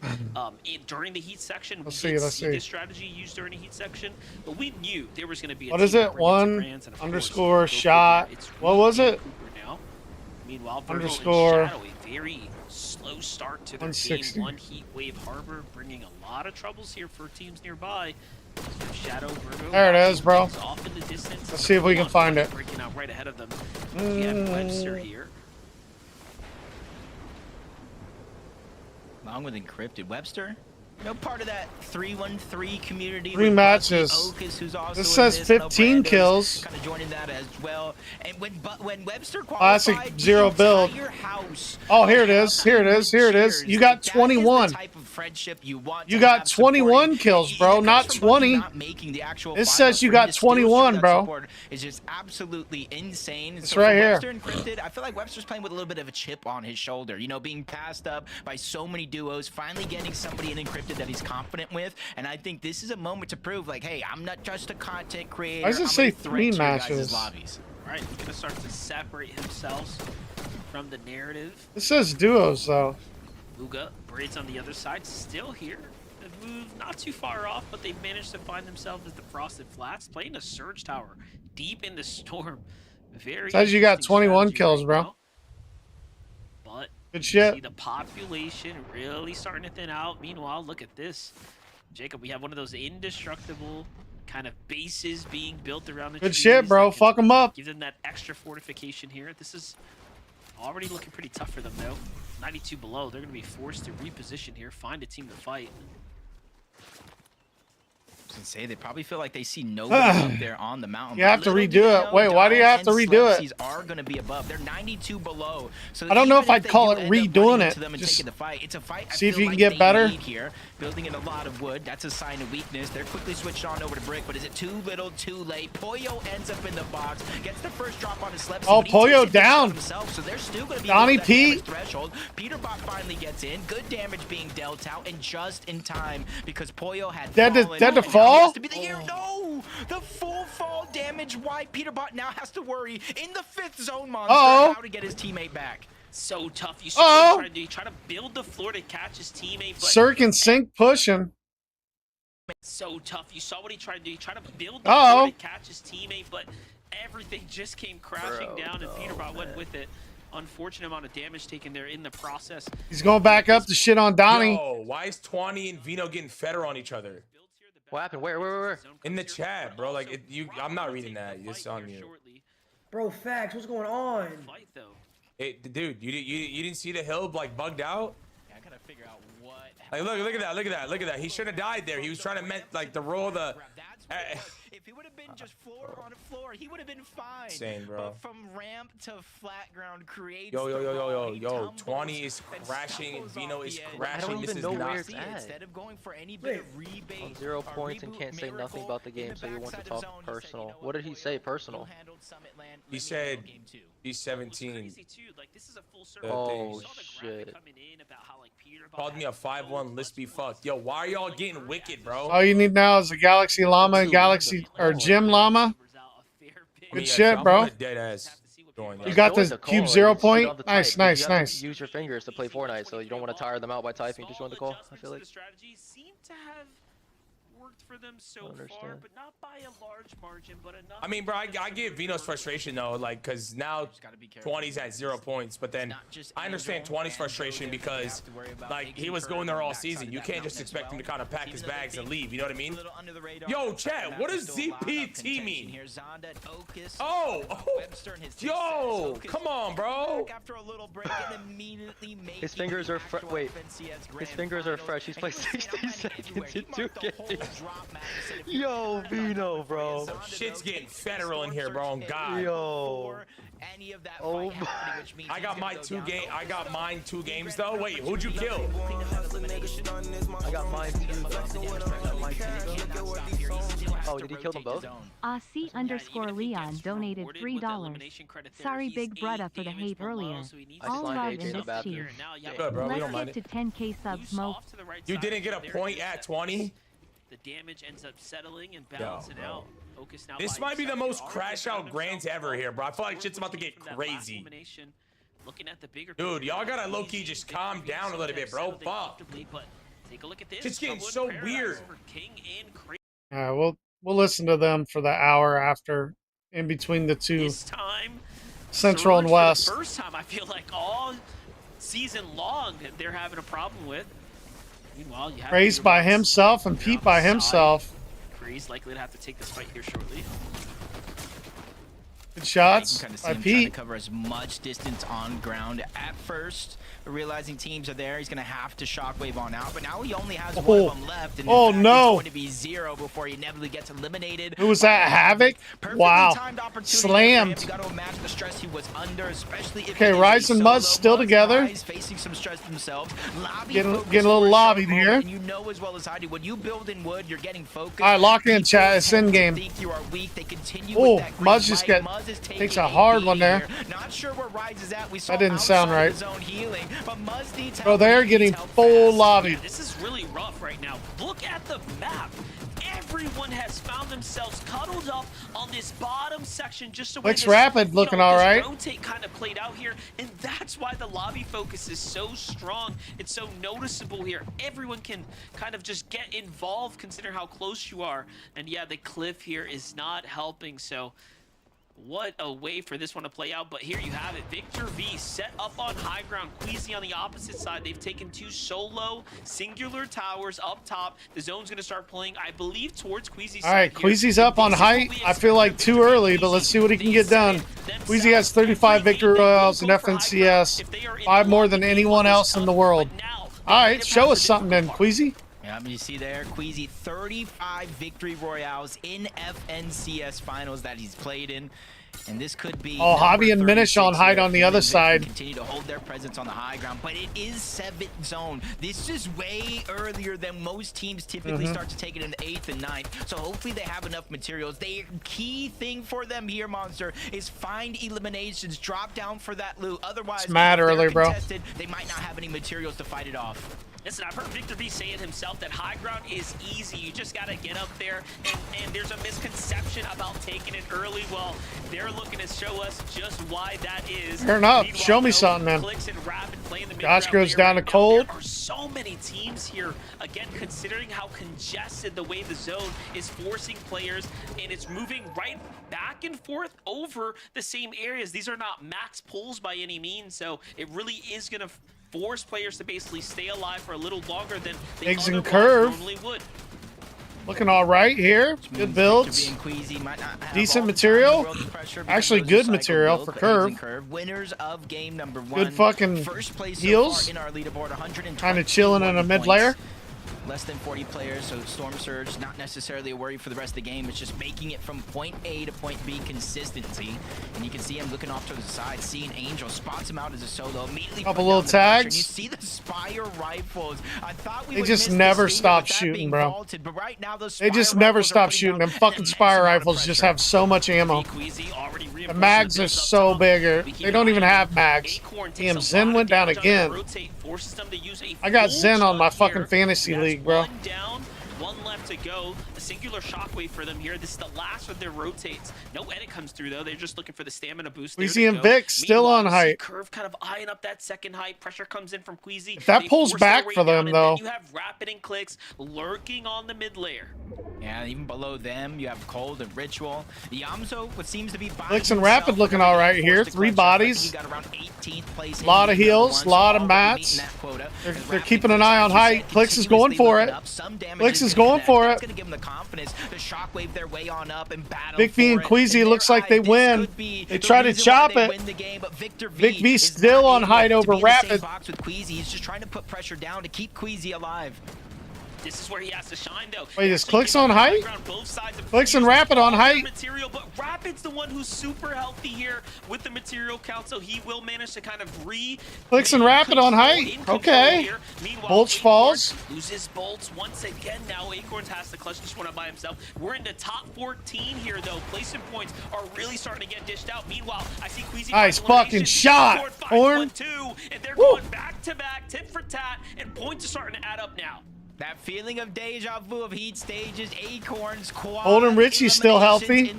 during the heat section. Let's We see, did let's see see. this strategy used during the heat section, but we knew there was going to be a What team is that it? were gonna get to One grands, and of course, underscore go figure, shot. it's What was Reed it? Cooper now. Meanwhile, Virgil Underscore and Shadow, a very slow start to their 160. game 1 Heat Wave Harbor, bringing a lot of troubles here for teams nearby. Shadow, Virgo, There it is, bro. off in the distance. Let's see if we can find it. Breaking out right ahead of them. We have Webster here. Along with Encrypted. Webster, you know, part of that 313 community. 3 with matches. Bucky Okus, who's also This in says this. I know 15 Brando's kills. Kind of joining that as well. And when Webster Classic qualified, zero the build. entire house Oh, here it is. Here it is. Here it is. You got That is the 21. type of friendship you want You to got have 21 supporting- kills, It bro, comes not from 20. Bucky not making the actual It finals. says you For him got to still show 21, that bro. support is just absolutely insane. It's So right for here. Webster Encrypted, I feel like Webster's playing with a little bit of a chip on his shoulder. You know, being passed up by so many duos, finally getting somebody in Encrypted that he's confident with. And I think this is a moment to prove, like, hey, I'm not just a content creator. Why does it I'm say a threat 3 to your guys' matches? lobbies. All right, he's going to start to separate himself from the narrative. It says duos, though. Uga, Braids on the other side, still here. They've moved not too far off, but they've managed to find themselves at the Frosted Flats, playing a Surge Tower deep in the storm. Very Says you got interesting 21 strategy kills, right bro. now. But Good you shit. see the population really starting to thin out. Meanwhile, look at this. Jacob, we have one of those indestructible kind of bases being built around the Good trees shit, bro. that can Fuck them up. give them that extra fortification here. This is already looking pretty tough for them, though. 92 below. They're going to be forced to reposition here, find a team to fight. I was gonna say, they probably feel like they see nobody up there on the mountain. You but have to little redo do they it. know, Wait, why do you Dom have to and redo it? Slapsies are going to be above. They're 92 below. So I don't know even if I'd they call do it end up redoing running it. into them and Just taking the fight, it's a fight I see if feel you can like get they better. need here, building in a lot of wood. That's a sign of weakness. They're quickly switched on over to brick, but is it too little, too late? Pollo ends up in the box, gets the first drop on his slip. Oh, Pollo down. Himself, so they're still going to be Donnie below that P. damage threshold. Peterbot finally gets in. Good damage being dealt out, and just in time because Pollo had Dead to fallen, fall? and now he has to be the hero. No, the full fall damage. Why Peterbot now has to worry in the 5th zone monster how to get his teammate back. So tough. You saw what he tried to build the floor to catch his teammate. But Cirque and Sync pushing. so tough. You saw what he tried to do. He tried to build the floor to catch his teammate, but everything just came crashing down, and Peterbot went with it. Unfortunate amount of damage taken there in the process. He's going back up to shit on Donnie. Yo, why is 20 and Vino getting feder on each other? What happened? Where? In the chat, bro. Like, I'm not reading that. It's on you. Bro, facts. What's going on? Fight though. Dude, you didn't see the hill like bugged out? I gotta figure out what. Like, look at that. He should have died there. He was trying to roll the. If he would have been just floor on floor, he would have been fine. Insane, bro. But from ramp to flat ground creates. Yo. 20 is crashing and Vino is crashing. I don't even know where it's at. Instead of going for any bit of rebate, On 0 points and can't say nothing about the game, so you want to talk personal. What did he say personal? He said he's 17. Crazy too. Like, this is a full circle. Oh, You saw the graphic shit. coming in about how, like, Peterbot Called me a 5-1 list be fucked. Yo, why are y'all getting wicked, bro? All you need now is a Galaxy Llama and Galaxy or Gym Llama. Good shit, bro. Dead ass. You got Join the the call, cube you 0 just don't point. have to Nice, type. nice, You have to nice. Use your fingers to play Fortnite, so you don't want to tire them out by typing. Just join the call. I feel like. The strategy seemed to have worked for them so far, Understand. but not by a large margin, but enough. I mean, bro, I get Vino's frustration though, like, cause now 20's at 0 points, but then I understand 20's frustration because, like, he was going there all season. You can't just expect him to kind of pack his bags and leave. You know what I mean? Yo, Chad, what does ZPT mean? Oh, yo, come on, bro. His fingers are wait. His fingers are fresh. He's played 60 seconds in 2 games. Yo, Vino, bro. Shit's getting federal in here, bro. On God. Yo. Oh, I got mine 2 games though. Wait, who'd you kill? I got mine. Oh, did he kill them both? Aussie_Leon donated $3. Sorry, Big Brudda, for the hate earlier. All love in this team. Good, bro. We don't Let's mind get it. to 10k subs, Mo. You didn't get a point at 20? The damage ends up settling and balancing out. Focus now This by might be the Excelsior. most crash out grands ever here, bro. I feel like shit's about to get From that last crazy. elimination, looking at the bigger Dude, y'all picture, gotta low-key just calm down a little bit, bro. settled in Fuck. comfortably, but take a look at this. Shit's getting Trouble so in Paradise weird. for King and Crazy. We'll listen to them for the hour after, in between the two, This time, Central and Surge, for the West. first time, I feel like all season long, they're having a problem with. Meanwhile, you have Raised by Peterbot's himself and Pete by himself. Kree's likely to have to take this fight here shortly. Good shots Kind of see by him trying to Pete. cover as much distance on ground at first, but realizing teams are there, he's going to have to shockwave on out. But now he only has one of them left, and in Oh, fact, no. it's going to be 0 before he inevitably gets eliminated. Who was that? Havoc? Perfectly Wow. timed opportunity Slammed. there for him. You got to imagine the stress he was under, especially if Okay, he is a Rise and Mud's solo. still Mud's together. guys facing some stress themselves. Lobby Getting a focus little for a lobbied short here. moment, and you know as well as I do, when you build in wood, you're getting focused. All right, lock in, People chat. It's tend in to game. think you are weak. They continue Oh, with that green Mud's just light. got- Mudz is takes taking a hard one beat there. here. Not sure where Rise is at. We saw That didn't sound outside right. the zone healing, but Mudz needs Bro, help. they're He getting needs help full fast. lobbied. This is really rough right now. Look at the map. Everyone has found themselves cuddled up on this bottom section just to Wix witness, Rapid looking all this right. rotate kind of played out here, and that's why the lobby focus is so strong. It's so noticeable here. Everyone can kind of just get involved, consider how close you are. And yeah, the cliff here is not helping, so what a way for this one to play out. But here you have it. Victor V set up on high ground. Queasy on the opposite side. They've taken 2 solo singular towers up top. The zone's going to start playing, I believe, towards Queasy's All right, side here. Queasy's up on This is what height. we I feel like expect too early, but let's see what he can get done. Queasy has 35 victory royales in FNCS, 5 more than anyone else in the world. All right, show us something then, Queasy. Yeah, You see there, Queasy, 35 victory royales in FNCS finals that he's played in. And this could be. Oh, Javi and Minish on height on the other side. Continue to hold their presence on the high ground, but it is 7th zone. This is way earlier than most teams typically start to take it in the 8th and 9th. So hopefully they have enough materials. The key thing for them here, Monster, is find eliminations, drop down for that loot. Otherwise, it's mad early, bro. They might not have any materials to fight it off. Listen, I've heard Victor V say it himself that high ground is easy. You just got to get up there, and there's a misconception about taking it early. Well, they're looking to show us just why that is. Fair enough. Show me something, man. Josh goes down to cold. There are so many teams here. Again, considering how congested the way the zone is forcing players, and it's moving right back and forth over the same areas. These are not max pulls by any means, so it really is going to force players to basically stay alive for a little longer than they Eggs and Curve normally would. Looking all right here. Good builds. Decent material. Actually, good material for Curve. Winners of game number 1. Good fucking heals. Kind of chilling in a mid layer. Less than 40 players, so Storm Surge, not necessarily a worry for the rest of the game. It's just making it from point A to point B consistency. And you can see him looking off to the side, seeing Angel, spots him out as a solo, immediately couple little tags. You see the Spire rifles. I thought we they just never stop shooting, bro. Vaulted, but right now, those they just never stop shooting. Them fucking Spire rifles just have so much ammo. The mags are so bigger. They don't even have mags. Damn, Zen went down again. I got Zen on my fucking fantasy league, bro. One down, one left to go. A singular shockwave for them here. This is the last of their rotates. No edit comes through though. They're just looking for the stamina boost. Queasy and Vic still on height. Curve kind of eyeing up that second height. Pressure comes in from Queasy. If that pulls back for them though. You have Rapid and Clicks lurking on the mid layer. Yeah, even below them, you have Cold and Ritual. Yamso, what seems to be Clicks and Rapid looking all right here. 3 bodies. A lot of heals, a lot of mats. They're keeping an eye on height. Clicks is going for it. Clicks is going for it. Vic V and Queasy looks like they win. They try to chop it. Vic V still on height over Rapid. He's just trying to put pressure down to keep Queasy alive. This is where he has to shine, though. Wait, is Clicks on height? Clicks and Rapid on height. Material, but Rapid's the one who's super healthy here with the material count, so he will manage to kind of Clicks and Rapid on height. Okay. Bolts falls. Loses Bolts once again. Now Acorns has to clutch this one up by himself. We're in the top 14 here, though. Placement points are really starting to get dished out. Meanwhile, I see Queasy. Nice fucking shot, Horn. And they're going back to back, tit for tat, and points are starting to add up now. That feeling of deja vu of heat stages, Acorns, Quad, Old and Richie's still healthy.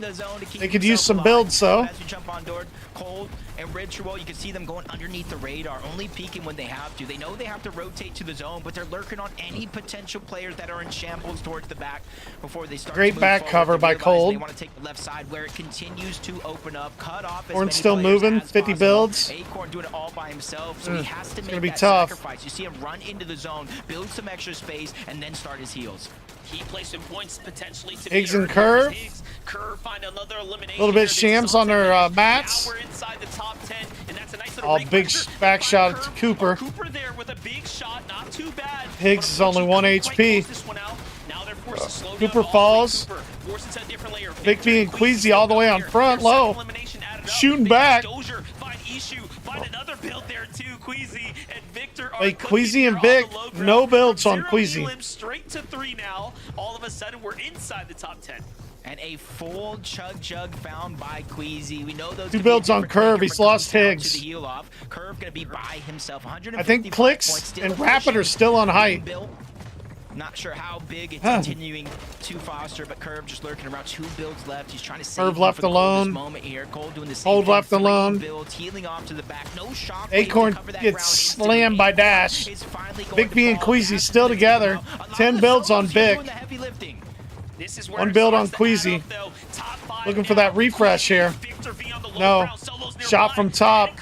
They could use some builds, though. As we jump on board, Cold and Ritual, you can see them going underneath the radar, only peeking when they have to. They know they have to rotate to the zone, but they're lurking on any potential players that are in shambles towards the back before they start. Great back cover by Cold. They want to take the left side where it continues to open up, cut off. Horn's still moving, 50 builds. Acorn doing it all by himself, so he has to make that tough sacrifice. You see him run into the zone, build some extra space, and then start his heals. Key placement points potentially to Eggs and Curve. Curve find another elimination. A little bit shams on their mats. Now we're inside the top 10, and that's a nice little big back shot to Cooper. Cooper there with a big shot, not too bad. Higgs is only 1 HP. Cooper falls. Vic V and Queasy all the way on front, low. Shooting back. Find another build there too, Queasy and Victor. Wait, Queasy and Vic, no builds on Queasy. Straight to 3 now. All of a sudden, we're inside the top 10. And a full chug jug found by Queasy. We know those 2 builds on Curve. He's lost Higgs. Curve gonna be by himself. I think Clicks and Rapid are still on height. Not sure how big it's continuing to foster, but Curve just lurking around. 2 builds left. He's trying to save Curve left alone. Moment here. Cold doing the same Cold left alone. Builds, healing off to the back. No shock. Acorn gets slammed by Dash. Vic V and Queasy still together. 10 builds on Vic. 1 build on Queasy. Looking for that refresh here. No. Shot from top.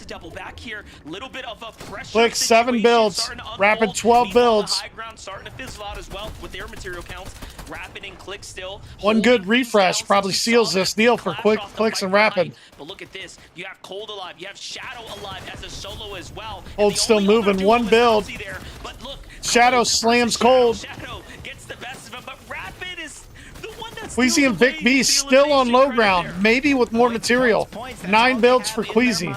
Double back here, little bit of a pressure. Clicks 7 builds, Rapid 12 builds. High ground starting to fizzle out as well with their material counts. Rapid and Click still. One good holding things refresh down probably since you seals saw this that deal for clash off the Clicks and right Rapid. behind. But look at this. You have Cold alive. You have Shadow alive as a solo as well. And Cold's the still only other moving, duo one is build. Nazi there. But look, Shadow Cold slams versus Cold. Shadow gets the best of him, but Rapid is the one that's Queasy still and Vic delaying B the still on elimination low credit ground, there. maybe with more material. 9 builds for Queasy.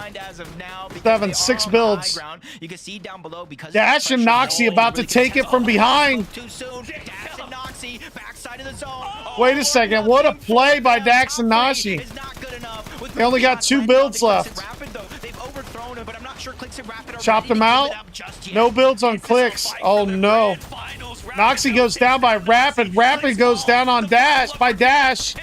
7, 6 builds. You can see down below because Dash and Noxy about to take it from behind. Too soon. Dash and Noxy backside of the zone. Wait a second, what a play by Dax and Nashi. They only got 2 builds left. Chopped them out. No builds on Clicks. Oh no. Noxy goes down by Rapid. Rapid goes down on Dash by Dash.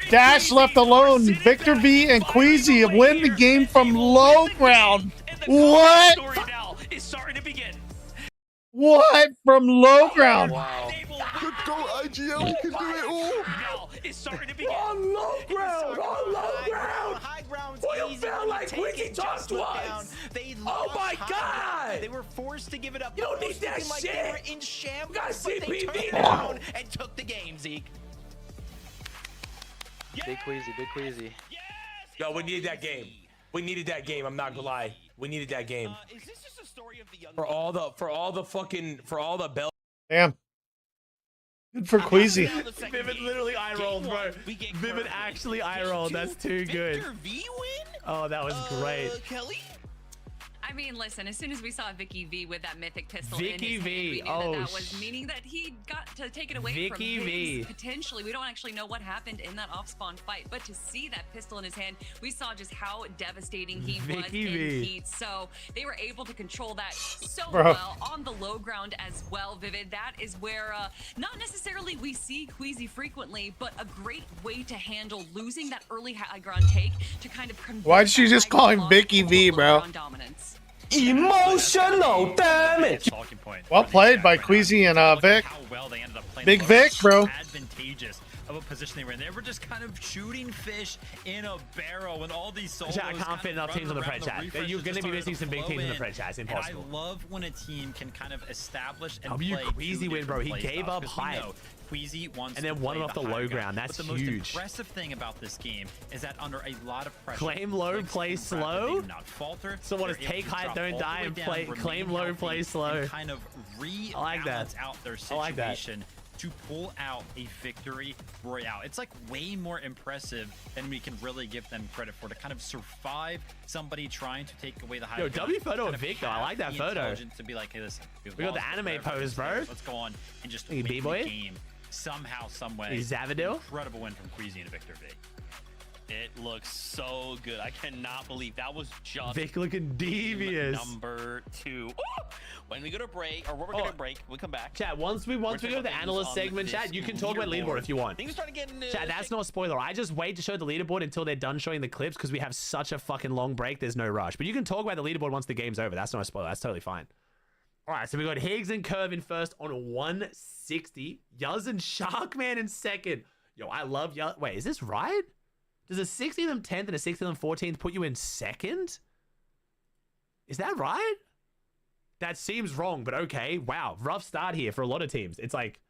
Dash left alone. Victor V and Queasy win the game from low ground. What? What? From low ground. Go IGL, you can do it all. It's starting to begin. On low ground, on low ground. High ground's Well, you easy felt when like take Queasy it talked just to went us. down. They Oh lost my high God. ground. They were forced to give it up. You don't Almost need that looking like shit. They were in shambles, You got but they CPV turned now. around and took the game, Zeke. Big Queasy, big Queasy. Yo, we needed that game. We needed that game. I'm not gonna lie. We needed that game. Is this just a story of the young For all the bell. Damn. Good for Queasy. Vivid literally eye rolled, bro. Vivid actually eye rolled. That's too good. Victor V win? Oh, that was great. Kelly? I mean, listen, as soon as we saw Vicky V with that mythic pistol Vicky in his V, hand, we knew oh, that was meaning that he got to take it away Vicky from V. his, potentially. We don't actually know what happened in that off-spawn fight, but to see that pistol in his hand, we saw just how devastating he was Vicky in V. heat. So they were able to control that so Bro. well on the low ground as well, Vivid. That is where not necessarily we see Queasy frequently, but a great way to handle losing that early high ground take to kind of convert Why'd you that just high call ground him loss Vicky into V, low bro? ground dominance. Emotional damage. Talking point Well for these played guys by right now. Queasy and, Look at Vic. how well they ended up playing Big the Vic, low bro. ground. Advantageous of a position they were in. They were just kind of shooting fish in a barrel when all these solos Chat, I can't fit enough teams on the Pred chat. You're going to be missing some big teams in the Pred chat. It's impossible. And I love when a team can kind of establish and W play Queasy win, bro. He gave up high. high. Queasy wants And then to won play off the high low ground. That's but the most huge. impressive thing about this game is that under a lot of pressure, Claim low, Clicks play and Rapid, slow? they do not falter. So what is They're able take to high, drop don't all the die, way and down, play, remain claim low, healthy, play and slow? kind of rebalance like that. out their I like that. situation to pull out a victory royale. It's like way more impressive than we can really give them credit for, to kind of survive somebody trying to take away the high Yo, ground, W photo kind of of Vic, though. I have like that the photo. intelligence to be like, hey, listen, We got the lost anime whatever pose, this bro. is. Let's go on and just Hey, win B-boy? the game somehow, some way. Hey, Zavadil? Incredible win from Queasy and Victor V. It looks so good. I cannot believe that was just Vic looking devious. number 2. Ooh! When we go to break, or when we're going to break, we come back. Chat, once we go to the analyst segment, chat, you can talk about leaderboard if you want. Things started getting Chat, that's not a spoiler. I just wait to show the leaderboard until they're done showing the clips because we have such a fucking long break. There's no rush. But you can talk about the leaderboard once the game's over. That's not a spoiler. That's totally fine. All right, so we got Higgs and Curve in first on 160. Yuz and Sharkman in second. Yo, I love Yuz. Wait, is this right? Does a 60th and 10th and a 60th and 14th put you in second? Is that right? That seems wrong, but okay. Wow, rough start here for a lot of teams. It's like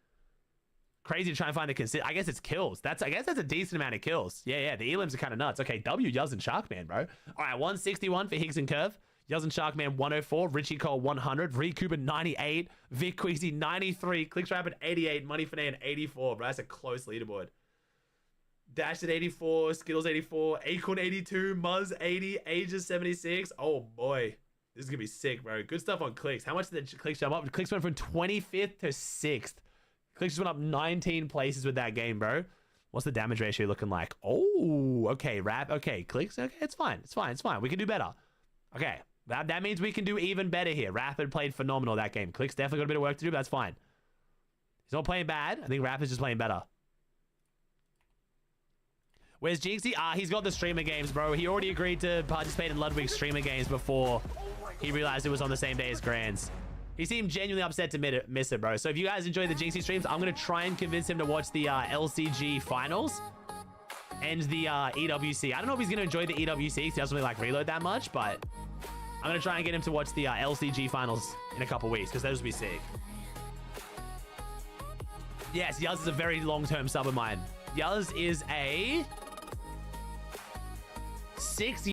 crazy to try and find the I guess it's kills. I guess that's a decent amount of kills. Yeah, the elims are kind of nuts. Okay, W, Yuz and Sharkman, bro. All right, 161 for Higgs and Curve. Yuz and Sharkman 104, Richie Cole 100, Recooper 98, Vic Queasy 93, Clicks Rapid 88, Money Finan 84, bro. That's a close leaderboard. Dash at 84, Skittles 84, Acorn 82, Muzz 80, Aegis 76. Oh boy, this is gonna be sick, bro. Good stuff on Clicks. How much did the Clicks jump up? Clicks went from 25th to 6th. Clicks just went up 19 places with that game, bro. What's the damage ratio looking like? Oh, okay, Rap. Okay, Clicks. Okay, it's fine. It's fine. It's fine. We can do better. Okay, that means we can do even better here. Rapid played phenomenal that game. Clicks definitely got a bit of work to do, but that's fine. He's not playing bad. I think Rapid's just playing better. Where's Jinxie? He's got the streamer games, bro. He already agreed to participate in Ludwig's streamer games before he realized it was on the same day as Grands. He seemed genuinely upset to miss it, bro. So if you guys enjoy the Jinxie streams, I'm going to try and convince him to watch the LCG finals and the EWC. I don't know if he's going to enjoy the EWC because he doesn't really like Reload that much, but I'm going to try and get him to watch the LCG finals in a couple weeks because those would be sick. Yes, Yuz is a very long-term sub of mine. Yuz is a 6